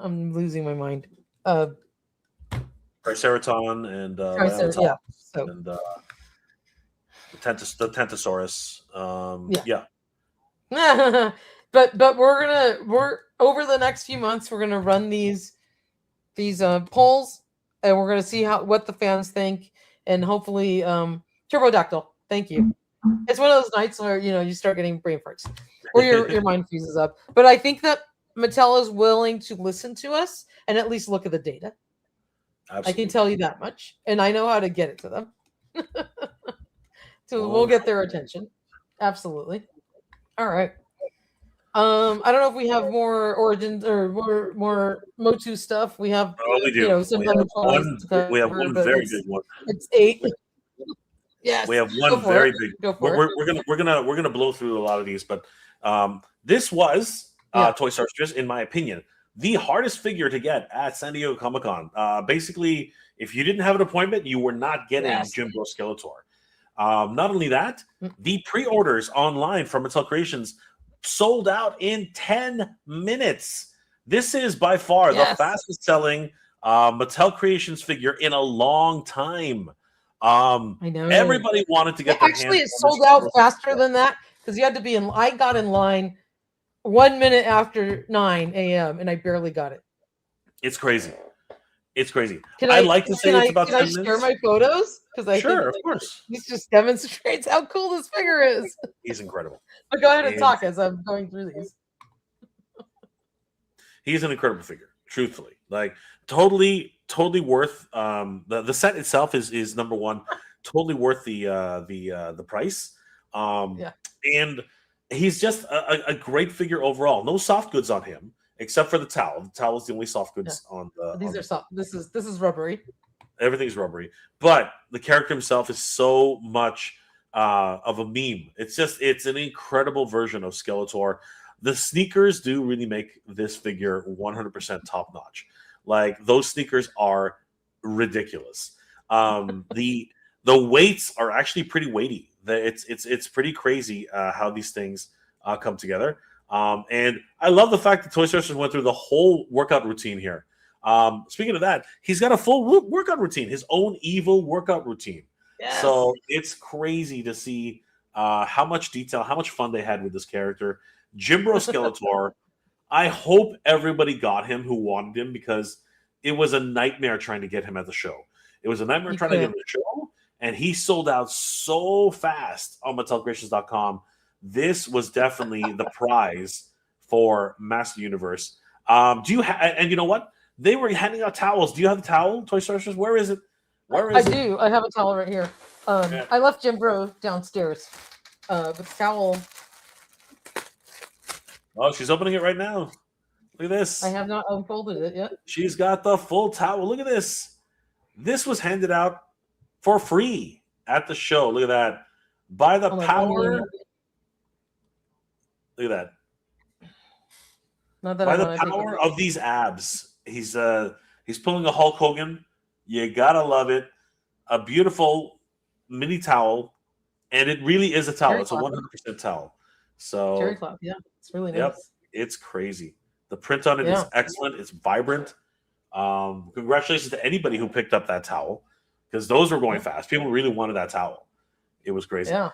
losing my mind. Triceratops and Triceratops, yeah. So. And the Tentosaurus. Yeah. but we're over the next few months we're gonna run these polls, and we're gonna see what the fans think, and hopefully Turbodactyl. Thank you. It's one of those nights where you start getting brain farts or your mind freezes up. But I think that Mattel is willing to listen to us and at least look at the data. Absolutely. I can tell you that much, and I know how to get it to them. So we'll get their attention. Absolutely. All right. I don't know if we have more Origins or more MOTU stuff. We have, we do. Some we have one very big one. It's 8. Yes. We have one very big. We're gonna blow through a lot of these, but this was Toy Story, in my opinion, the hardest figure to get at San Diego Comic-Con. Basically, if you didn't have an appointment, you were not getting Jimbo Skeletor. Not only that, the pre-orders online from Mattel Creations sold out in 10 minutes. This is by far the fastest selling Mattel Creations figure in a long time. I know. Everybody wanted to get their actually it sold out faster than that because you had to be in. I got in line 1 minute after 9 a.m. and I barely got it. It's crazy. It's crazy. I like to say it's about 10 minutes. Can I share my photos? Because I think of course. This just demonstrates how cool this figure is. He's incredible. But go ahead and talk as I'm going through these. He's an incredible figure, truthfully. Like totally worth the set itself is number one, totally worth the price. And he's just a great figure overall. No soft goods on him except for the towel. The towel is the only soft goods on the. These are soft. This is rubbery. Everything's rubbery, but the character himself is so much of a meme. It's an incredible version of Skeletor. The sneakers do really make this figure 100% top notch. Like those sneakers are ridiculous. The weights are actually pretty weighty. It's pretty crazy how these things come together. And I love the fact that Toy Story went through the whole workout routine here. Speaking of that, he's got a full workout routine, his own evil workout routine. Yes. So it's crazy to see how much detail, how much fun they had with this character. Jimbro Skeletor, I hope everybody got him who wanted him because it was a nightmare trying to get him at the show. It was a nightmare trying to get him at the show, and he sold out so fast on MattelCreations.com. This was definitely the prize for Master Universe. Do you and you know what? They were handing out towels. Do you have the towel, Toy Story? Where is it? I do. I have a towel right here. I left Jimbro downstairs. But the towel. Oh, she's opening it right now. Look at this. I have not unfolded it yet. She's got the full towel. Look at this. This was handed out for free at the show. Look at that. By the power. Look at that. Not that by the power of these abs. He's pulling a Hulk Hogan. You gotta love it. A beautiful mini towel, and it really is a towel. It's a 100% towel. So cherry cloth, yeah, it's really nice. Yep, it's crazy. The print on it is excellent. It's vibrant. Congratulations to anybody who picked up that towel because those were going fast. People really wanted that towel. It was crazy. Yeah.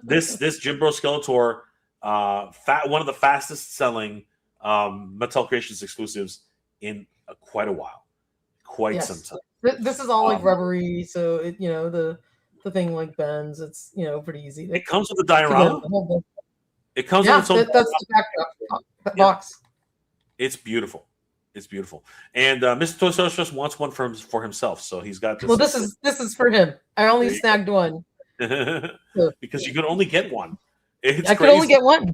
This Jimbro Skeletor, one of the fastest selling Mattel Creations exclusives in quite a while, some time. This is all like rubbery, so it, the thing like bends. It's pretty easy. It comes with a diorama. It comes with its own. That's the backdrop box. It's beautiful. It's beautiful. And Mr. Toy Story just wants one for himself, so he's got this. Well, this is for him. I only snagged one because you could only get one. I could only get one.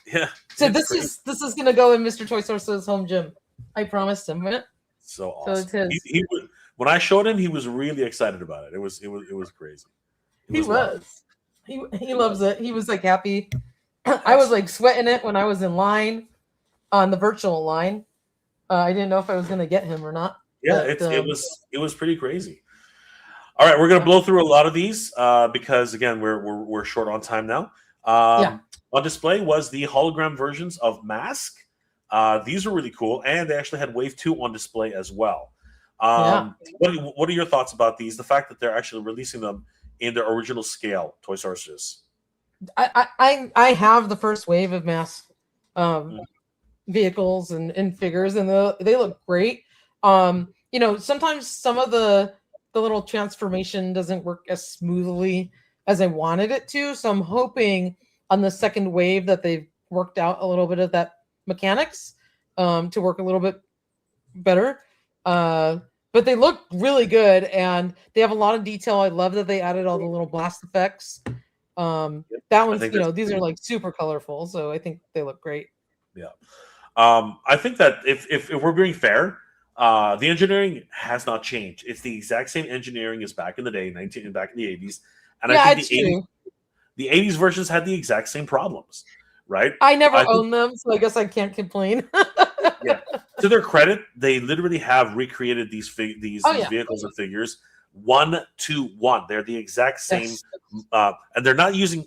Yeah. So this is gonna go in Mr. Toy Story's home gym. I promised him it. So awesome. So it's his. When I showed him, he was really excited about it. It was crazy. He loves it. He was like happy. I was like sweating it when I was in line on the virtual line. I didn't know if I was going to get him or not. Yeah, But, it was pretty crazy. All right, we're gonna blow through a lot of these because again we're short on time now. On display was the hologram versions of Mask. These were really cool, and they actually had Wave 2 on display as well. What are your thoughts about these? The fact that they're actually releasing them in their original scale, Toy Sources. I have the first wave of Mask vehicles and figures, and they look great. Sometimes some of the little transformation doesn't work as smoothly as I wanted it to. So I'm hoping on the second wave that they've worked out a little bit of that mechanics to work a little bit better. But they look really good, and they have a lot of detail. I love that they added all the little blast effects. That one's, these are like super colorful, so I think they look great. Yeah. I think that if we're being fair, the engineering has not changed. It's the exact same engineering as back in the day, back in the 80s. And I think the 80s versions had the exact same problems, right? I never owned them, so I guess I can't complain. Yeah. To their credit, they literally have recreated these vehicles and figures 1-to-1. They're the exact same, and they're using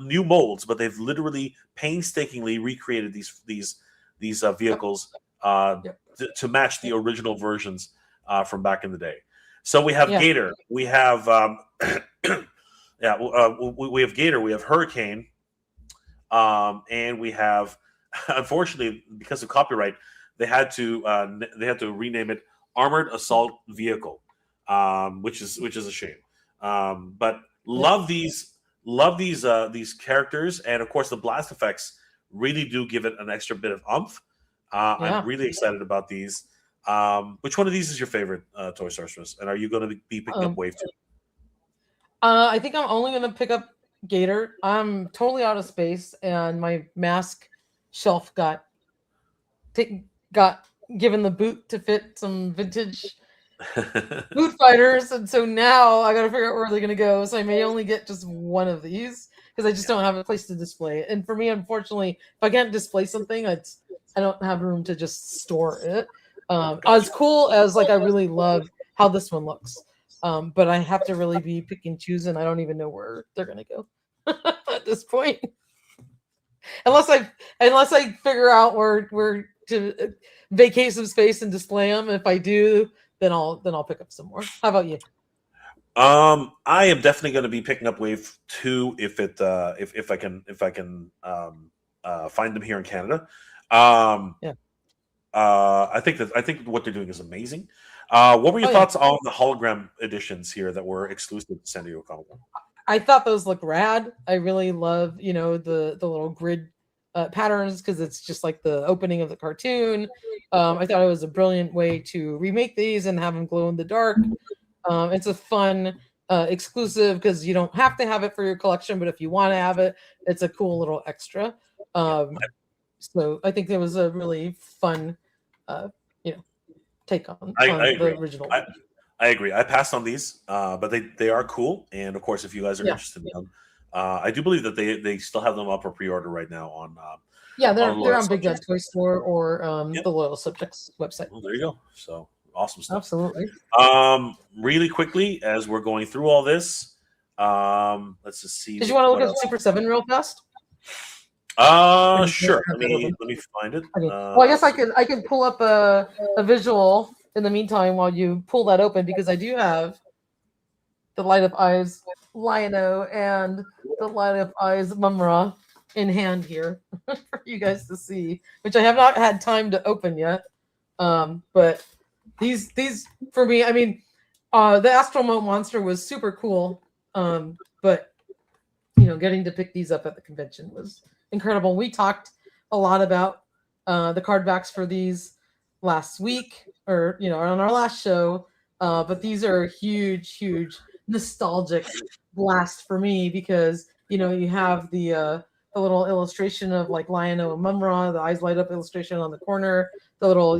new molds, but they've literally painstakingly recreated these vehicles to match the original versions from back in the day. So we have Gator, we have we have Gator, we have Hurricane, and we have, unfortunately, because of copyright, they had to rename it Armored Assault Vehicle, which is a shame. But love these characters, and of course the blast effects really do give it an extra bit of oomph. I'm really excited about these. Which one of these is your favorite, Toy Sorceress? And are you going to be picking up Wave 2? I think I'm only going to pick up Gator. I'm totally out of space, and my Mask shelf got given the boot to fit some vintage boot fighters, and so now I got to figure out where they're going to go. So I may only get just one of these because I just don't have a place to display it. And for me, unfortunately, if I can't display something, I don't have room to just store it. As cool as I really love how this one looks, but I have to really be pick and choose, and I don't even know where they're gonna go at this point, unless I figure out where to vacate some space and display them. If I do, then I'll pick up some more. How about you? I am definitely going to be picking up Wave 2 if I can find them here in Canada. I think what they're doing is amazing. What were your thoughts on the hologram editions here that were exclusive to San Diego Comic-Con? I thought those looked rad. I really love, the little grid patterns because it's just like the opening of the cartoon. I thought it was a brilliant way to remake these and have them glow in the dark. It's a fun exclusive because you don't have to have it for your collection, but if you want to have it, it's a cool little extra. So I think there was a really fun, take on the original. I agree. I passed on these, but they are cool. And of course, if you guys are interested in them, I do believe that they still have them up for pre-order right now on. They're on Big Bad Toy Store or the Loyal Subjects website. Well, there you go. So awesome stuff. Absolutely. Really quickly, as we're going through all this, let's just see. Did you want to look at Super 7 real fast? Sure. Let me find it. Okay. Well, I guess I could pull up a visual in the meantime while you pull that open, because I do have the Light of Eyes Lion-O and the Light of Eyes Mumra in hand here for you guys to see, which I have not had time to open yet. But these for me, I mean, the Astral Moat monster was super cool. But getting to pick these up at the convention was incredible. We talked a lot about the card backs for these last week, or on our last show. But these are a huge nostalgic blast for me because you have the little illustration of like Lion-O and Mumra, the eyes light up illustration on the corner, the little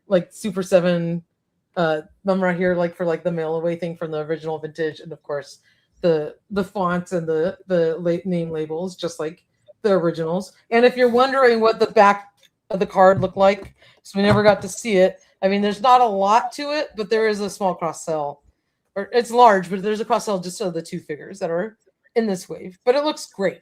like Super 7 Mumra here, like for like the mail away thing from the original vintage, and of course the fonts and the name labels, just like the originals. And if you're wondering what the back of the card looked like, so we never got to see it. I mean, there's not a lot to it, but there is a small cross sell. Or it's large, but there's a cross sell just of the 2 figures that are in this wave. But it looks great.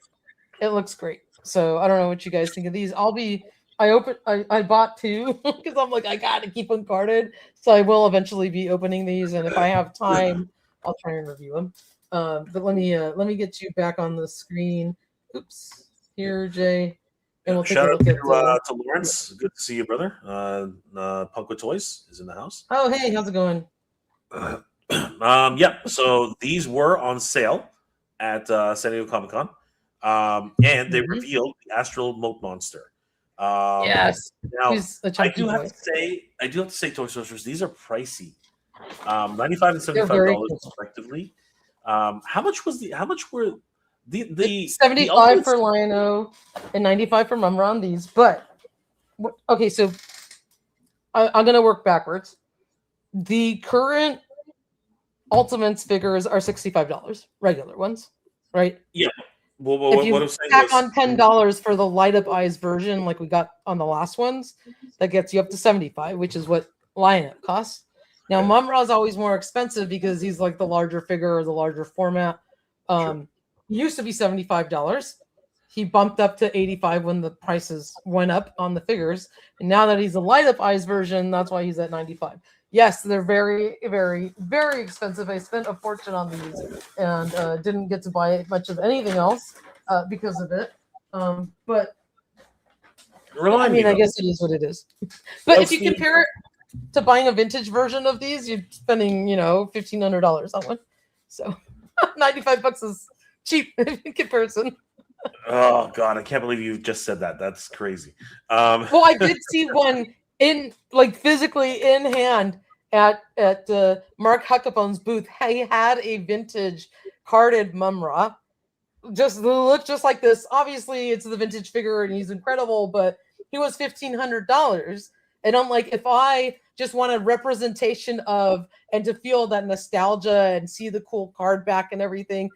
It looks great. So I don't know what you guys think of these. I bought 2 because I'm like, I gotta keep them carded. So I will eventually be opening these, and if I have time, I'll try and review them. But let me get you back on the screen. Oops, here, Jay, and we'll take Shout a out look at to Lawrence. Good to see you, brother. Punk with Toys is in the house. Oh, hey, how's it going? Yeah. So these were on sale at San Diego Comic-Con, and they revealed the Astral Moat Monster. Yes. Now I do have to say, Toy Sorcerers, these are pricey. $95 and $75 respectively. How much were the 75 for Lion-O and 95 for Mumra on these? But okay, so I'm gonna work backwards. The current Ultimates figures are $65, regular ones, right? Yeah. Well, if you what I'm saying tack on $10 for the light up eyes version, like we got on the last ones, that gets you up to $75, which is what Lion-O costs. Now, Mumra is always more expensive because he's like the larger figure or the larger format. He used to be $75. He bumped up to $85 when the prices went up on the figures. And now that he's a light up eyes version, that's why he's at $95. Yes, they're very, very, very expensive. I spent a fortune on these and didn't get to buy much of anything else because of it. But I mean, I guess it is what it is. But if you compare it to buying a vintage version of these, you're spending, $1,500 on one. So $95 is cheap in comparison. Oh God, I can't believe you just said that. That's crazy. Well, I did see one physically in hand at Mark Huckabone's booth. He had a vintage carded Mumra. Just looked just like this. Obviously, it's the vintage figure and he's incredible, but he was $1,500. And I'm like, if I just want a representation of and to feel that nostalgia and see the cool card back and everything,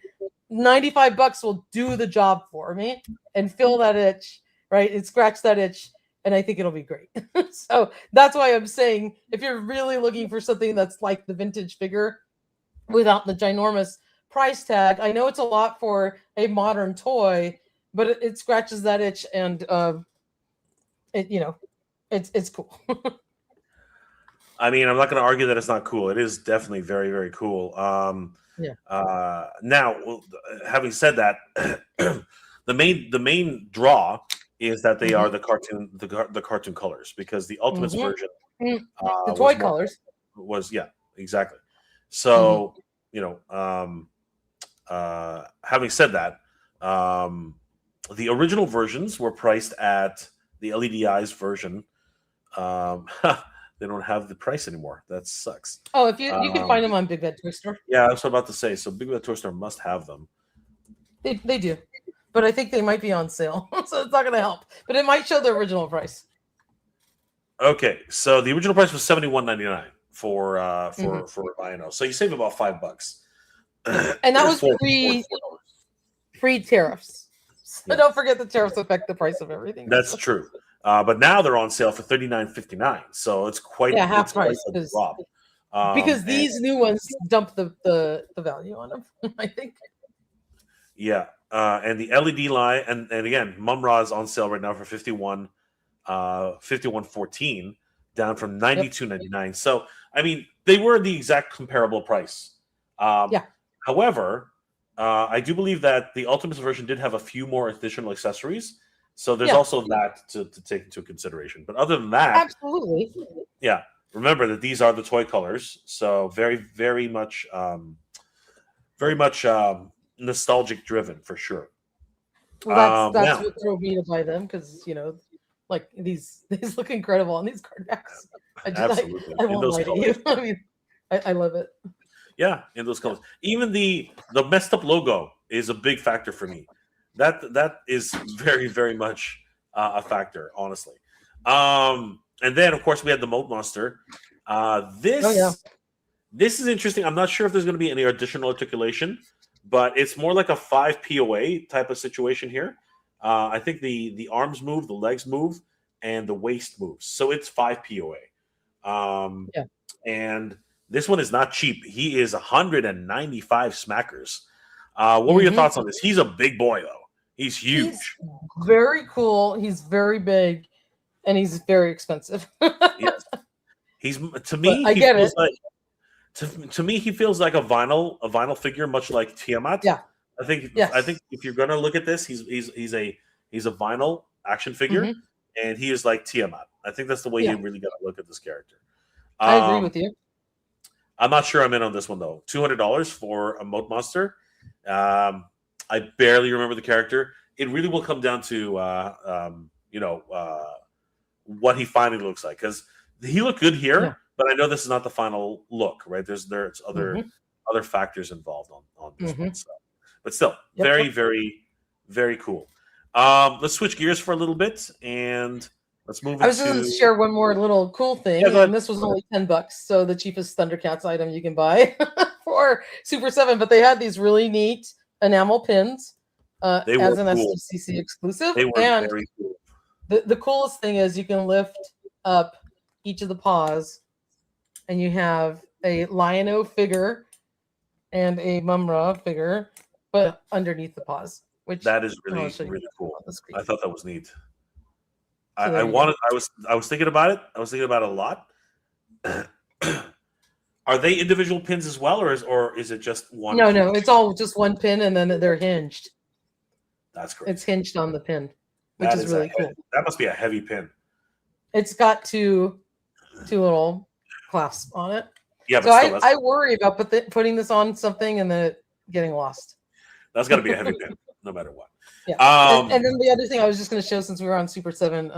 $95 will do the job for me and fill that itch, right? And scratch that itch. And I think it'll be great. So that's why I'm saying if you're really looking for something that's like the vintage figure without the ginormous price tag, I know it's a lot for a modern toy, but it scratches that itch and it's cool. I mean, I'm not going to argue that it's not cool. It is definitely very, very cool. Now, having said that, the main draw is that they are the cartoon colors, because the Ultimates version, the toy colors was exactly. So having said that, the original versions were priced at the LED eyes version. They don't have the price anymore. That sucks. Oh, if you can find them on Big Bad Toy Store. Yeah, I was about to say. So Big Bad Toy Store must have them. They do, but I think they might be on sale, so it's not going to help. But it might show the original price. Okay, so the original price was $71.99 for Lion-O. So you save about $5. And that was free tariffs. So don't forget the tariffs affect the price of everything. That's true. But now they're on sale for $39.59. So it's quite half price a drop. Because these new ones dump the value on them, I think. Yeah. And the LED line, and again, Mumra is on sale right now for $51.14, down from $92.99. So I mean, they were the exact comparable price. However, I do believe that the Ultimates version did have a few more additional accessories. So there's also that to take into consideration. But other than that, absolutely. Yeah. Remember that these are the toy colors. So very, very much nostalgic driven for sure. Well, that's what drove me to buy them, because these look incredible on these card backs. Absolutely. I won't lie to you. I mean, I love it. Yeah, in those colors. Even the messed up logo is a big factor for me. That is very, very much a factor, honestly. And then, of course, we had the Moat Monster. This is interesting. I'm not sure if there's going to be any additional articulation, but it's more like a 5 POA type of situation here. I think the arms move, the legs move, and the waist moves. So it's 5 POA. Yeah. And this one is not cheap. He is 195 smackers. What were your thoughts on this? He's a big boy, though. He's huge. He's very cool. He's very big, and he's very expensive. Yes. He's to me. But I get it. Like, to me, he feels like a vinyl figure, much like Tiamat. Yeah. I think Yes. if you're gonna look at this, he's a vinyl action figure, and he is like Tiamat. I think that's the way you really got to look at this character. I agree with you. I'm not sure I'm in on this one though. $200 for a Moat monster. I barely remember the character. It really will come down to what he finally looks like, because he looked good here, but I know this is not the final look, right? There's other factors involved on this one. So. But still, very, very, very cool. Let's switch gears for a little bit and let's move. I was going to share one more little cool thing, and this was only $10, so the cheapest ThunderCats item you can buy for Super 7. But they had these really neat enamel pins as an cool. SDCC exclusive. They were very cool. The coolest thing is you can lift up each of the paws, and you have a Lion-O figure and a Mumra figure, but underneath the paws. Which that is really cool. I thought that was neat. I was thinking about it. I was thinking about it a lot. Are they individual pins as well, or is it just one? No, it's all just one pin, and then they're hinged. That's great. It's hinged on the pin, which is really cool. That must be a heavy pin. It's got two little clasps on it. Yeah, so I worry about putting this on something and then it getting lost. That's got to be a heavy pin, no matter what. Yeah. And then the other thing I was just going to show, since we were on Super 7,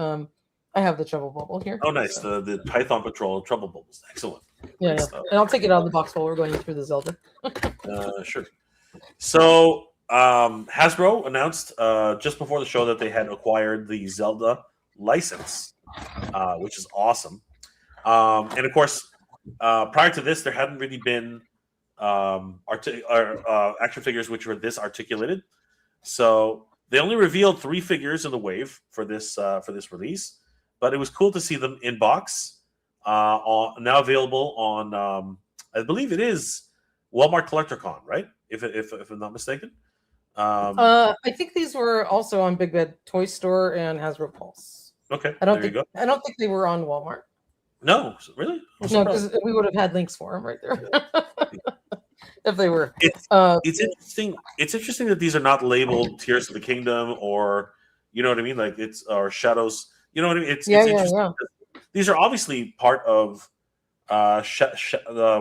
I have the Trouble Bubble here. Oh, nice. So. The Python Patrol Trouble Bubbles. Excellent. Yeah. And I'll take it out of the box while we're going through the Zelda. Sure. So Hasbro announced just before the show that they had acquired the Zelda license, which is awesome. And of course, prior to this, there hadn't really been action figures which were this articulated. So they only revealed 3 figures in the wave for this release, but it was cool to see them in box. Now available on, I believe it is Walmart Collector Con, right? If I'm not mistaken. I think these were also on Big Bad Toy Store and Hasbro Pulse. Okay, I don't think they were on Walmart. No, really? No, because we would have had links for them right there. If they were. It's interesting. It's interesting that these are not labeled Tears of the Kingdom, or you know what I mean, like or Shadows. You know what I mean? It's interesting. Yeah. These are obviously part of what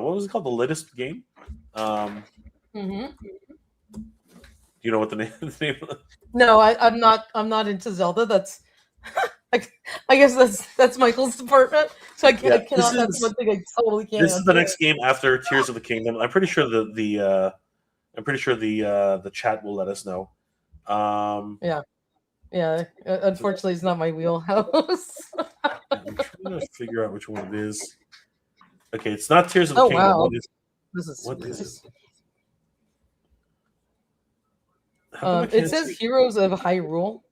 was it called? The latest game. Do you know what the name of the No, I'm not into Zelda. That's I guess that's Michael's department. So I cannot. That's one thing I totally can't. This is the next game after Tears of the Kingdom. I'm pretty sure the chat will let us know. Yeah. Unfortunately, it's not my wheelhouse. I'm trying to figure out which one it is. Okay, it's not Tears of the Kingdom. Wow. What is it? It says Heroes of Hyrule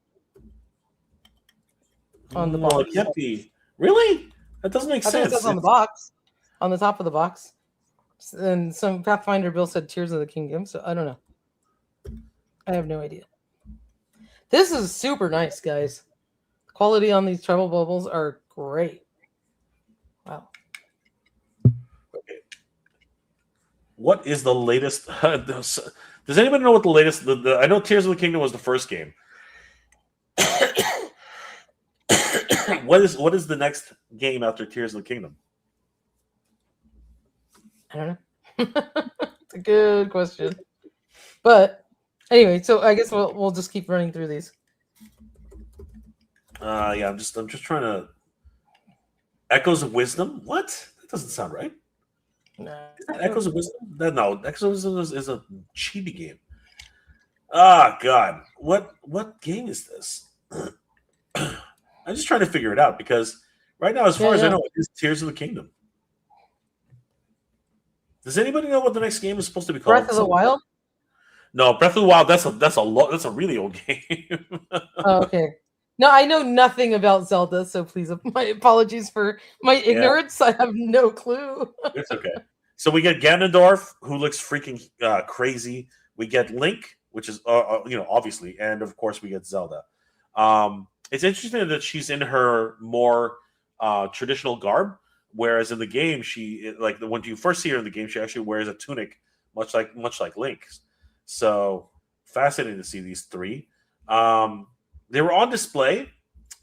on the box. It can't be. Really? That doesn't make sense. It says on the box, on the top of the box. And some Pathfinder Bill said Tears of the Kingdom, so I don't know. I have no idea. This is super nice, guys. Quality on these Trouble Bubbles are great. Wow. Okay. What is the latest? Does anybody know what the latest? I know Tears of the Kingdom was the first game. What is the next game after Tears of the Kingdom? I don't know. It's a good question. But anyway, so I guess we'll just keep running through these. Yeah, I'm just trying to. Echoes of Wisdom? What? That doesn't sound right. No. Echoes of Wisdom? No, Echoes of Wisdom is a chibi game. Ah, God. What game is this? I'm just trying to figure it out, because right now, as far as I know, it is Tears of the Kingdom. Does anybody know what the next game is supposed to be called? Breath of the Wild? No, Breath of the Wild. That's a really old game. Oh, okay. No, I know nothing about Zelda, so please, my apologies for my ignorance. I have no clue. It's okay. So we get Ganondorf, who looks freaking crazy. We get Link, which is obviously, and of course we get Zelda. It's interesting that she's in her more traditional garb, whereas in the game, when you first see her in the game, she actually wears a tunic, much like Link's. So fascinating to see these three. They were on display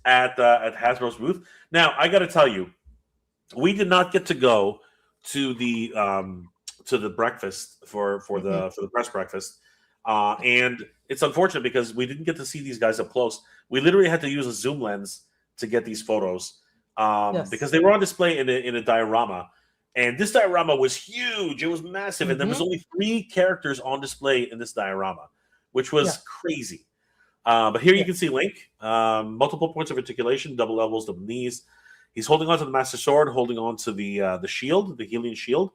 at Hasbro's booth. Now I got to tell you, we did not get to go to the breakfast for the press breakfast, and it's unfortunate because we didn't get to see these guys up close. We literally had to use a zoom lens to get these photos because they were on display in a diorama, and this diorama was huge. It was massive, and there was only 3 characters on display in this diorama, which was crazy. But here you can see Link, multiple points of articulation, double elbows, double knees. He's holding on to the Master Sword, holding on to the shield, the Hylian shield,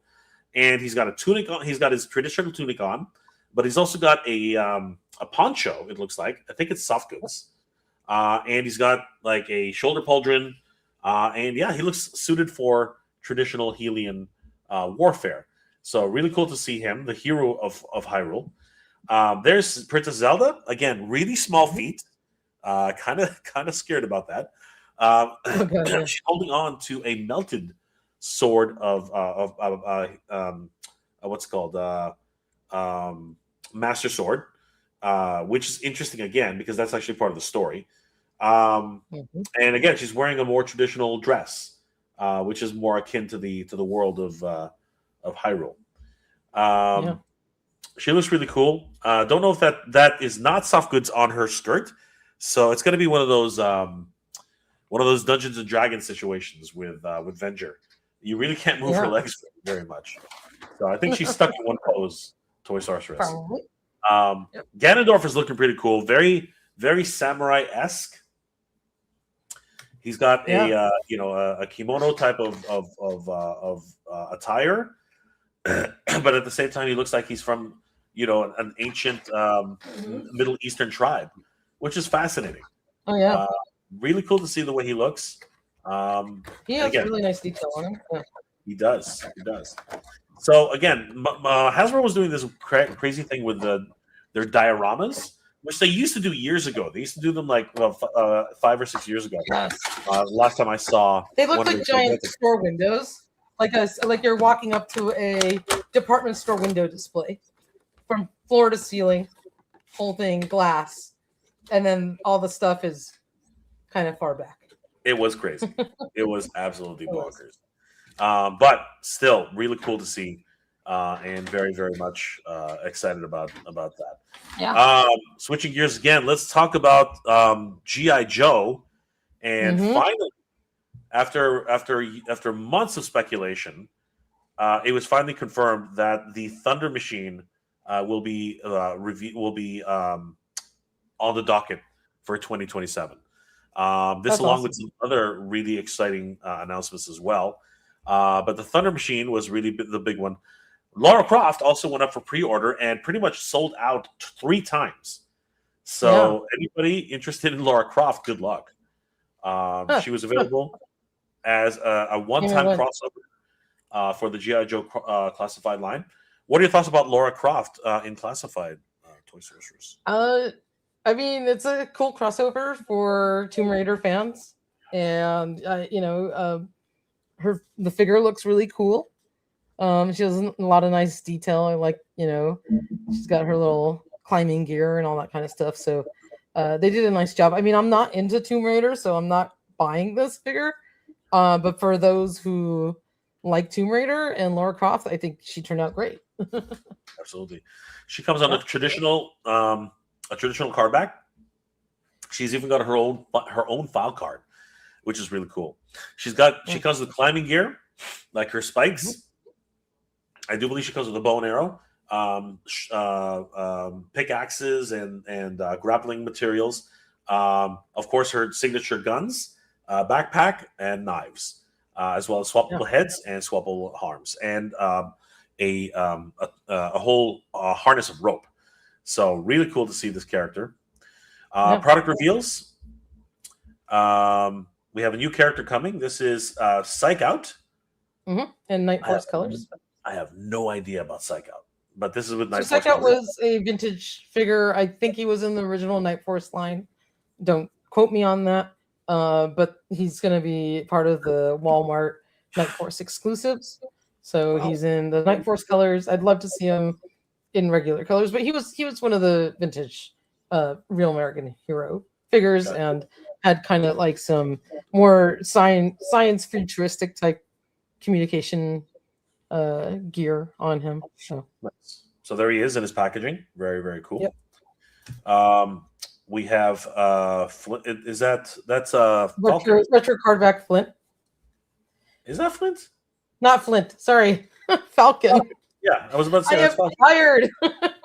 and he's got a tunic on. He's got his traditional tunic on, but he's also got a poncho. It looks like, I think it's soft goods, and he's got like a shoulder pauldron, and he looks suited for traditional Hylian warfare. So really cool to see him, the hero of Hyrule. There's Princess Zelda again, really small feet. Kind of scared about that. She's holding on to a melted sword of what's called Master Sword, which is interesting again because that's actually part of the story. And again, she's wearing a more traditional dress, which is more akin to the world of Hyrule. She looks really cool. Don't know if that is not soft goods on her skirt, so it's going to be one of those Dungeons and Dragons situations with Venger. You really can't move her legs very much, so I think she's stuck in one pose. Toy Sorceress. Ganondorf is looking pretty cool. Very, very samurai-esque. He's got a kimono type of attire, but at the same time, he looks like he's from an ancient Middle Eastern tribe, which is fascinating. Really cool to see the way he looks. He has really nice detail on him. He does. So again, Hasbro was doing this crazy thing with their dioramas, which they used to do years ago. They used to do them like 5 or 6 years ago. Last time I saw, they look like giant store windows, like you're walking up to a department store window display, from floor to ceiling, whole thing glass, and then all the stuff is kind of far back. It was crazy. It was absolutely bonkers. But still, really cool to see, and very, very much excited about that. Switching gears again, let's talk about G.I. Joe. And finally, after months of speculation, it was finally confirmed that the Thunder Machine will be on the docket for 2027. This, along with some other really exciting announcements as well. But the Thunder Machine was really the big one. Lara Croft also went up for pre-order and pretty much sold out 3 times. So anybody interested in Lara Croft, good luck. She was available as a one-time crossover for the G.I. Joe classified line. What are your thoughts about Lara Croft in classified Toy Sorcerers? I mean, it's a cool crossover for Tomb Raider fans, and the figure looks really cool. She has a lot of nice detail. I like, she's got her little climbing gear and all that kind of stuff. So they did a nice job. I mean, I'm not into Tomb Raider, so I'm not buying this figure. But for those who like Tomb Raider and Lara Croft, I think she turned out great. Absolutely. She comes on a traditional card back. She's even got her own file card, which is really cool. She comes with climbing gear, like her spikes. I do believe she comes with a bow and arrow, pickaxes and grappling materials. Of course, her signature guns, backpack, and knives, as well as swappable heads and swappable arms, and a whole harness of rope. So really cool to see this character. Product reveals. We have a new character coming. This is Psych Out. And Night Force colors. I have no idea about Psych Out, but this is with Night Force. Psych Out was a vintage figure. I think he was in the original Night Force line. Don't quote me on that. But he's going to be part of the Walmart Night Force exclusives. So he's in the Night Force colors. I'd love to see him in regular colors, but he was one of the vintage Real American Hero figures and had kind of like some more science futuristic type communication gear on him. So there he is in his packaging. Very, very cool. Yep. We have Flint. That's retro cardback Flint. Is that Flint? Not Flint. Sorry, Falcon. Yeah, I was about to say. I am tired.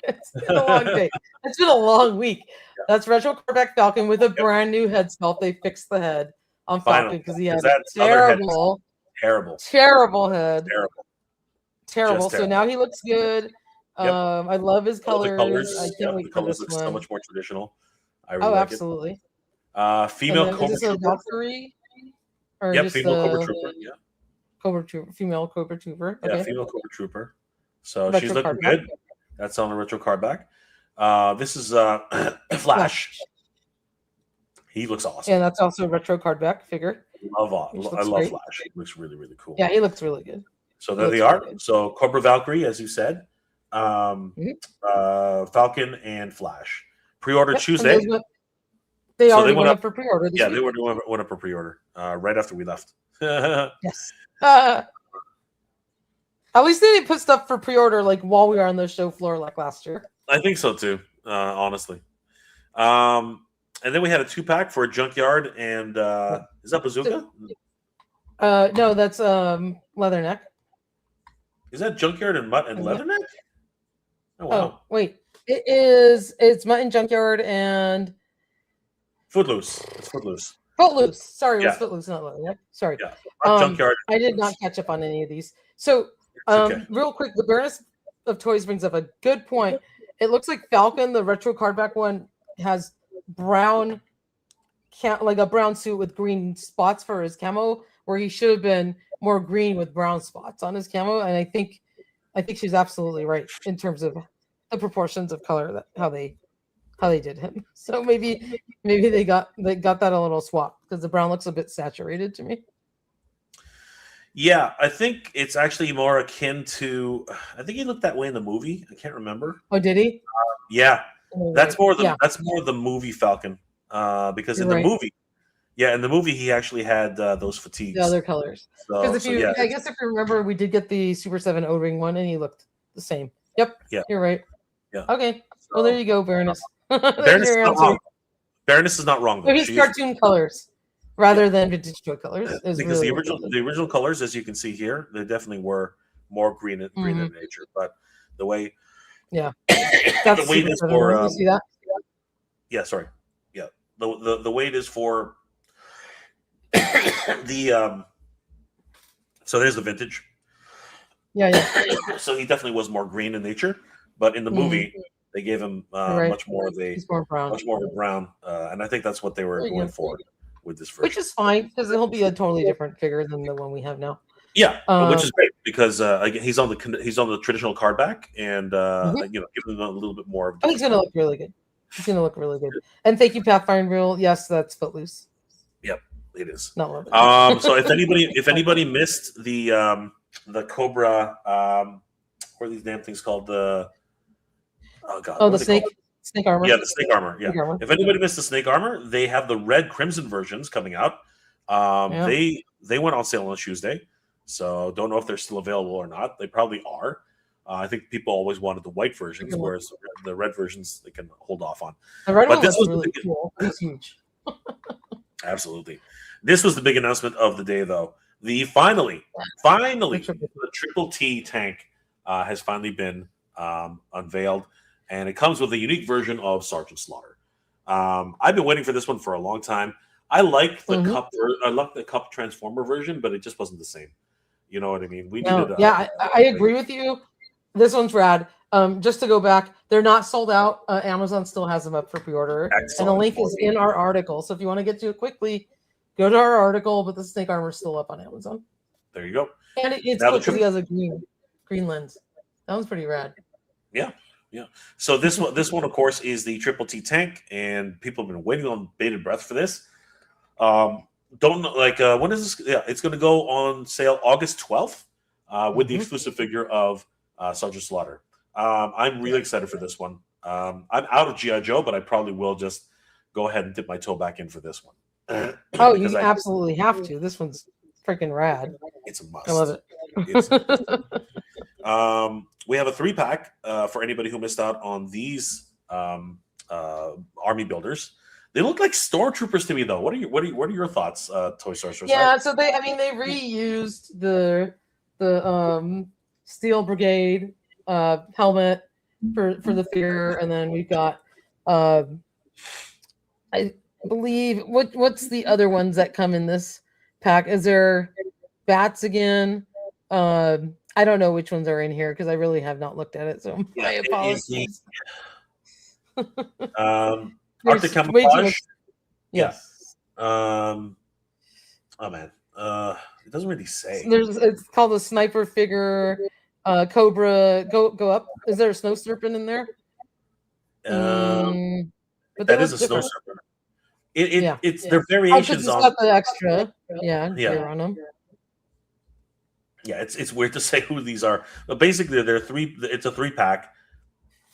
It's been a long day. It's been a long week. Yeah. That's retro cardback Falcon with a brand new head sculpt. They fixed the head on Falcon because he had terrible head. Terrible. So now he looks good. I love his colors. I can't wait the for colors this look one. So much more traditional. I really like absolutely. It. Female Cobra is this a Valkyrie? Or female Cobra Trooper. Yeah. Female Cobra Trooper. Okay. Yeah, female Cobra Trooper. So retro she's looking good. Back. That's on the retro card back. This is Flash. He looks awesome. Yeah, that's also a retro card back figure. I love great. Flash. He looks really, really cool. Yeah, he looks really good. So there they are. Really so Cobra Valkyrie, as you said, Falcon and Flash. Pre-order Tuesday. They already went up for pre-order. Yeah, they went up for pre-order right after we left. Yes. At least they didn't put stuff for pre-order like while we were on the show floor like last year. I think so too, honestly. And then we had a 2-pack for Junkyard and is that Bazooka? No, that's Leatherneck. Is that Junkyard and Mutt and Leatherneck? Oh, wow. Oh, wait. It's Mutt and Junkyard and Footloose. It's Footloose. Footloose. Sorry, it was Footloose, not Leatherneck. Sorry. Yeah. Junkyard. I did not catch up on any of these. So real quick, the Baroness of Toys brings up a good point. It looks like Falcon, the retro cardback one, has brown, like a brown suit with green spots for his camo, where he should have been more green with brown spots on his camo. And I think she's absolutely right in terms of the proportions of color how they did him. So maybe they got that a little swap because the brown looks a bit saturated to me. Yeah, I think it's actually more akin to. I think he looked that way in the movie. I can't remember. Oh, did he? Yeah, that's more the movie Falcon. Because in the movie, in the movie he actually had those fatigues. The other colors. Because I guess if you remember, we did get the Super 7 O-ring one, and he looked the same. Yep. Yeah. You're right. Yeah. Okay. Well, there you go, Baroness. Baroness is not wrong. Baroness is not wrong. Though. He's cartoon colors. Rather than vintage toy colors, because really the original colors, as you can see here, they definitely were more green in nature. But the way, that's the way it is for, you see that? The way it is for the so there's the vintage. So he definitely was more green in nature, but in the movie they gave him much more of a brown, and I think that's what they were going for. With this version. Which is fine because he'll be a totally different figure than the one we have now. Yeah, which is great because he's on the traditional card back and give him a little bit more. He's gonna look really good. And thank you, Pathfinder Rule. Yes, that's Footloose. Yep, it is. Not love it. So if anybody missed the Cobra, what are these damn things called? The Snake armor. Yeah, the snake armor. Yeah. If anybody missed the snake armor, they have the red crimson versions coming out. They went on sale on Tuesday, so don't know if they're still available or not. They probably are. I think people always wanted the white versions, whereas the red versions they can hold off on. The red one was really cool. It's huge. Absolutely. This was the big announcement of the day, though. Finally, the Triple T tank has finally been unveiled. And it comes with a unique version of Sergeant Slaughter. I've been waiting for this one for a long time. I like the cup. I like the cup transformer version, but it just wasn't the same. You know what I mean? I agree with you. This one's rad. Just to go back, they're not sold out. Amazon still has them up for pre-order. Excellent. And the link is in our article. So if you want to get to it quickly, go to our article, but the snake armor is still up on Amazon. There you go. And it's cool because he has a green lens. That one's pretty rad. Yeah. So this one, of course, is the Triple T tank, and people have been waiting on bated breath for this. Don't know, when is this? Yeah, it's going to go on sale August 12th with the exclusive figure of Sergeant Slaughter. I'm really excited for this one. I'm out of G.I. Joe, but I probably will just go ahead and dip my toe back in for this one. Oh, you absolutely have to. This one's freaking rad. It's a must. I love it. We have a 3-pack for anybody who missed out on these army builders. They look like stormtroopers to me, though. What are your thoughts, Toy Sorcerers? Yeah, so they reused the Steel Brigade helmet for the figure, and then we've got I believe what's the other ones that come in this pack? Is there bats again? I don't know which ones are in here because I really have not looked at it, so my apologies. Arctic Camouflage. Yes. Oh man, it doesn't really say. It's called a sniper figure. Cobra, go up. Is there a snow serpent in there? But that is a snow serpent. It's their variations on. Got the extra. Yeah. On them. Yeah, it's weird to say who these are, but basically they're three. It's a 3-pack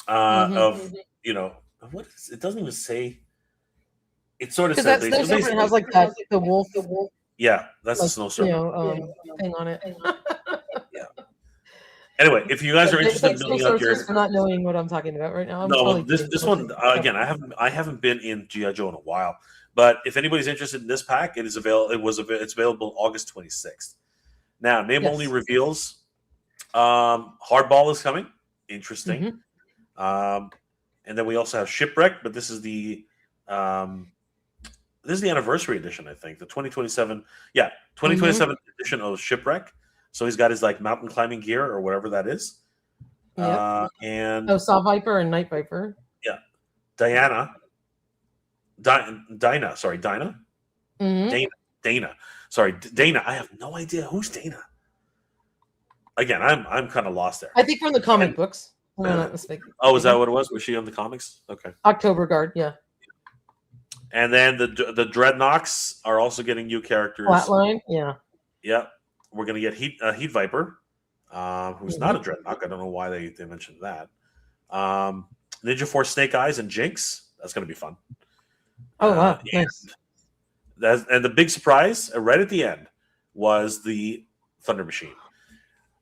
of what is, it doesn't even say. It sort of says that snow serpent has like that the wolf. Yeah, that's the snow serpent. Thing on it. Yeah. Anyway, if you guys are interested in building up your, for not knowing what I'm talking about right now. This one again, I haven't been in G.I. Joe in a while, but if anybody's interested in this pack, it's available August 26th. Now, name only reveals. Hardball is coming. Interesting. And then we also have Shipwreck, but this is the anniversary edition, I think, the 2027. Yeah, 2027 edition of Shipwreck. So he's got his mountain climbing gear or whatever that is. And Saw Viper and Night Viper. Yeah, Dinah. Dana. Sorry, Dana. I have no idea who's Dana. Again, I'm kind of lost there. I think from the comic books. If I'm not mistaken. Oh, is that what it was? Was she on the comics? Okay. October Guard, yeah. And then the Dreadnoks are also getting new characters. Flatline, yeah. Yeah, we're gonna get Heat Viper, who's not a Dreadnought. I don't know why they mentioned that. Ninja Force Snake Eyes and Jinx. That's gonna be fun. Oh wow, nice. And the big surprise right at the end was the Thunder Machine.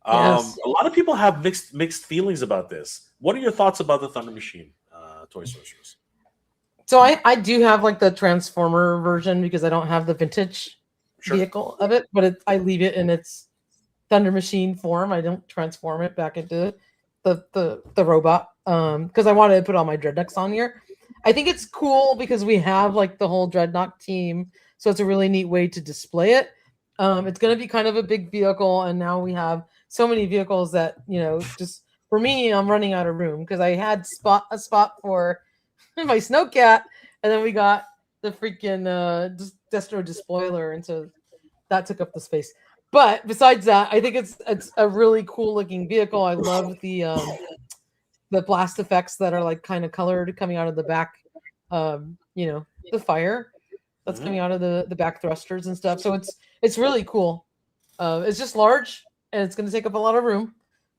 A lot of people have mixed feelings about this. What are your thoughts about the Thunder Machine, Toy Sorcerers? So I do have the Transformer version because I don't have the vintage vehicle of it, but I leave it in its Thunder Machine form. I don't transform it back into the robot because I wanted to put all my Dreadnoks on here. I think it's cool because we have the whole Dreadnought team, so it's a really neat way to display it. It's going to be kind of a big vehicle, and now we have so many vehicles that just for me, I'm running out of room because I had a spot for my Snowcat, and then we got the freaking Destro Despoiler, and so that took up the space. But besides that, I think it's a really cool looking vehicle. I love the blast effects that are kind of colored coming out of the back, the fire that's coming out of the back thrusters and stuff. So it's really cool. It's just large and it's going to take up a lot of room,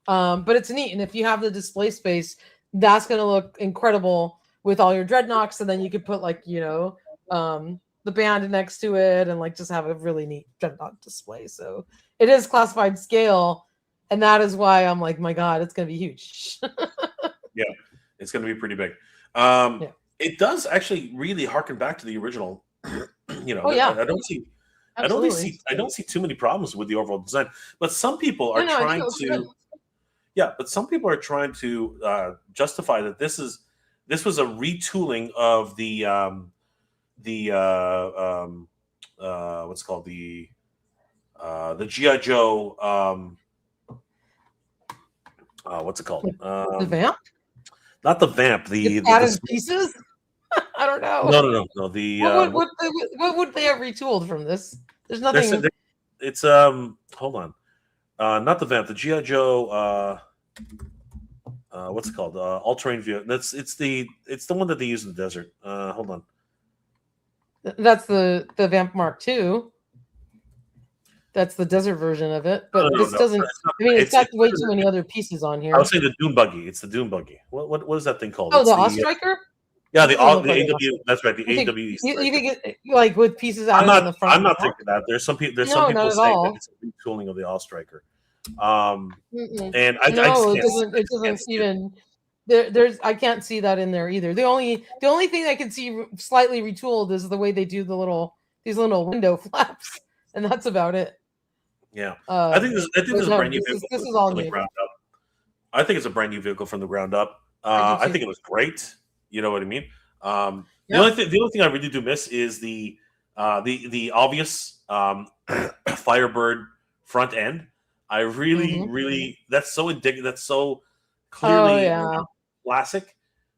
but it's neat. And if you have the display space, that's going to look incredible with all your Dreadnoks, and then you could put the band next to it and just have a really neat Dreadnought display. So it is classified scale, and that is why I'm my God, it's going to be huge. Yeah, it's going to be pretty big. It does actually really harken back to the original. I don't see too many problems with the overall design, but some people are trying to. Yeah, but some people are trying to justify that this was a retooling of the what's called the G.I. Joe what's it called? The vamp? Not the vamp. It's added pieces? I don't know. No. The what would they have retooled from this? There's nothing. It's hold on. Not the vamp. The GI Joe. What's it called? All-terrain view. It's the one that they use in the desert. Hold on. That's the Vamp Mark II. That's the desert version of it, but this doesn't. It's got way too many other pieces on here. I would say the Dune Buggy. It's the Dune Buggy. What is that thing called? Oh, the Ostriker. Yeah, the AW. That's right. The AW. You think it like with pieces out on the front? I'm not thinking that. There's some people. Saying that it's a retooling of the Ostriker. And I just it doesn't even. There's I can't see that in there either. The only thing I can see slightly retooled is the way they do these little window flaps, and that's about it. Yeah, I think this is a brand new vehicle. This is all new. Ground up. I think it's a brand new vehicle from the ground up. I think it was great. You know what I mean? The only thing I really do miss is the obvious Firebird front end. I really that's so indicative. That's so clearly classic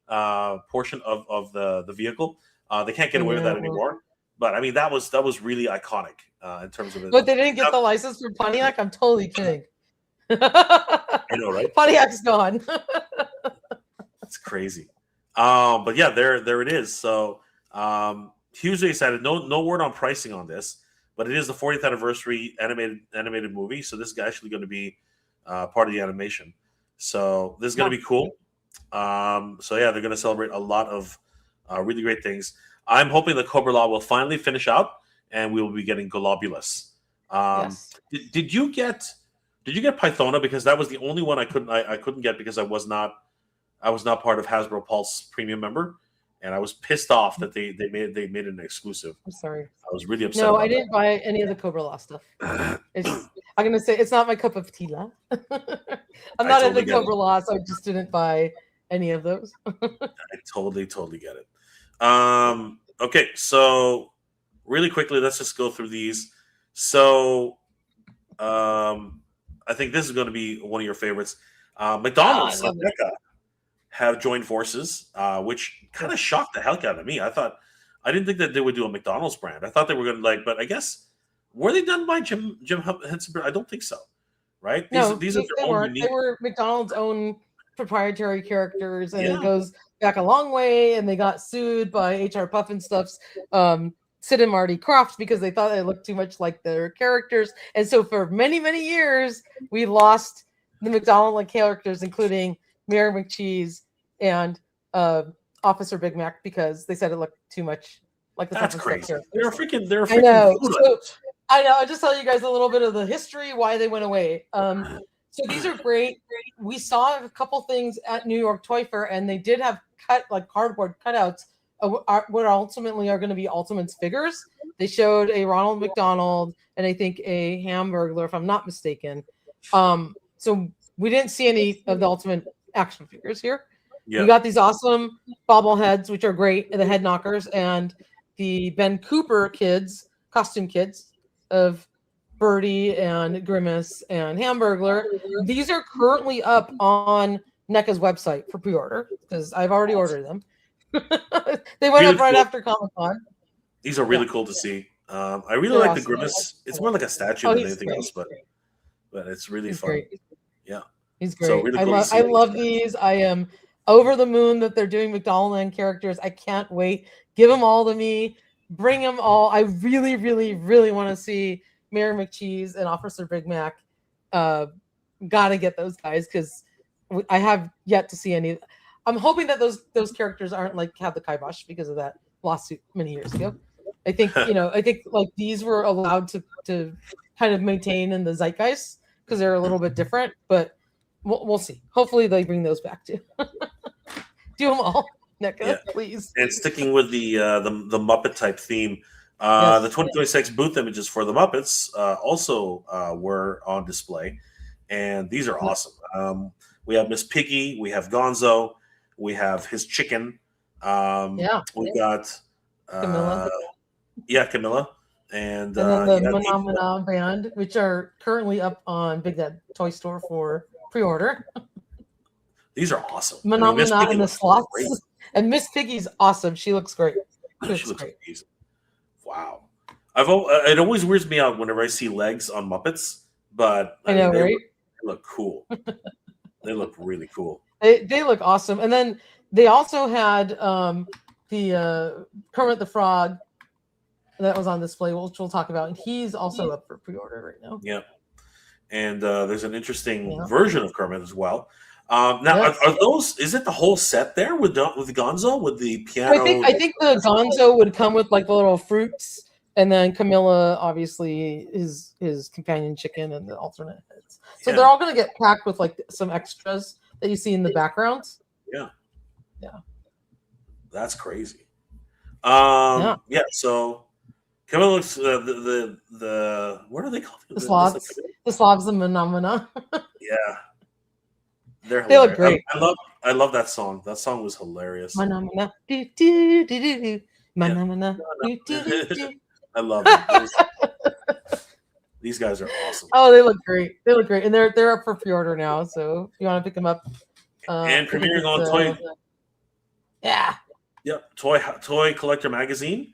portion of the vehicle. They can't get away with that anymore. But I mean, that was really iconic in terms of it. But they didn't get the license for Pontiac. I'm totally kidding. I know, right? Pontiac's gone. That's crazy. But yeah, there it is. So hugely excited. No word on pricing on this, but it is the 40th anniversary animated movie. So this is actually going to be part of the animation. So this is going to be cool. So yeah, they're going to celebrate a lot of really great things. I'm hoping the Cobra Law will finally finish out, and we will be getting Globulus. Yes. Did you get Pythona? Because that was the only one I couldn't get because I was not part of Hasbro Pulse Premium member, and I was pissed off that they made it an exclusive. I'm sorry. I was really upset. No, I didn't buy any of the Cobra Law stuff. I'm gonna say it's not my cup of tea. I'm not into Cobra Law, so I just didn't buy any of those. I totally get it. Okay, so really quickly, let's just go through these. So, I think this is going to be one of your favorites. McDonald's and NECA have joined forces, which kind of shocked the hell out of me. I didn't think that they would do a McDonald's brand. I thought they were going to but I guess were they done by Jim Henson? I don't think so. Right? These are their own unique. They were McDonald's own proprietary characters, and it goes back a long way. And they got sued by HR Puff and Stuff's Sid and Marty Krofft because they thought they looked too much like their characters. And so for many, many years, we lost the McDonald characters, including Mayor McCheese and Officer Big Mac, because they said it looked too much like the That's crazy. characters. They're freaking. I know. I know. I'll just tell you guys a little bit of the history, why they went away. So these are great. We saw a couple things at New York Toy Fair, and they did have cardboard cutouts of what ultimately are going to be Ultimates figures. They showed a Ronald McDonald and I think a Hamburglar, if I'm not mistaken. So we didn't see any of the Ultimate action figures here. Yeah. We got these awesome bobbleheads, which are great, the head knockers, and the Ben Cooper costume kids of Birdie and Grimace and Hamburglar. These are currently up on NECA's website for pre-order because I've already ordered them. They went up right after Comic-Con. These are really cool to see. I really like the Grimace. It's more like a statue than anything else, but it's really fun. Great. Yeah, he's great. So really cool I love these. I am over the moon that they're doing McDonaldland characters. I can't wait. Give them all to me. Bring them all. I really, really, really want to see Mayor McCheese and Officer Big Mac. Gotta get those guys because I have yet to see any. I'm hoping that those characters aren't have the kibosh because of that lawsuit many years ago. I think these were allowed to kind of maintain in the zeitgeist because they're a little bit different, but we'll see. Hopefully they bring those back too. Do them all, NECA, please. And sticking with the Muppet type theme, the 2026 booth images for the Muppets also were on display, and these are awesome. We have Miss Piggy, we have Gonzo, we have his chicken. We got Camilla. Camilla. And then the Phenomena Band, which are currently up on Big Dad Toy Store for pre-order. These are awesome. Manamana Miss Piggy and the looks great. sloths. And Miss Piggy's awesome. She looks great. She looks amazing. Wow. It always weirds me out whenever I see legs on Muppets, but I know, right? They look cool. They look really cool. They look awesome. And then they also had the Kermit the Frog that was on display, which we'll talk about. And he's also up for pre-order right now. Yeah. And there's an interesting version of Kermit as well. Now, Yes. are those? Is it the whole set there with Gonzo with the piano? I think the Gonzo would come with like the little fruits, and then Camilla, obviously, his companion chicken and the alternate heads. So they're all going to get packed with like some extras that you see in the background. Yeah. That's crazy. Yeah. So Camilla looks the what are they called? The Slavs. The Slavs and Manamana. Yeah. They look great. I love that song. That song was hilarious. Manamana. Do, do, do, do, do. Manamana. Do, do, do, do. I love it. These guys are awesome. Oh, they look great. They look great, and they're up for pre-order now. So if you want to pick them up, and premiering on Toy. Yeah. Yep, Toy Collector Magazine.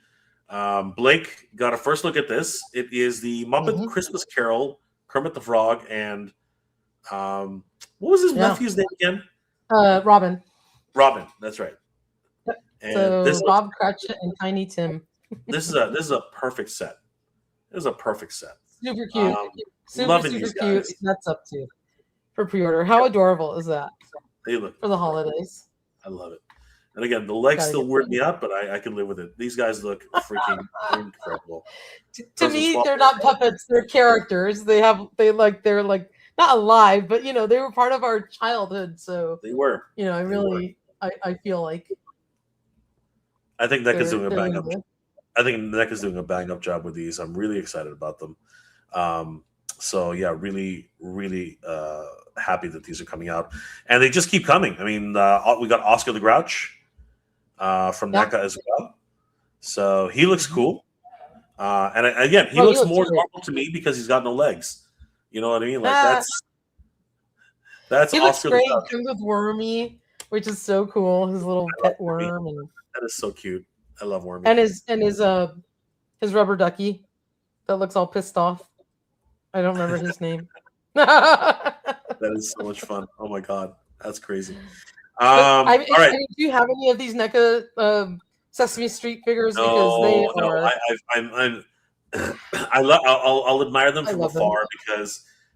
Blake got a first look at this. It is the Muppet Christmas Carol, Kermit the Frog, and what was his nephew's name again? Robin. Robin, that's right. And so this Bob Cratchit and Tiny Tim. This is a perfect set. This is a perfect set. Super cute. Super cute. That's up to for pre-order. How adorable is that? They look for the holidays. I love it. And again, the legs still weird me out, but I can live with it. These guys look freaking incredible. To me, they're not puppets; they're characters. They're like not alive, but they were part of our childhood. So they were. I feel like. I think NECA's doing a bang up. I think NECA's doing a bang up job with these. I'm really excited about them. So yeah, really, really happy that these are coming out, and they just keep coming. I mean, we got Oscar the Grouch from NECA as well, so he looks cool. And again, he looks more normal to me because he's got no legs. You know what I mean? Like that's he Oscar looks great. the Grouch. He comes with Wormy, which is so cool. His little pet worm, and that is so cute. I love Wormy. And his rubber ducky that looks all pissed off. I don't remember his name. That is so much fun. Oh my god, that's crazy. All right. Do you have any of these NECA Sesame Street figures? No. I'll admire them from afar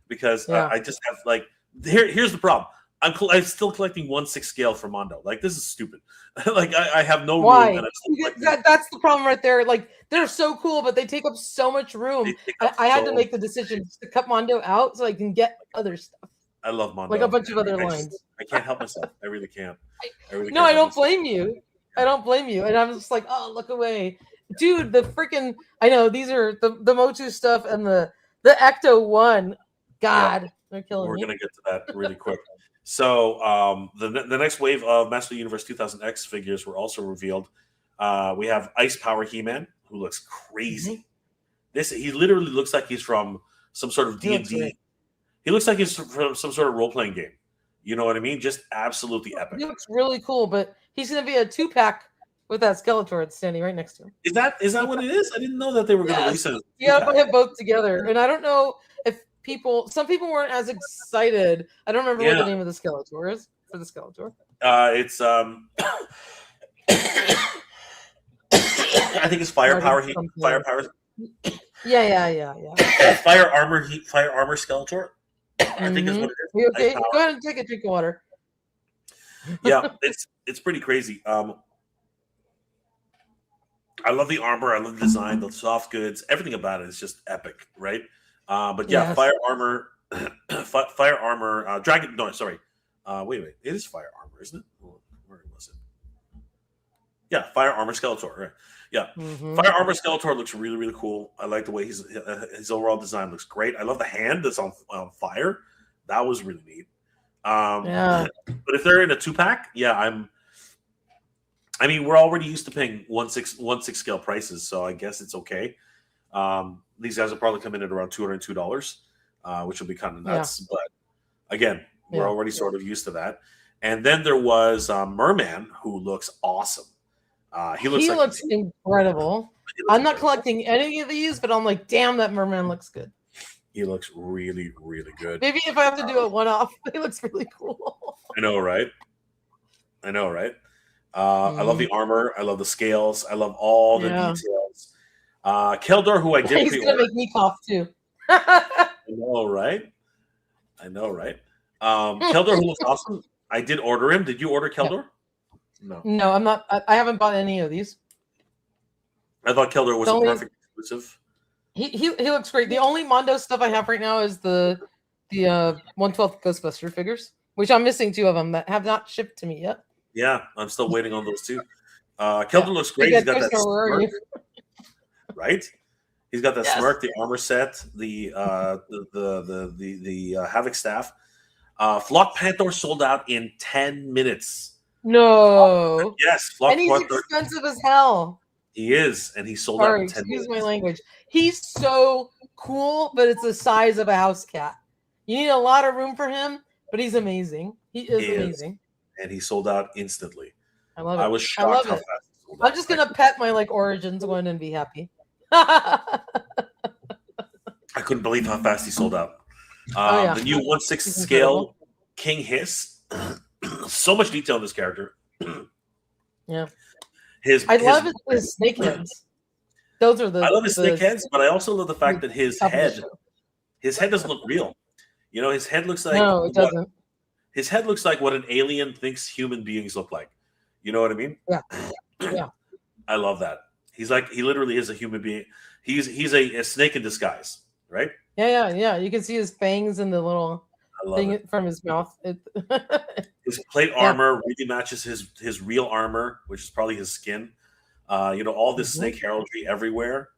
because I just have like here's the problem. I'm still collecting 1/6 scale for Mondo. Like, this is stupid. Like, I have no room. Why? That's the problem right there. Like, they're so cool, but they take up so much room. I had to make the decision to cut Mondo out so I can get other stuff. I love Mondo. Like a bunch of other lines. I can't help myself. I really can't. I don't blame you. I don't blame you. And I'm just like, oh, look away. Dude, the freaking, I know, these are the Motu stuff and the Ecto 1. God, they're killing me. We're going to get to that really quick. So the next wave of Master Universe 2000X figures were also revealed. We have Ice Power He-Man, who looks crazy. He literally looks like he's from some sort of D&D. He looks like he's from some sort of role-playing game. You know what I mean? Just absolutely epic. He looks really cool, but he's going to be a 2-pack with that Skeletor standing right next to him. Is that what it is? I didn't know that they were going to release it. You got to put them both together. And I don't know if some people weren't as excited. I don't remember what the name of the Skeletor is for the Skeletor. It's I think it's Firepower. Firepower. Yeah. Fire armor Skeletor. I think is what it is. Okay, go ahead and take a drink of water. Yeah, it's pretty crazy. I love the armor. I love the design, the soft goods, everything about it is just epic, right? But yeah, yes. Fire armor, dragon. No, sorry. Wait. It is fire armor, isn't it? Where was it? Yeah, fire armor Skeletor. Right. Yeah, Fire armor Skeletor looks really, really cool. I like the way his overall design looks great. I love the hand that's on fire. That was really neat. But if they're in a 2-pack, I mean, we're already used to paying 1/6 scale prices, so I guess it's okay. These guys will probably come in at around $202, which will be kind of nuts. Yeah. But again, we're already sort of used to that. And then there was Merman, who looks awesome. He looks incredible. I'm not collecting any of these, but I'm like, damn, that Merman looks good. He looks really, really good. Maybe if I have to do a one-off, he looks really cool. I know, right? I love the armor. I love the scales. I love all the details. Keldor, who I did He's pre-order. going to make me cough, too. I know, right? Keldor, who looks awesome. I did order him. Did you order Keldor? No, I'm not. I haven't bought any of these. I thought Keldor was a perfect exclusive. He looks great. The only Mondo stuff I have right now is the 1/12 Ghostbuster figures, which I'm missing 2 of them that have not shipped to me yet. Yeah, I'm still waiting on those 2. Keldor looks great. He's got that smirk, right? He's got that smirk, the armor set, the Havoc staff. Flock Panther sold out in 10 minutes. No. Yes, Flock and he's Panther. Expensive as hell. He is, and he sold out in 10 minutes. Excuse my language. He's so cool, but it's the size of a house cat. You need a lot of room for him, but he's amazing. He is amazing. And he sold out instantly. I love it. I was shocked how fast he sold out. I'm just going to pet my Origins one and be happy. I couldn't believe how fast he sold out. The new 1/6 scale King Hiss. So much detail in this character. Yeah. I love his snake heads. Those are I love his snake heads, but I also love the fact that his head doesn't look real. You know, his head looks like it doesn't. His head looks like what an alien thinks human beings look like. You know what I mean? Yeah. I love that. He literally is a human being. He's a snake in disguise, right? Yeah. You can see his fangs and the little thing from his mouth. His plate armor really matches his real armor, which is probably his skin. All this snake heraldry everywhere.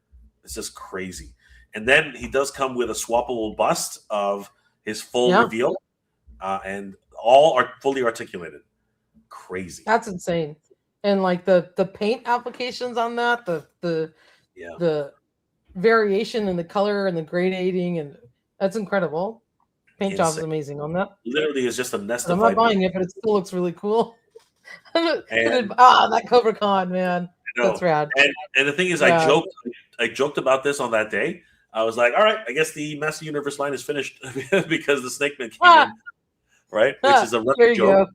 It's just crazy. And then he does come with a swappable bust of his full reveal, and all are fully articulated. Crazy. That's insane. And like the paint applications on that, the variation in the color and the gradating, and that's incredible. Paint job is amazing on that. Literally is just a nest of I'm not buying it, but it still looks really cool. That Cobra Con, man. That's rad. And the thing is, I joked about this on that day. I was like, all right, I guess the Master Universe line is finished because the Snake Man came in, right? Which is a running joke.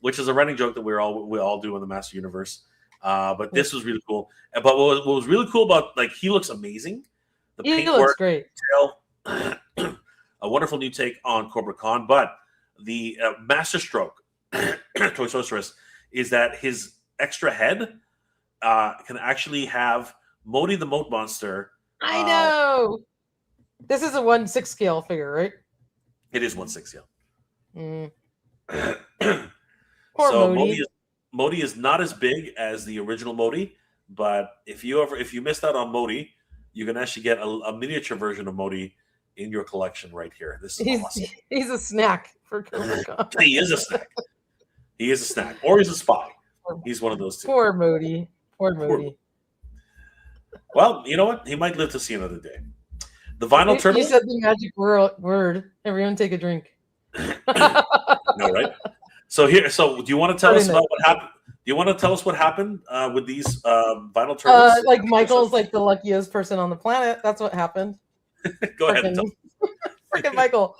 Which is a running joke that we all do in the Master Universe. But this was really cool. But what was really cool about, like, he looks amazing. The paint looks great. A wonderful new take on Cobra Khan, but the master stroke, Toy Sorceress, is that his extra head can actually have Modi the Moat Monster. I know. This is a 1/6 scale figure, right? It is 1/6 scale. Poor Modi. Modi is not as big as the original Modi, but if you missed out on Modi, you can actually get a miniature version of Modi in your collection right here. This is awesome. He's a snack for Cobra Khan. He is a snack. He is a snack, or he's a spy. He's one of those two. Poor Modi. Well, you know what? He might live to see another day. The vinyl turtle. You said the magic word. Everyone, take a drink. No, right? So do you want to tell us about what happened? Do you want to tell us what happened with these vinyl turtles? Like Michael's like the luckiest person on the planet. That's what happened. Go ahead. Freaking Michael.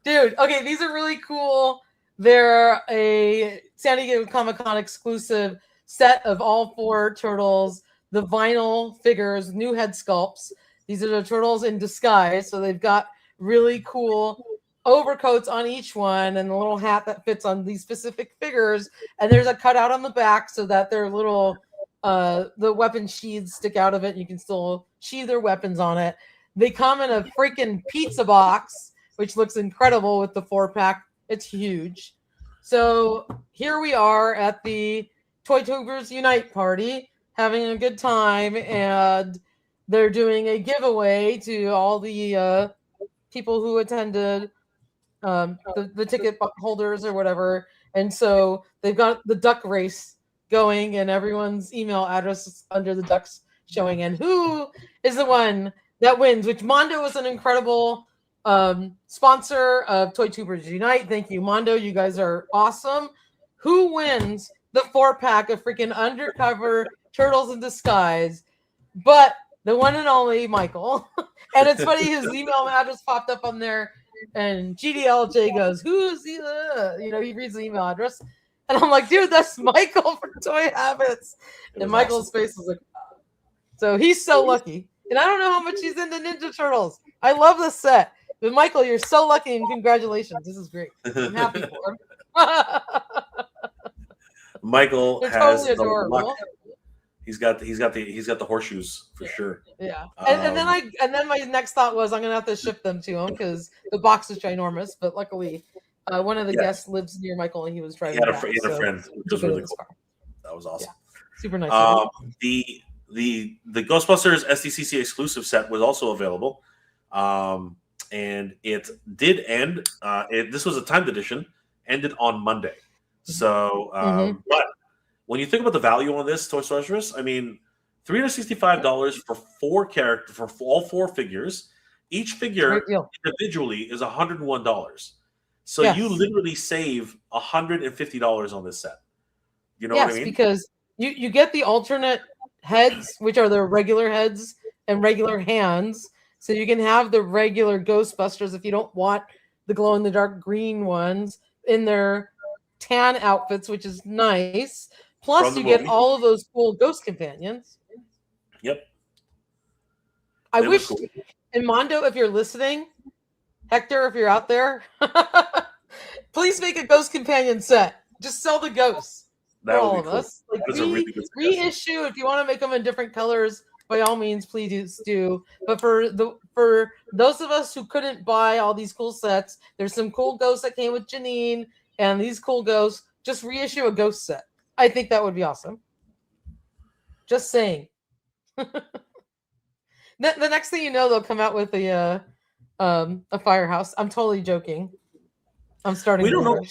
Dude, okay, these are really cool. They're a San Diego Comic-Con exclusive set of all 4 turtles, the vinyl figures, new head sculpts. These are the turtles in disguise, so they've got really cool overcoats on each one and a little hat that fits on these specific figures. And there's a cutout on the back so that their little the weapon sheaths stick out of it. You can still sheathe their weapons on it. They come in a freaking pizza box, which looks incredible with the 4-pack. It's huge. So here we are at the Toy Tubers Unite party, having a good time, and they're doing a giveaway to all the people who attended, the ticket holders or whatever. And so they've got the duck race going, and everyone's email address is under the ducks showing, and who is the one that wins, which Mondo was an incredible Sponsor of Toy Tubers Unite. Thank you, Mondo. You guys are awesome. Who wins the 4-pack of freaking undercover Turtles in Disguise? But the one and only Michael. And it's funny, his email address popped up on there, and GDLJ goes, "Who's he?" He reads the email address, and I'm like, "Dude, that's Michael from Toy Habits." And Michael's awesome. face was like, so he's so lucky. And I don't know how much he's into Ninja Turtles. I love this set. But Michael, you're so lucky, and congratulations. This is great. I'm happy for him. Michael They're has totally the adorable. luck. He's got the horseshoes for sure. Yeah. And then my next thought was I'm gonna have to ship them to him because the box is ginormous. But luckily, one of the guests lives near Michael, and he was driving. He had a friend, which was really cool. That was awesome. Yeah. Super nice. The Ghostbusters SDCC exclusive set was also available, and it did end. This was a timed edition, ended on Monday. So, but when you think about the value on this Toy Sorceress, I mean, $365 for 4 characters for all 4 figures. Each figure individually is $101. So you literally save $150 on this set. You know what I mean? Because you get the alternate heads, which are the regular heads and regular hands. So you can have the regular Ghostbusters if you don't want the glow-in-the-dark green ones in their tan outfits, which is nice. Plus, you get all of those cool ghost companions. Yep. I wish, and Mondo, if you're listening, Hector, if you're out there, please make a ghost companion set. Just sell the ghosts for all of us. Like reissue if you want to make them in different colors. By all means, please do. But for those of us who couldn't buy all these cool sets, there's some cool ghosts that came with Janine, and these cool ghosts. Just reissue a ghost set. I think that would be awesome. Just saying. The next thing you know, they'll come out with a firehouse. I'm totally joking. I'm starting. We don't know.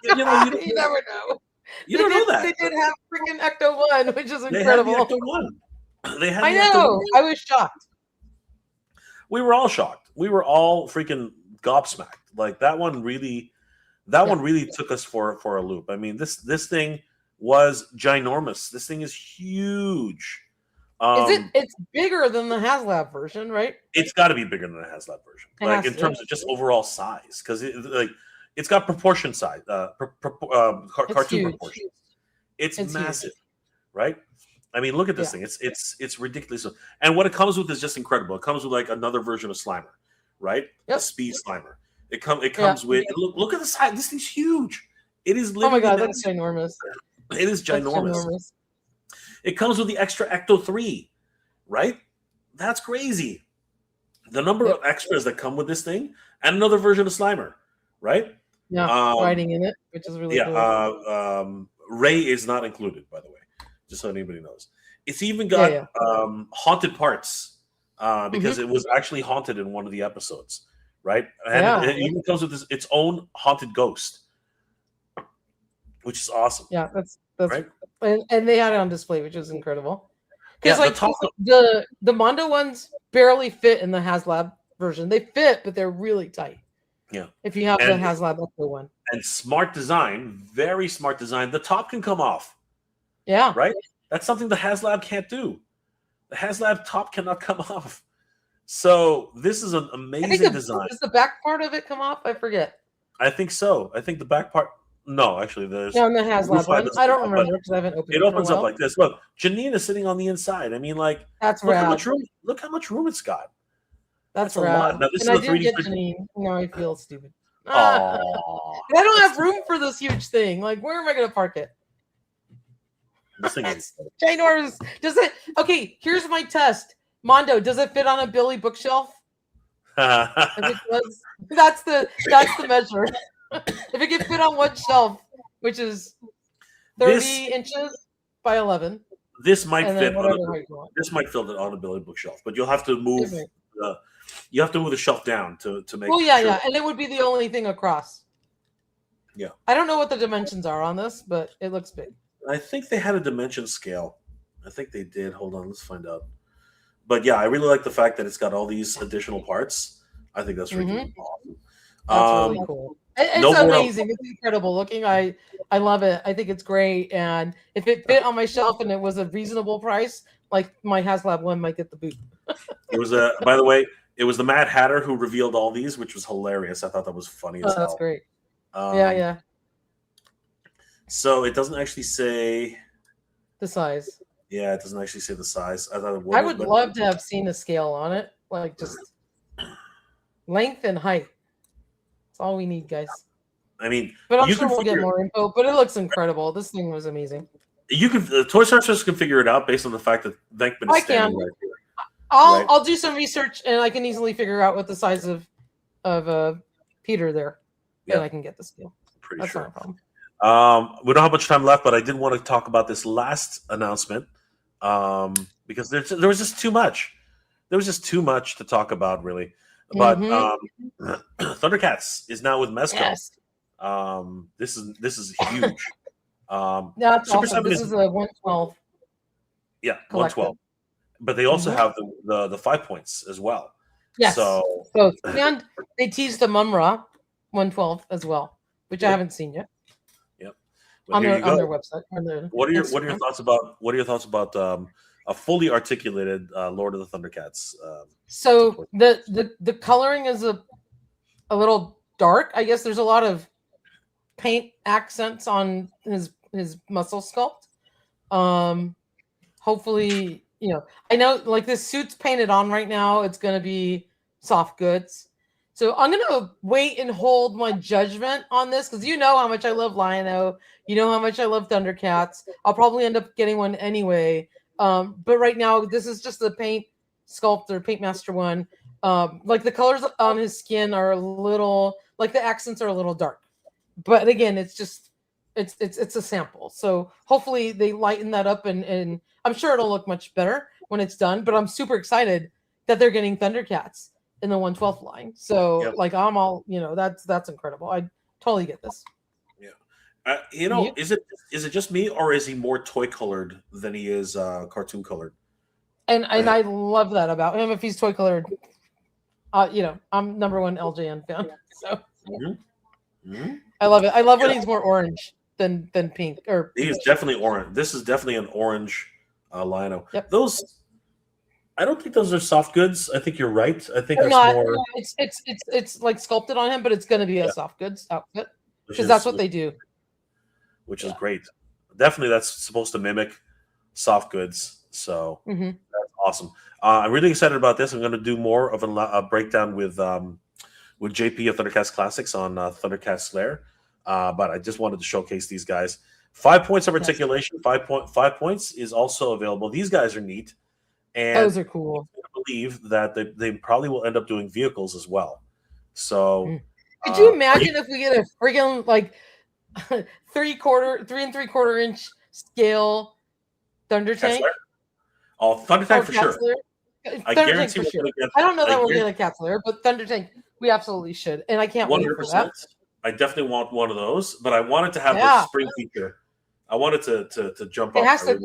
You never know. You don't know that they did have freaking Ecto 1, which is incredible. They had the Ecto 1. They had. I know. I was shocked. We were all shocked. We were all freaking gobsmacked. Like that one really took us for a loop. I mean, this thing was ginormous. This thing is huge. It's bigger than the HasLab version, right? It's got to be bigger than the HasLab version, like in terms of just overall size, because it's got proportion size, cartoon proportions. It's massive, huge. Right? I mean, look at this thing. It's ridiculous, and what it comes with is just incredible. It comes with like another version of Slimer, right? Yep. The Speed Slimer. It comes with look at the size. This thing's huge. It is literally. Oh my god, that's ginormous. It is ginormous. It comes with the extra Ecto 3, right? That's crazy. The number of extras that come with this thing, and another version of Slimer, right? Yeah, riding in it, which is really cool. Ray is not included, by the way, just so anybody knows. It's even got haunted parts because it was actually haunted in one of the episodes, right? And it even comes with its own haunted ghost, which is awesome. Yeah, that's right. And they had it on display, which is incredible. Because the Mondo ones barely fit in the HasLab version. They fit, but they're really tight. Yeah. If you have the HasLab Ecto one. And smart design, very smart design. The top can come off. Yeah. Right? That's something the HasLab can't do. The HasLab top cannot come off. So this is an amazing design. Does the back part of it come off? I forget. I think so. I think the back part. No, actually, there's. No, the HasLab one. I don't remember because I haven't opened it. It opens up like this. Look, Janine is sitting on the inside. I mean, like, that's look rad. Look how much room it's got. That's rad. a lot. Now, this and is I did get Janine. Now I feel stupid. I don't have room for this huge thing. Like, where am I going to park it? This thing is ginormous. Does it? Okay, here's my test. Mondo, does it fit on a Billy bookshelf? If it does, that's the measure. If it can fit on one shelf, which is 30 inches by 11, this might fit on a Billy bookshelf, but you'll have to move. You have to move the shelf down to make. Well, yeah, and it would be the only thing across. Yeah, I don't know what the dimensions are on this, but it looks big. I think they had a dimension scale. I think they did. Hold on, let's find out. But yeah, I really like the fact that it's got all these additional parts. I think that's really awesome. That's really cool. It's amazing. It's incredible looking. I love it. I think it's great. And if it fit on my shelf and it was a reasonable price, like my HasLab one might get the boot. It was by the way, it was the Mad Hatter who revealed all these, which was hilarious. I thought that was funny as hell. That's great. Yeah. So it doesn't actually say the size. Yeah, it doesn't actually say the size. I thought it would. I would love to have seen a scale on it, like just length and height. That's all we need, guys. I mean, but I'm sure we'll get more info. But it looks incredible. This thing was amazing. You can Toys R Us can figure it out based on the fact that Venkman is standing right here. I'll do some research and I can easily figure out what the size of Peter there, and I can get the scale. That's not a problem. We don't have much time left, but I did want to talk about this last announcement because there was just too much. There was just too much to talk about, really. But ThunderCats is now with Mezco. Yes. This is huge. That's awesome. This is a 112. Yeah, 112. But they also have the 5 points as well. Yes. So and they teased the Mumra 112 as well, which I haven't seen yet. Yep. On their website. What are your thoughts about a fully articulated Lord of the ThunderCats? So the coloring is a little dark. I guess there's a lot of paint accents on his muscle sculpt. Hopefully, I know like this suit's painted on right now. It's going to be soft goods. So I'm going to wait and hold my judgment on this because you know how much I love Lion-O. You know how much I love ThunderCats. I'll probably end up getting one anyway. But right now, this is just the paint sculpt or paint master one. Like the colors on his skin are a little, like the accents are a little dark. But again, it's just, it's a sample. So hopefully they lighten that up and I'm sure it'll look much better when it's done. But I'm super excited that they're getting ThunderCats in the 112th line. So like I'm all, that's incredible. I totally get this. Yeah. Is it just me or is he more toy colored than he is cartoon colored? And I love that about him. If he's toy colored, I'm #1 LJN fan. So I love it. I love when he's more orange than pink. Or he is definitely orange. This is definitely an orange Lion-O. Yep. I don't think those are soft goods. I think you're right. I think that's more. It's like sculpted on him, but it's going to be a soft goods outfit because that's what they do. Which is great. Definitely, that's supposed to mimic soft goods. So that's awesome. I'm really excited about this. I'm going to do more of a breakdown with JP of ThunderCats Classics on ThunderCats Slayer. But I just wanted to showcase these guys. 5 points of articulation. 5 points is also available. These guys are neat. And those are cool. I believe that they probably will end up doing vehicles as well. So could you imagine if we get a friggin' like 3 3¾ inch scale Thunder Tank? Oh, Thunder Tank for sure. I guarantee for sure. I don't know that we'll get a Cat Slayer, but Thunder Tank we absolutely should, and I can't wait for that. I definitely want one of those, but I want it to have the spring feature. I want it to jump up. It has to.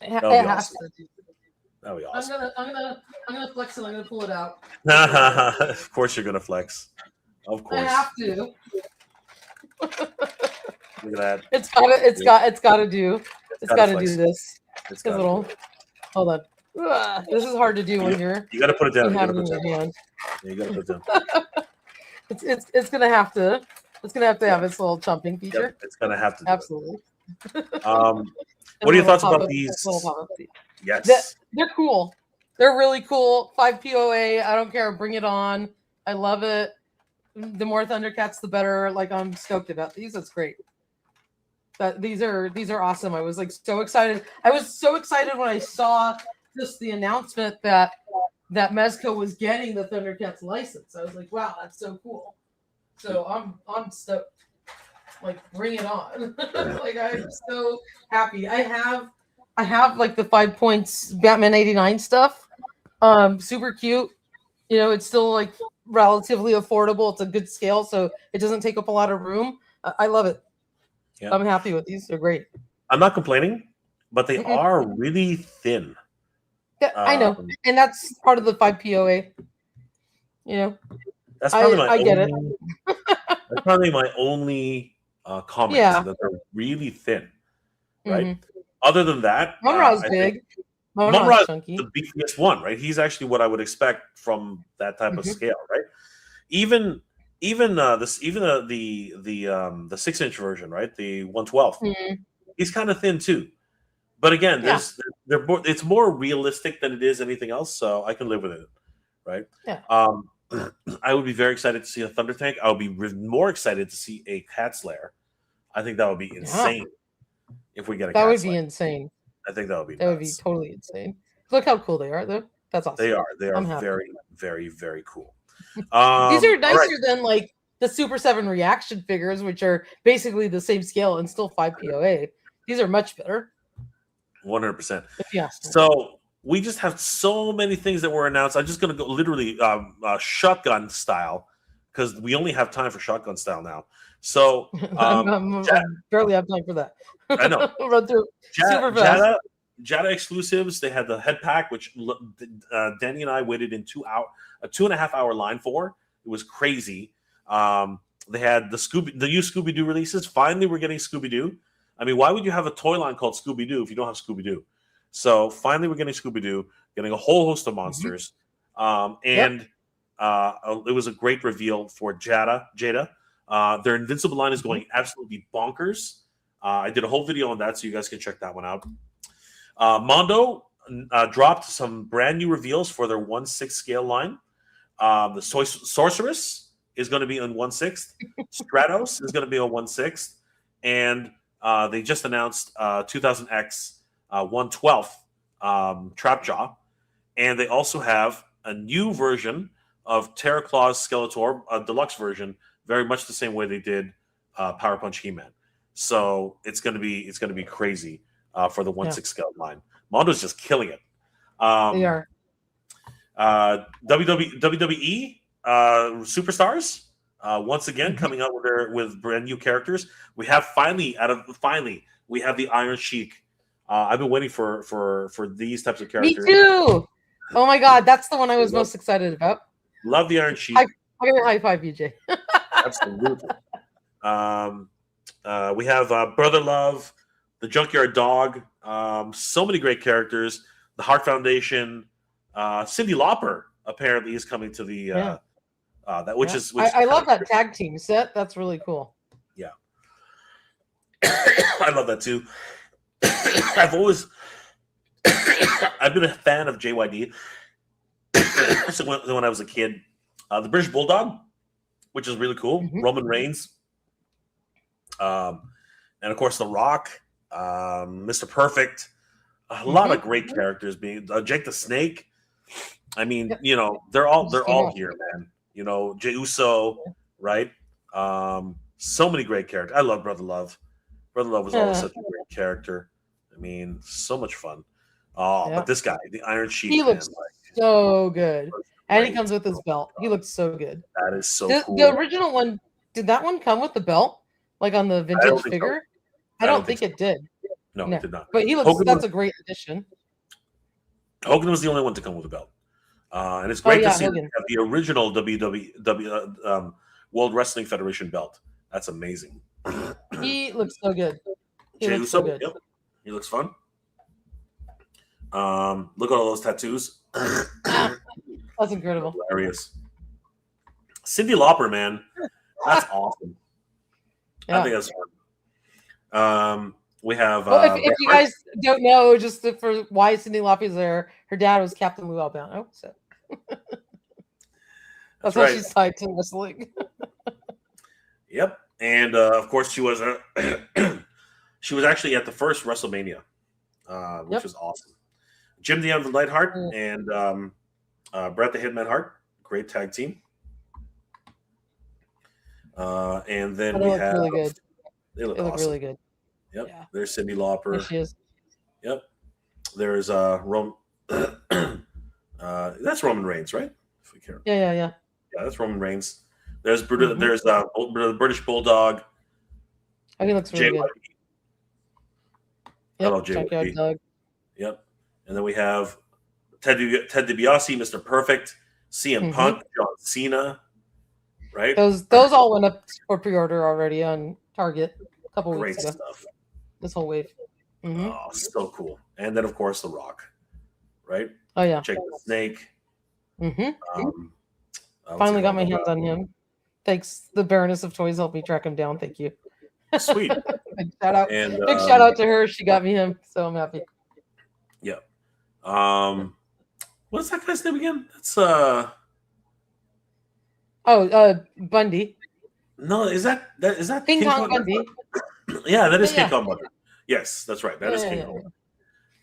It has to. That'd be awesome. I'm gonna flex it. I'm gonna pull it out. Of course you're gonna flex. Of course. I have to. Look at that. It's got to do this. It's a little. Hold on. This is hard to do when you're. You got to put it down. You have it in your hand. Yeah, you got to put it down. It's gonna have to. It's gonna have to have its little jumping feature. Yep, it's gonna have to. Absolutely. What are your thoughts about these? Yes, they're cool. They're really cool. 5 POA. I don't care. Bring it on. I love it. The more ThunderCats, the better. Like I'm stoked about these. That's great. These are awesome. I was like so excited. I was so excited when I saw just the announcement that Mezco was getting the ThunderCats license. I was like, wow, that's so cool. So I'm stoked. Like bring it on. Like I'm so happy. I have like the 5 points Batman 89 stuff. Super cute. It's still like relatively affordable. It's a good scale, so it doesn't take up a lot of room. I love it. Yeah. I'm happy with these. They're great. I'm not complaining, but they are really thin. Yeah, I know. And that's part of the 5 POA. You know, That's probably I get it. That's probably my only comment, Yeah. that they're really thin, right? Mm-hmm. Other than that, Mumra's big. Mumra's chunky. the beefiest one, right? He's actually what I would expect from that type of scale, right? Even the 6-inch version, right? The 112, he's kind of thin too. But again, it's more realistic than it is anything else, so I can live with it, right? Yeah. I would be very excited to see a Thunder Tank. I would be more excited to see a Cat Slayer. I think that would be insane if we get a Cat Slayer. That would be insane. I think that would be nuts. That would be totally insane. Look how cool they are, though. That's awesome. They are very, very, very cool. These are nicer than like the Super 7 reaction figures, which are basically the same scale and still 5 POA. These are much better. 100%. Yeah. So we just have so many things that were announced. I'm just going to go literally shotgun style because we only have time for shotgun style now. So I barely have time for that. I know. Run through super fast. Jada exclusives. They had the head pack, which Danny and I waited in a 2.5 hour line for. It was crazy. They had the new Scooby Doo releases. Finally, we're getting Scooby Doo. I mean, why would you have a toy line called Scooby Doo if you don't have Scooby Doo? So finally, we're getting Scooby Doo, getting a whole host of monsters, it was a great reveal for Jada. Their Invincible line is going absolutely bonkers. I did a whole video on that, so you guys can check that one out. Mondo dropped some brand new reveals for their 1/6 scale line. The Sorceress is going to be on 1/6. Stratos is going to be on 1/6, and they just announced 2000X 1/12 Trapjaw, and they also have a new version of Terror Claw's Skeletor, a deluxe version, very much the same way they did Power Punch He-Man. So it's going to be crazy for the 1/6 scale line. Mondo's just killing it. They are. WWE Superstars once again coming out with brand new characters. We have finally we have the Iron Sheik. I've been waiting for these types of characters. Me too. Oh my god, that's the one I was most excited about. Love the Iron Sheik. I'm gonna high five you, Jay. Absolutely. We have Brother Love, the Junkyard Dog. So many great characters. The Heart Foundation. Cyndi Lauper apparently is coming to the I love that tag team set. That's really cool. Yeah. I love that too. I've been a fan of JYD so when I was a kid. The British Bulldog, which is really cool. Roman Reigns. And of course The Rock, Mr. Perfect. A lot of great characters being Jake the Snake. I mean, they're all here, man. Jey Uso, right? So many great characters. I love Brother Love. Brother Love was always such a great character. I mean, so much fun. But this guy, the Iron Sheik, he looks so good. And he comes with his belt. He looks so good. That is so cool. The original one, did that one come with the belt? Like on the vintage figure? I don't think it did. No, it did not. But he looks, that's a great addition. Hogan was the only one to come with a belt. And it's great to see the original WWE World Wrestling Federation belt. That's amazing. He looks so good. Jey Uso, yep. He looks fun. Look at all those tattoos. That's incredible. Hilarious. Cyndi Lauper, man. That's awesome. I think that's fun. We have. If you guys don't know, just for why Cyndi Lauper is there, her dad was Captain Lou Albano. So that's why she's tied to wrestling. Yep, and of course she was she was actually at the first WrestleMania, which was awesome. Jim the Anvil Neidhart and Bret the Hitman Hart, great tag team. And then we have. Really good. They look awesome. Really good. Yep. Yeah. There's Cyndi Lauper. There she is. Yep. There's that's Roman Reigns, right? If we care. Yeah. Yeah, that's Roman Reigns. There's there's the British Bulldog. Oh, he looks really good. Hello, JYD. Yep. And then we have Ted DiBiase, Mr. Perfect, CM Punk, John Cena, right? Those all went up for pre-order already on Target a couple Great weeks ago. stuff. This whole wave. Oh, so cool. And then, of course, The Rock, right? Oh, yeah. Jake the Snake. Finally got my hands on him. Thanks. The Baroness of Toys helped me track him down. Thank you. Sweet. Big shout out. And, big shout out to her. She got me him. So I'm happy. Yeah. What's that guy's name again? That's Bundy. No, is that King Kong Bundy? Yeah, that is King Kong Bundy. Yes, that's right. That is King Kong.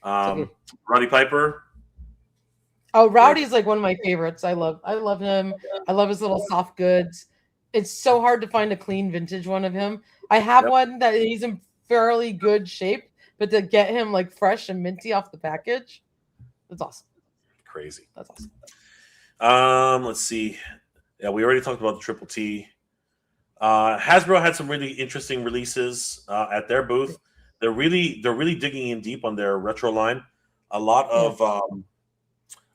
Okay. Roddy Piper. Oh, Rowdy's like one of my favorites. I love him. I love his little soft goods. It's so hard to find a clean vintage one of him. I have one that he's in fairly good shape, but to get him like fresh and minty off the package, that's awesome. Crazy. That's awesome. Let's see. Yeah, we already talked about the Triple T. Hasbro had some really interesting releases at their booth. They're really digging in deep on their retro line. A lot of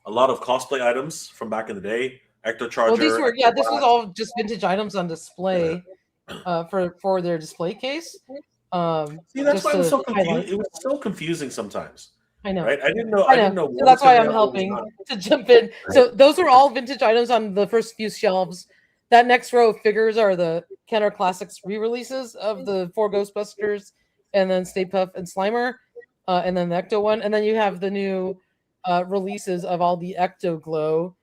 cosplay items from back in the day. Ectocharger. Well, this was all just vintage items on display for their display case. See, that's why it was so confusing. It was so confusing sometimes. I know. Right? I didn't know. So that's why I'm helping to jump in. So those are all vintage items on the first few shelves. That next row of figures are the Kenner Classics re-releases of the 4 Ghostbusters, and then Stay Puft and Slimer, and then the Ecto one. And then you have the new releases of all the Ecto Glow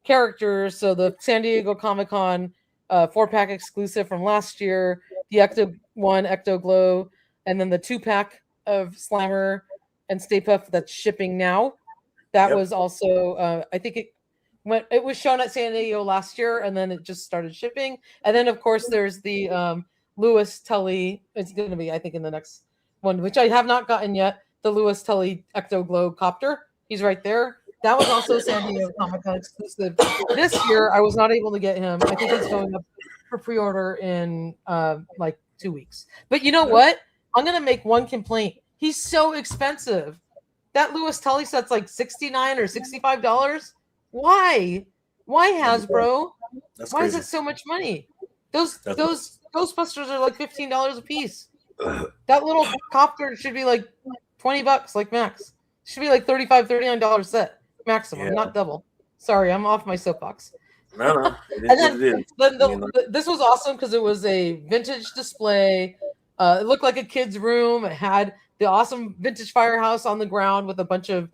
characters. So the San Diego Comic-Con 4-pack exclusive from last year, the Ecto one, Ecto Glow, and then the 2-pack of Slimer and Stay Puft that's shipping now. That was also, I think it was shown at San Diego last year, and then it just started shipping. And then, of course, there's the Lewis Tully. It's going to be, I think, in the next one, which I have not gotten yet. The Lewis Tully Ecto Glow Copter. He's right there. That was also San Diego Comic-Con exclusive. This year, I was not able to get him. I think it's going up for pre-order in like 2 weeks. But you know what? I'm going to make one complaint. He's so expensive. That Lewis Tully set's like $69 or $65. Why? Why, Hasbro? That's Why crazy. is it so much money? Those Ghostbusters are like $15 a piece. That little copter should be like $20, like max. Should be like $35, $39 set maximum, not double. Sorry, I'm off my soapbox. No. This was awesome because it was a vintage display. It looked like a kid's room. It had the awesome vintage firehouse on the ground with a bunch of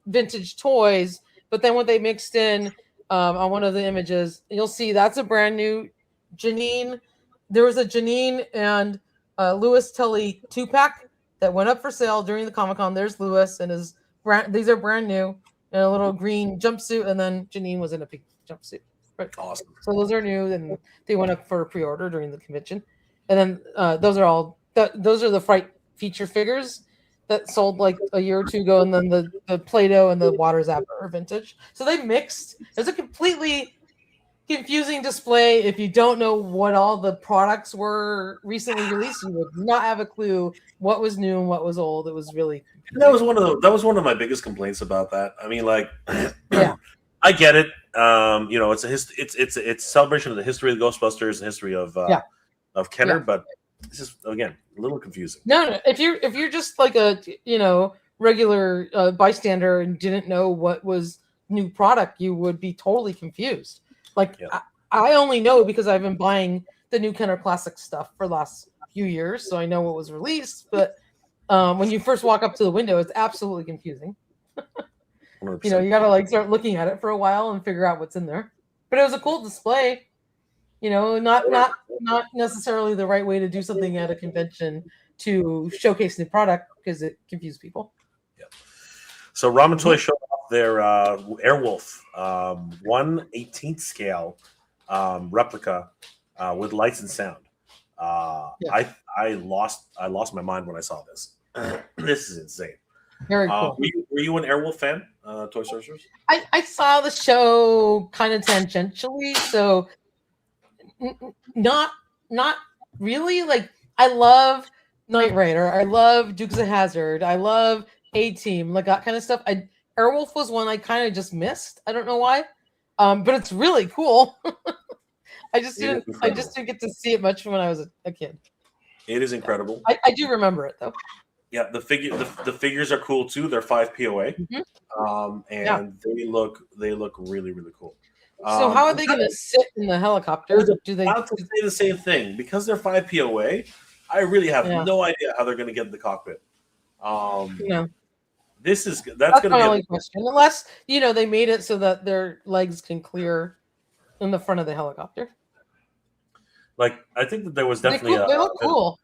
vintage toys. But then what they mixed in on one of the images, you'll see that's a brand new Janine. There was a Janine and Lewis Tully 2-pack that went up for sale during the Comic-Con. There's Lewis and his these are brand new in a little green jumpsuit, and then Janine was in a pink jumpsuit. Right. Awesome. So those are new, and they went up for pre-order during the convention. And then those are the Fright feature figures that sold like a year or two ago, and then the Play-Doh and the Water Zapper are vintage. So they mixed. It's a completely confusing display. If you don't know what all the products were recently released, you would not have a clue what was new and what was old. It was really confusing. That was one of my biggest complaints about that. I mean, like, I get it. It's a celebration of the history of the Ghostbusters and history of Kenner, but it's just, again, a little confusing. No, if you're just like a regular bystander and didn't know what was new product, you would be totally confused. Like I only know because I've been buying the new Kenner Classic stuff for the last few years, so I know what was released. But when you first walk up to the window, it's absolutely confusing. 100%. You got to like start looking at it for a while and figure out what's in there. But it was a cool display. Not necessarily the right way to do something at a convention to showcase new product because it confused people. Yeah. So Ramen Toy showed off their Airwolf 1/18th scale replica with lights and sound. I lost my mind when I saw this. This is insane. Very cool. Were you an Airwolf fan, Toy Sorcerers? I saw the show kind of tangentially, so not really. Like, I love Knight Rider, I love Dukes of Hazzard, I love A-Team, like that kind of stuff. Airwolf was one I kind of just missed. I don't know why. But it's really cool. I just It is didn't incredible. get to see it much when I was a kid. It is incredible. I do remember it though. Yeah, the figures are cool too. They're 5 POA, and they look really really cool. So how are they going to sit in the helicopter? Do they about to say the same thing because they're 5 POA? I really have no idea how they're going to get in the cockpit. That's going to my be only question. Unless they made it so that their legs can clear in the front of the helicopter. Like I think that there was definitely they look cool.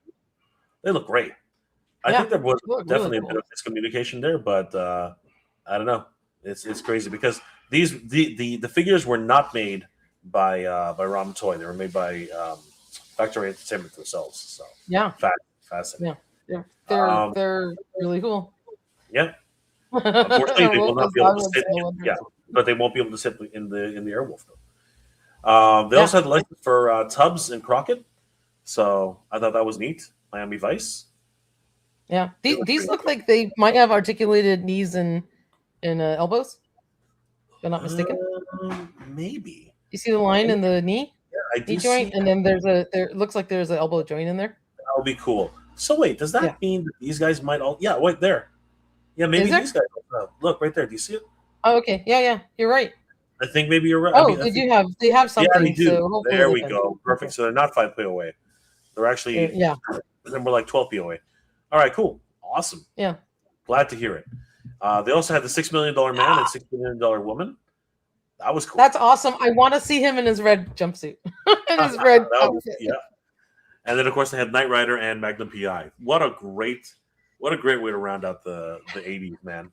They look great. I think there was definitely really a bit of miscommunication there, but I don't know. It's crazy because the figures were not made by Ramen Toy. They were made by Factory Entertainment themselves. So fascinating. Yeah, they're really cool. Yeah. Unfortunately, they will not be able to sit. But they won't be able to sit in the Airwolf though. They also had the license for Tubbs and Crockett, so I thought that was neat. Miami Vice. Yeah, these look like they might have articulated knees and elbows. If I'm not mistaken. Maybe. You see the line in the knee? Yeah, I do. Knee joint, and then there looks like there's an elbow joint in there. That would be cool. So wait, does that mean that these guys might all? Yeah, wait there. Yeah, maybe these guys. Look right there. Do you see it? Oh, okay. Yeah. You're right. I think maybe you're right. Oh, they have something. Yeah, they do. So there we go. Perfect. So they're not 5 POA. They're actually Then we're like 12 POA. All right, cool, awesome. Yeah, glad to hear it. They also had the $6 million man and $6 million woman. That was cool. That's awesome. I want to see him in his red jumpsuit. And then of course they had Knight Rider and Magnum PI. What a great way to round out the 80s, man.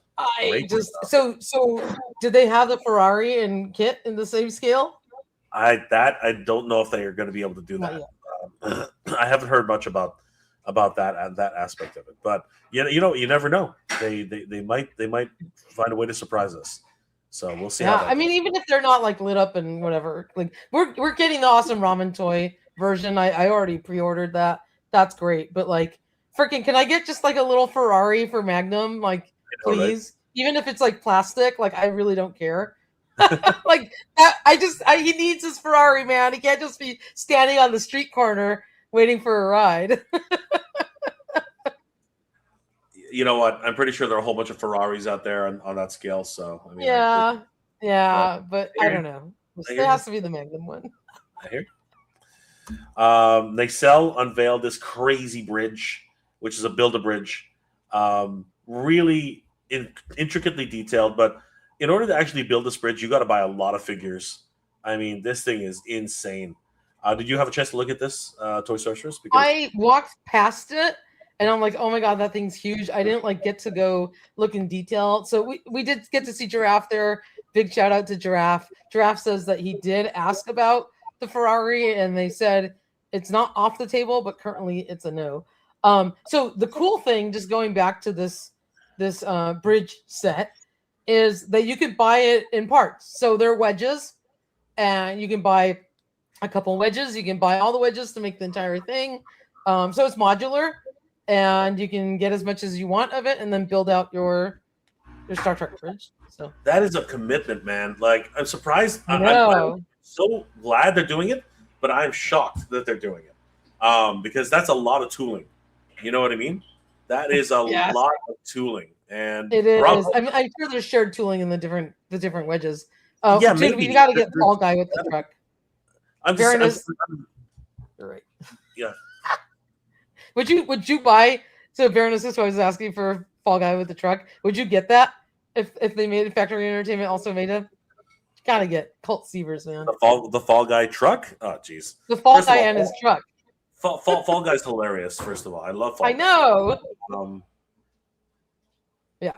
So did they have the Ferrari and Kit in the same scale? I don't know if they are going to be able to do that. I haven't heard much about that aspect of it, but you never know. They might find a way to surprise us. So we'll see. Yeah, I mean, even if they're not like lit up and whatever, like we're getting the awesome Ramen Toy version. I already pre-ordered that. That's great, but like, freaking, can I get just like a little Ferrari for Magnum? Like, please, right? Even if it's like plastic, like I really don't care. Like that, he needs his Ferrari, man. He can't just be standing on the street corner waiting for a ride. You know what? I'm pretty sure there are a whole bunch of Ferraris out there on that scale. So I mean, but I don't know. It has to be the Magnum one. I hear. Nacelle unveiled this crazy bridge, which is a Build-A-Bridge, really intricately detailed. But in order to actually build this bridge, you got to buy a lot of figures. I mean, this thing is insane. Did you have a chance to look at this, Toy Sorceress? Because I walked past it. And I'm like, oh my God, that thing's huge. I didn't like get to go look in detail. So we did get to see Giraffe there. Big shout out to Giraffe. Giraffe says that he did ask about the Ferrari and they said it's not off the table, but currently it's a no. So the cool thing, just going back to this bridge set, is that you could buy it in parts. So they're wedges and you can buy a couple wedges. You can buy all the wedges to make the entire thing. So it's modular. And you can get as much as you want of it, and then build out your Star Trek bridge. So that is a commitment, man. Like I'm surprised. I'm so glad they're doing it, but I'm shocked that they're doing it because that's a lot of tooling. You know what I mean? That is a lot of tooling, and it is. I'm sure there's shared tooling in the different wedges. Maybe we got to get Paul Guy with the truck. You're right. Yeah. Would you buy? So Baroness is always asking for Fall Guy with the truck. Would you get that if they made Factory Entertainment also made him? Gotta get Colt Seavers, man. The Fall Guy truck. Oh, jeez. The Fall Guy and his truck. Fall Guy's hilarious. First of all, I love Fall Guy. I know. Yeah.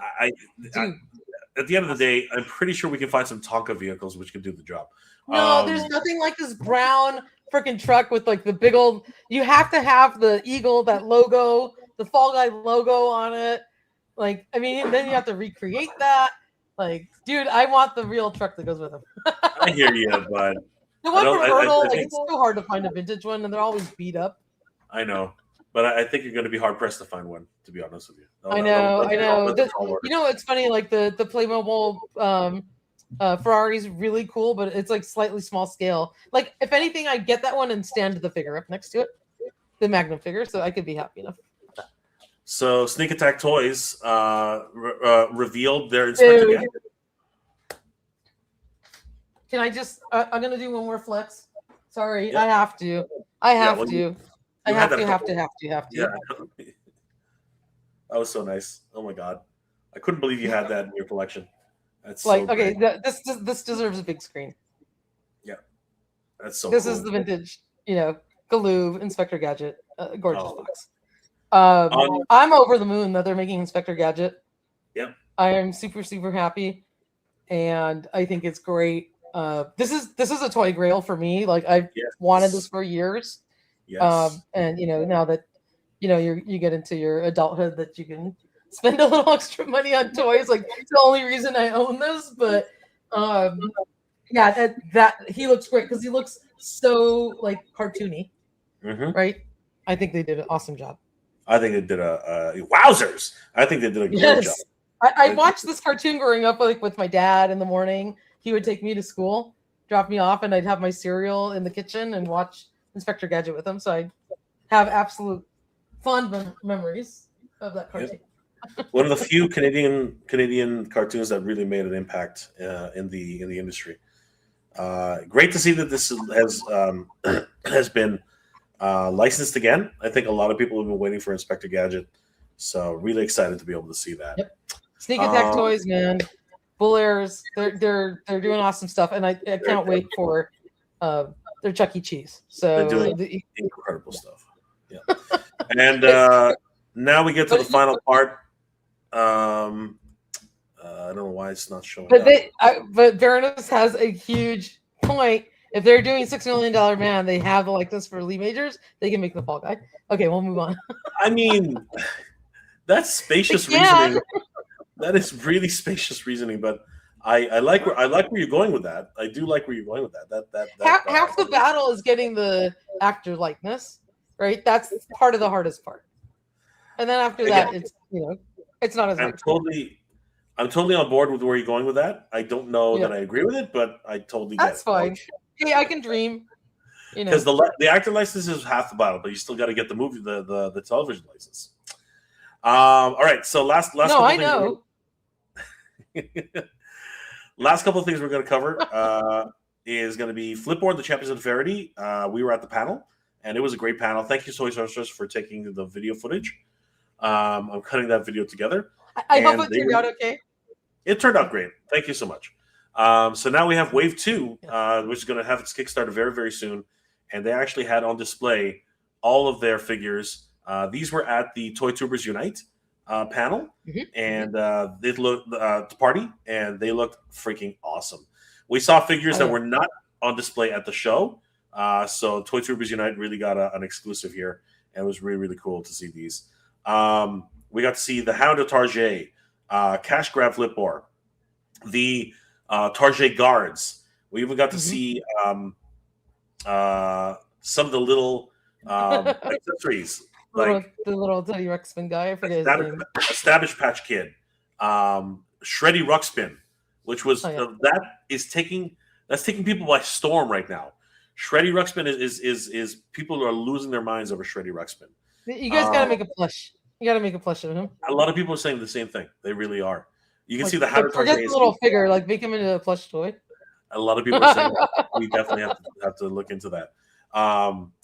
At the end of the day, I'm pretty sure we can find some Tonka vehicles which can do the job. No, there's nothing like this brown freaking truck with like the big old. You have to have the eagle, that logo, the Fall Guy logo on it. Like, I mean, then you have to recreate that. Like, dude, I want the real truck that goes with him. I hear you, but the one from Hurdle, it's so hard to find a vintage one, and they're always beat up. I know, but I think you're going to be hard pressed to find one. To be honest with you, I know. You know, it's funny. Like the Playmobil Ferrari's really cool, but it's like slightly small scale. Like if anything, I'd get that one and stand the figure up next to it, the Magnum figure, so I could be happy enough. So Sneak Attack Toys revealed their Inspector Gadget. Can I just? I'm gonna do one more flex. Sorry, I have to. I have to. I have to. Yeah, that was so nice. Oh my god, I couldn't believe you had that in your collection. That's like so okay. great. This deserves a big screen. Yeah, that's so. This cool. is the vintage, Galoob Inspector Gadget, gorgeous box. I'm over the moon that they're making Inspector Gadget. Yep. I am super happy, and I think it's great. This is a toy grail for me. Like I've wanted this for years. Yes. And now that you get into your adulthood, that you can spend a little extra money on toys. Like it's the only reason I own this. But that he looks great because he looks so like cartoony, right? I think they did an awesome job. I think they did wowzers. I think they did a great job. I watched this cartoon growing up, like with my dad in the morning. He would take me to school, drop me off, and I'd have my cereal in the kitchen and watch Inspector Gadget with him. So I have absolute fond memories of that cartoon. One of the few Canadian cartoons that really made an impact in the industry. Great to see that this has been licensed again. I think a lot of people have been waiting for Inspector Gadget, so really excited to be able to see that. Yep. Sneak Attack Toys, man. Bull Airs, they're doing awesome stuff, and I can't wait for their Chuck E. Cheese. So they're doing incredible stuff. Yeah, and now we get to the final part. I don't know why it's not showing. But Baroness has a huge point. If they're doing $6 Million Man, they have the likeness for Lee Majors. They can make the Fall Guy. Okay, we'll move on. I mean, that's spacious reasoning. That is really spacious reasoning, but I like where you're going with that. I do like where you're going with that. Half the battle is getting the actor likeness, right? That's part of the hardest part, and then after that, it's it's not as. I'm totally on board with where you're going with that. I don't know that I agree with it, but I totally get it. That's fine. Hey, I can dream. Because the actor license is half the battle, but you still got to get the movie, the television license. All right, so last. No, I know. Last couple of things we're going to cover is going to be Flipboard, the Champions of Verity. We were at the panel, and it was a great panel. Thank you, Soy Sorceress, for taking the video footage. I'm cutting that video together. I hope it turned out okay. It turned out great. Thank you so much. So now we have Wave 2, which is going to have its Kickstarter very, very soon. And they actually had on display all of their figures. These were at the Toy Tubers Unite panel, and they looked to party, and they looked freaking awesome. We saw figures that were not on display at the show, so Toy Tubers Unite really got an exclusive here, and it was really, really cool to see these. We got to see the Hound of Tarjay, Cash Grab Flipboard, the Tarjay guards. We even got to see some of the little accessories. Like the little Teddy Ruxpin guy, I forget his name. Stabbage Patch Kid, Shreddy Ruxpin, which was that's taking people by storm right now. Shreddy Ruxpin is people are losing their minds over Shreddy Ruxpin. You guys got to make a plush. You got to make a plush of him. A lot of people are saying the same thing. They really are. You can see the Hound. Forget the little figure. Like make him into a plush toy. A lot of people are saying that. We definitely have to look into that.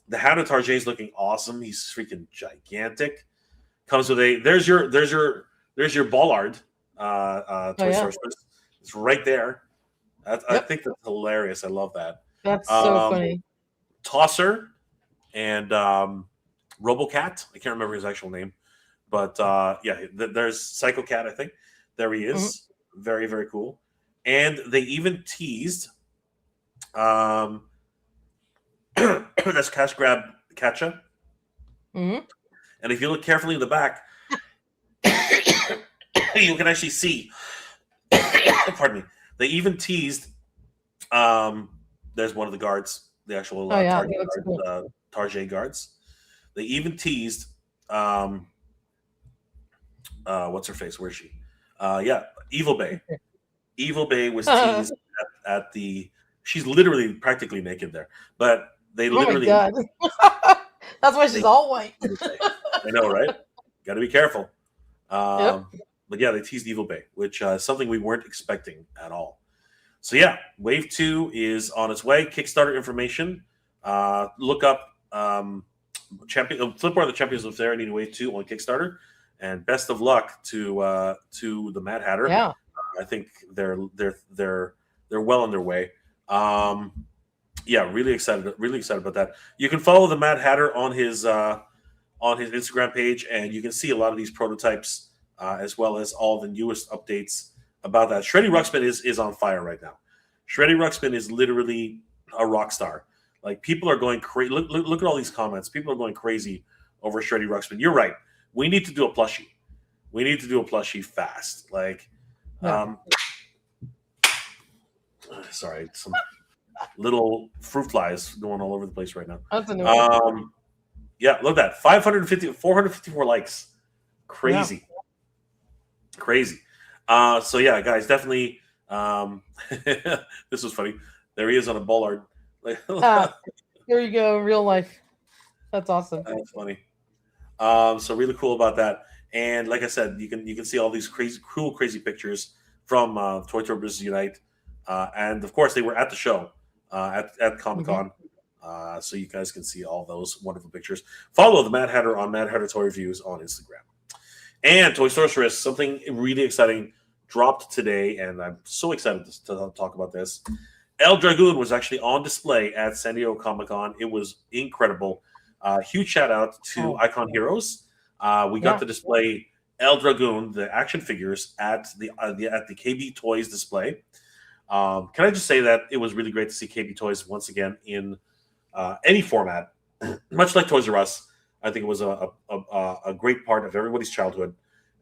The Hound of Tarjay is looking awesome. He's freaking gigantic. Comes with there's your Bollard toy source. It's right there. I think that's hilarious. I love that. That's so funny. Tosser and Robocat. I can't remember his actual name, but there's Psycho Cat. I think there he is. Very, very cool. And they even teased. That's Cash Grab Catcha. And if you look carefully in the back, you can actually see. Pardon me. They even teased. There's one of the guards, the actual Tarjay guards. They even teased. What's her face? Where is she? Evil Bay. Evil Bay was teased at the. She's literally practically naked there, but they literally. Oh my god, that's why she's all white. I know, right? Got to be careful. Yep. But yeah, they teased Evil Bay, which is something we weren't expecting at all. So yeah, Wave 2 is on its way. Kickstarter information. Look up Flipboard of the Champions of Serenity Wave 2 on Kickstarter. And best of luck to the Mad Hatter. Yeah. I think they're well on their way. Yeah, really excited about that. You can follow the Mad Hatter on his Instagram page, and you can see a lot of these prototypes as well as all the newest updates about that. Shreddy Ruxpin is on fire right now. Shreddy Ruxpin is literally a rock star. Like, people are going crazy. Look at all these comments. People are going crazy over Shreddy Ruxpin. You're right. We need to do a plushie. We need to do a plushie fast. Like, sorry, some little fruit flies going all over the place right now. That's a new one. Yeah, look at that. 454 likes. Crazy. Yeah. Crazy. So yeah, guys, definitely. This was funny. There he is on a bollard. Here you go, real life. That's awesome. That's funny. So really cool about that. And like I said, you can see all these crazy pictures from Toy Troopers Unite. And of course, they were at the show at Comic-Con. So you guys can see all those wonderful pictures. Follow the Mad Hatter on Mad Hatter Toy Reviews on Instagram. And Toy Sorceress, something really exciting dropped today, and I'm so excited to talk about this. El Dragoon was actually on display at San Diego Comic-Con. It was incredible. Huge shout out to Icon Heroes. We got to display El Dragoon, the action figures, at the KB Toys display. Can I just say that it was really great to see KB Toys once again in any format, much like Toys R Us. I think it was a great part of everybody's childhood,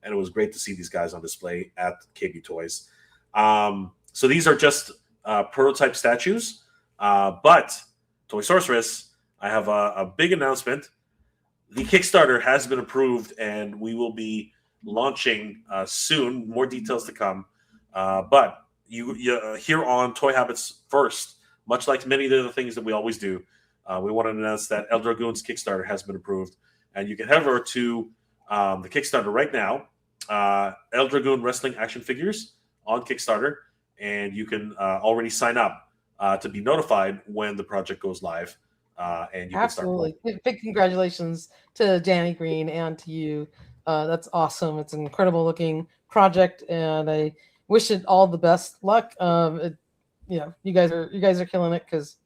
and it was great to see these guys on display at KB Toys. So these are just prototype statues, but Toy Sorceress, I have a big announcement. The Kickstarter has been approved, and we will be launching soon. More details to come, but you here on Toy Habits First, much like many of the other things that we always do, we want to announce that El Dragoon's Kickstarter has been approved, and you can head over to the Kickstarter right now. El Dragoon Wrestling Action Figures on Kickstarter, and you can already sign up to be notified when the project goes live. And you absolutely can start. Big congratulations to Danny Green and to you. That's awesome. It's an incredible looking project, and I wish it all the best luck. You guys are killing it, because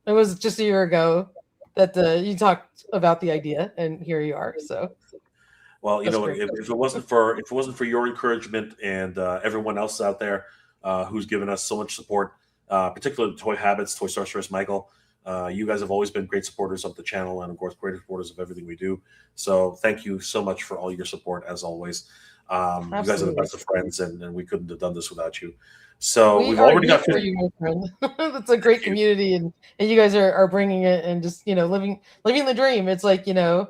it was just a year ago that you talked about the idea, and here you are. So, well, if it wasn't for your encouragement and everyone else out there who's given us so much support, particularly Toy Habits, Toy Sorceress, Michael, you guys have always been great supporters of the channel, and of course, great supporters of everything we do. So, thank you so much for all your support, as always. You guys are the best of friends, and we couldn't have done this without you. So we've already got. You, my friend. That's a great community, and you guys are bringing it, and just living the dream. It's like you're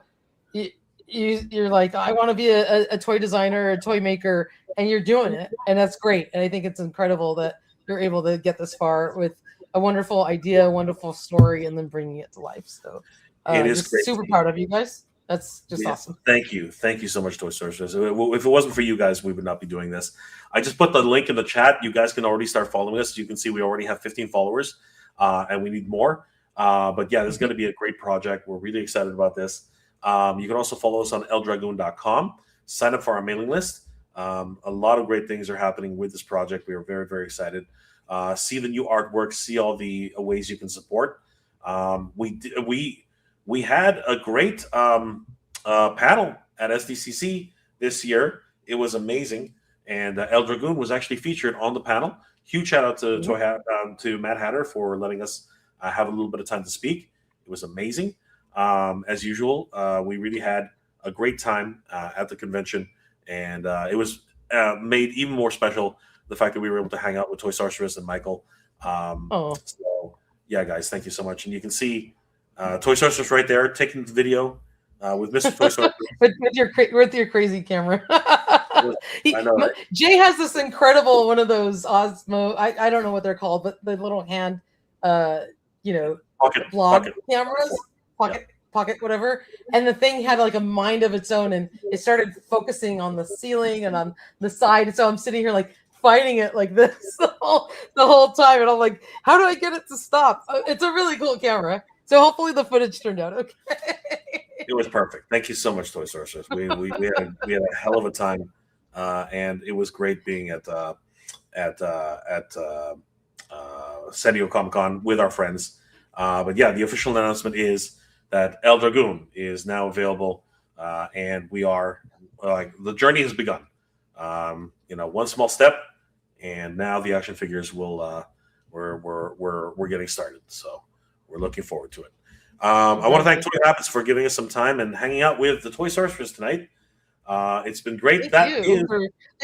like, I want to be a toy designer, a toy maker, and you're doing it, and that's great. And I think it's incredible that you're able to get this far with a wonderful idea, a wonderful story, and then bringing it to life. So it is great. Super proud of you guys. That's just awesome. Thank you so much, Toy Sorcerers. If it wasn't for you guys, we would not be doing this. I just put the link in the chat. You guys can already start following us. You can see we already have 15 followers, and we need more. But yeah, this is going to be a great project. We're really excited about this. You can also follow us on eldragoon.com. Sign up for our mailing list. A lot of great things are happening with this project. We are very, very excited. See the new artwork. See all the ways you can support. We had a great panel at SDCC this year. It was amazing, and El Dragoon was actually featured on the panel. Huge shout out to Mad Hatter for letting us have a little bit of time to speak. It was amazing. As usual, we really had a great time at the convention, and it was made even more special the fact that we were able to hang out with Toy Sorceress and Michael. So, yeah, guys, thank you so much. And you can see Toy Sorceress right there taking the video with Mr. Toy Sorceress with your crazy camera. I know, right? Jay has this incredible one of those Osmo. I don't know what they're called, but the little hand, blog cameras, pocket, whatever. And the thing had like a mind of its own, and it started focusing on the ceiling and on the side. So I'm sitting here like fighting it like this the whole time, and I'm like, how do I get it to stop? It's a really cool camera. So hopefully the footage turned out okay. It was perfect. Thank you so much, Toy Sorceress. We had a hell of a time, and it was great being at San Diego Comic-Con with our friends. But yeah, the official announcement is that El Dragoon is now available, and we are the journey has begun. One small step, and now the action figures will we're getting started. So we're looking forward to it. I want to thank Toy Habits for giving us some time and hanging out with the Toy Sorceress tonight. It's been great. Thank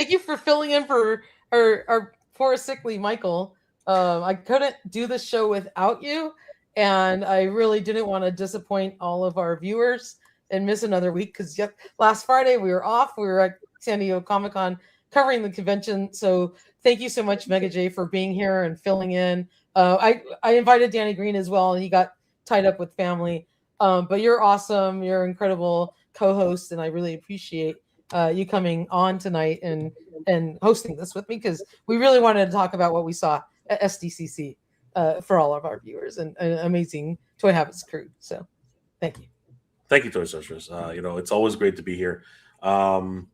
you for filling in for our poor sickly Michael. I couldn't do this show without you, and I really didn't want to disappoint all of our viewers and miss another week because last Friday we were off. We were at San Diego Comic-Con covering the convention. So thank you so much, Mega J, for being here and filling in. I invited Danny Green as well, and he got tied up with family. But you're awesome. You're an incredible co-host, and I really appreciate you coming on tonight and hosting this with me because we really wanted to talk about what we saw at SDCC for all of our viewers and amazing Toy Habits crew. So thank you. Thank you, Toy Sorceress. It's always great to be here. My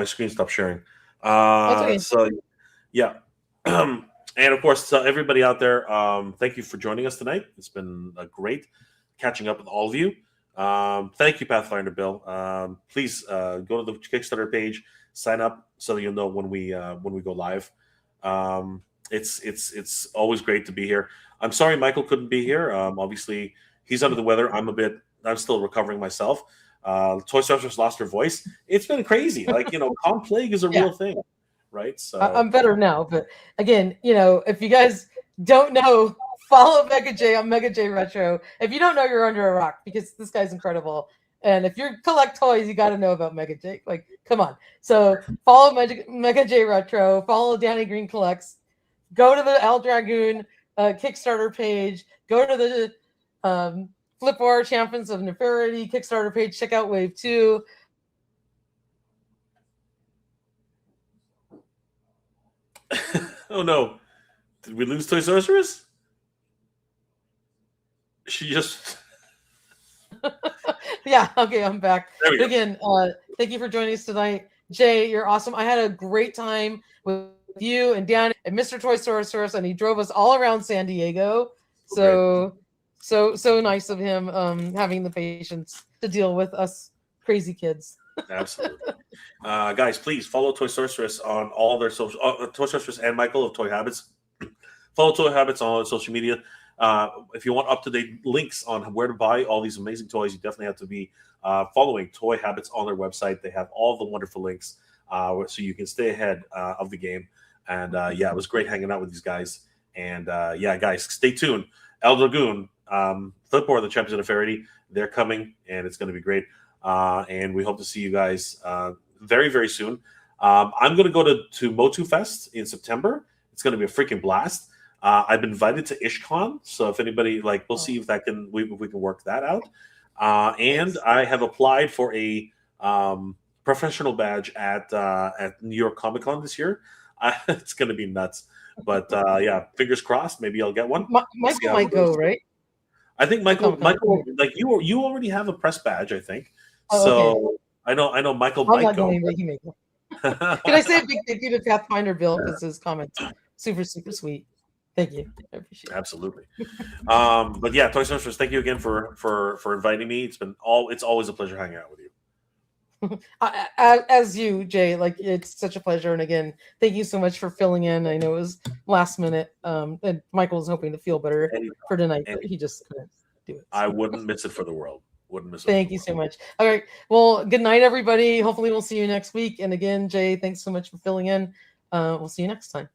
screen stopped sharing. Okay. So yeah. And of course, everybody out there, thank you for joining us tonight. It's been great catching up with all of you. Thank you, Pathfinder Bill. Please go to the Kickstarter page, sign up so that you'll know when we go live. It's always great to be here. I'm sorry Michael couldn't be here. Obviously, he's under the weather. I'm still recovering myself. Toy Sorceress lost her voice. It's been crazy. Calm plague is a real thing. Right, so I'm better now, but again, if you guys don't know, follow Mega J on Mega J Retro. If you don't know, you're under a rock because this guy's incredible. And if you collect toys, you got to know about Mega J. Like, come on. So follow Mega J Retro. Follow Danny Green Collects. Go to the El Dragoon Kickstarter page. Go to the Flip War Champions of Neferity Kickstarter page. Check out Wave 2. Oh no. Did we lose Toy Sorceress? She just Yeah, okay, I'm back. Again, thank you for joining us tonight. Jay, you're awesome. I had a great time with you and Dan and Mr. Toy Sorceress, and he drove us all around San Diego. So nice of him having the patience to deal with us crazy kids. Absolutely. Guys, please follow Toy Sorceress on all their social Toy Sorceress and Michael of Toy Habits. Follow Toy Habits on all social media. If you want up-to-date links on where to buy all these amazing toys, you definitely have to be following Toy Habits on their website. They have all the wonderful links so you can stay ahead of the game. And it was great hanging out with these guys. And guys, stay tuned. El Dragoon, Flip War, the Champions of Neferity, they're coming, and it's going to be great. And we hope to see you guys very, very soon. I'm going to go to MOTU Fest in September. It's going to be a freaking blast. I've been invited to IshCon, so if anybody we'll see if we can work that out. And I have applied for a professional badge at New York Comic Con this year. It's going to be nuts, but fingers crossed. Maybe I'll get one. Michael might go, right? I think Michael, you already have a press badge, I think. Oh, so okay. I know Michael I'm might not go. going, but he may go. Can I say a big thank you to Pathfinder Bill because his comments super, super sweet. Thank you. I appreciate it. Absolutely. But yeah, Toy Sorceress, thank you again for inviting me. It's always a pleasure hanging out with you. As you, Jay, it's such a pleasure. And again, thank you so much for filling in. I know it was last minute. And Michael was hoping to feel better for tonight, but he just couldn't do it. I wouldn't miss it for the world. Wouldn't miss it. Thank you so much. All right. Well, good night, everybody. Hopefully we'll see you next week. And again, Jay, thanks so much for filling in. We'll see you next time.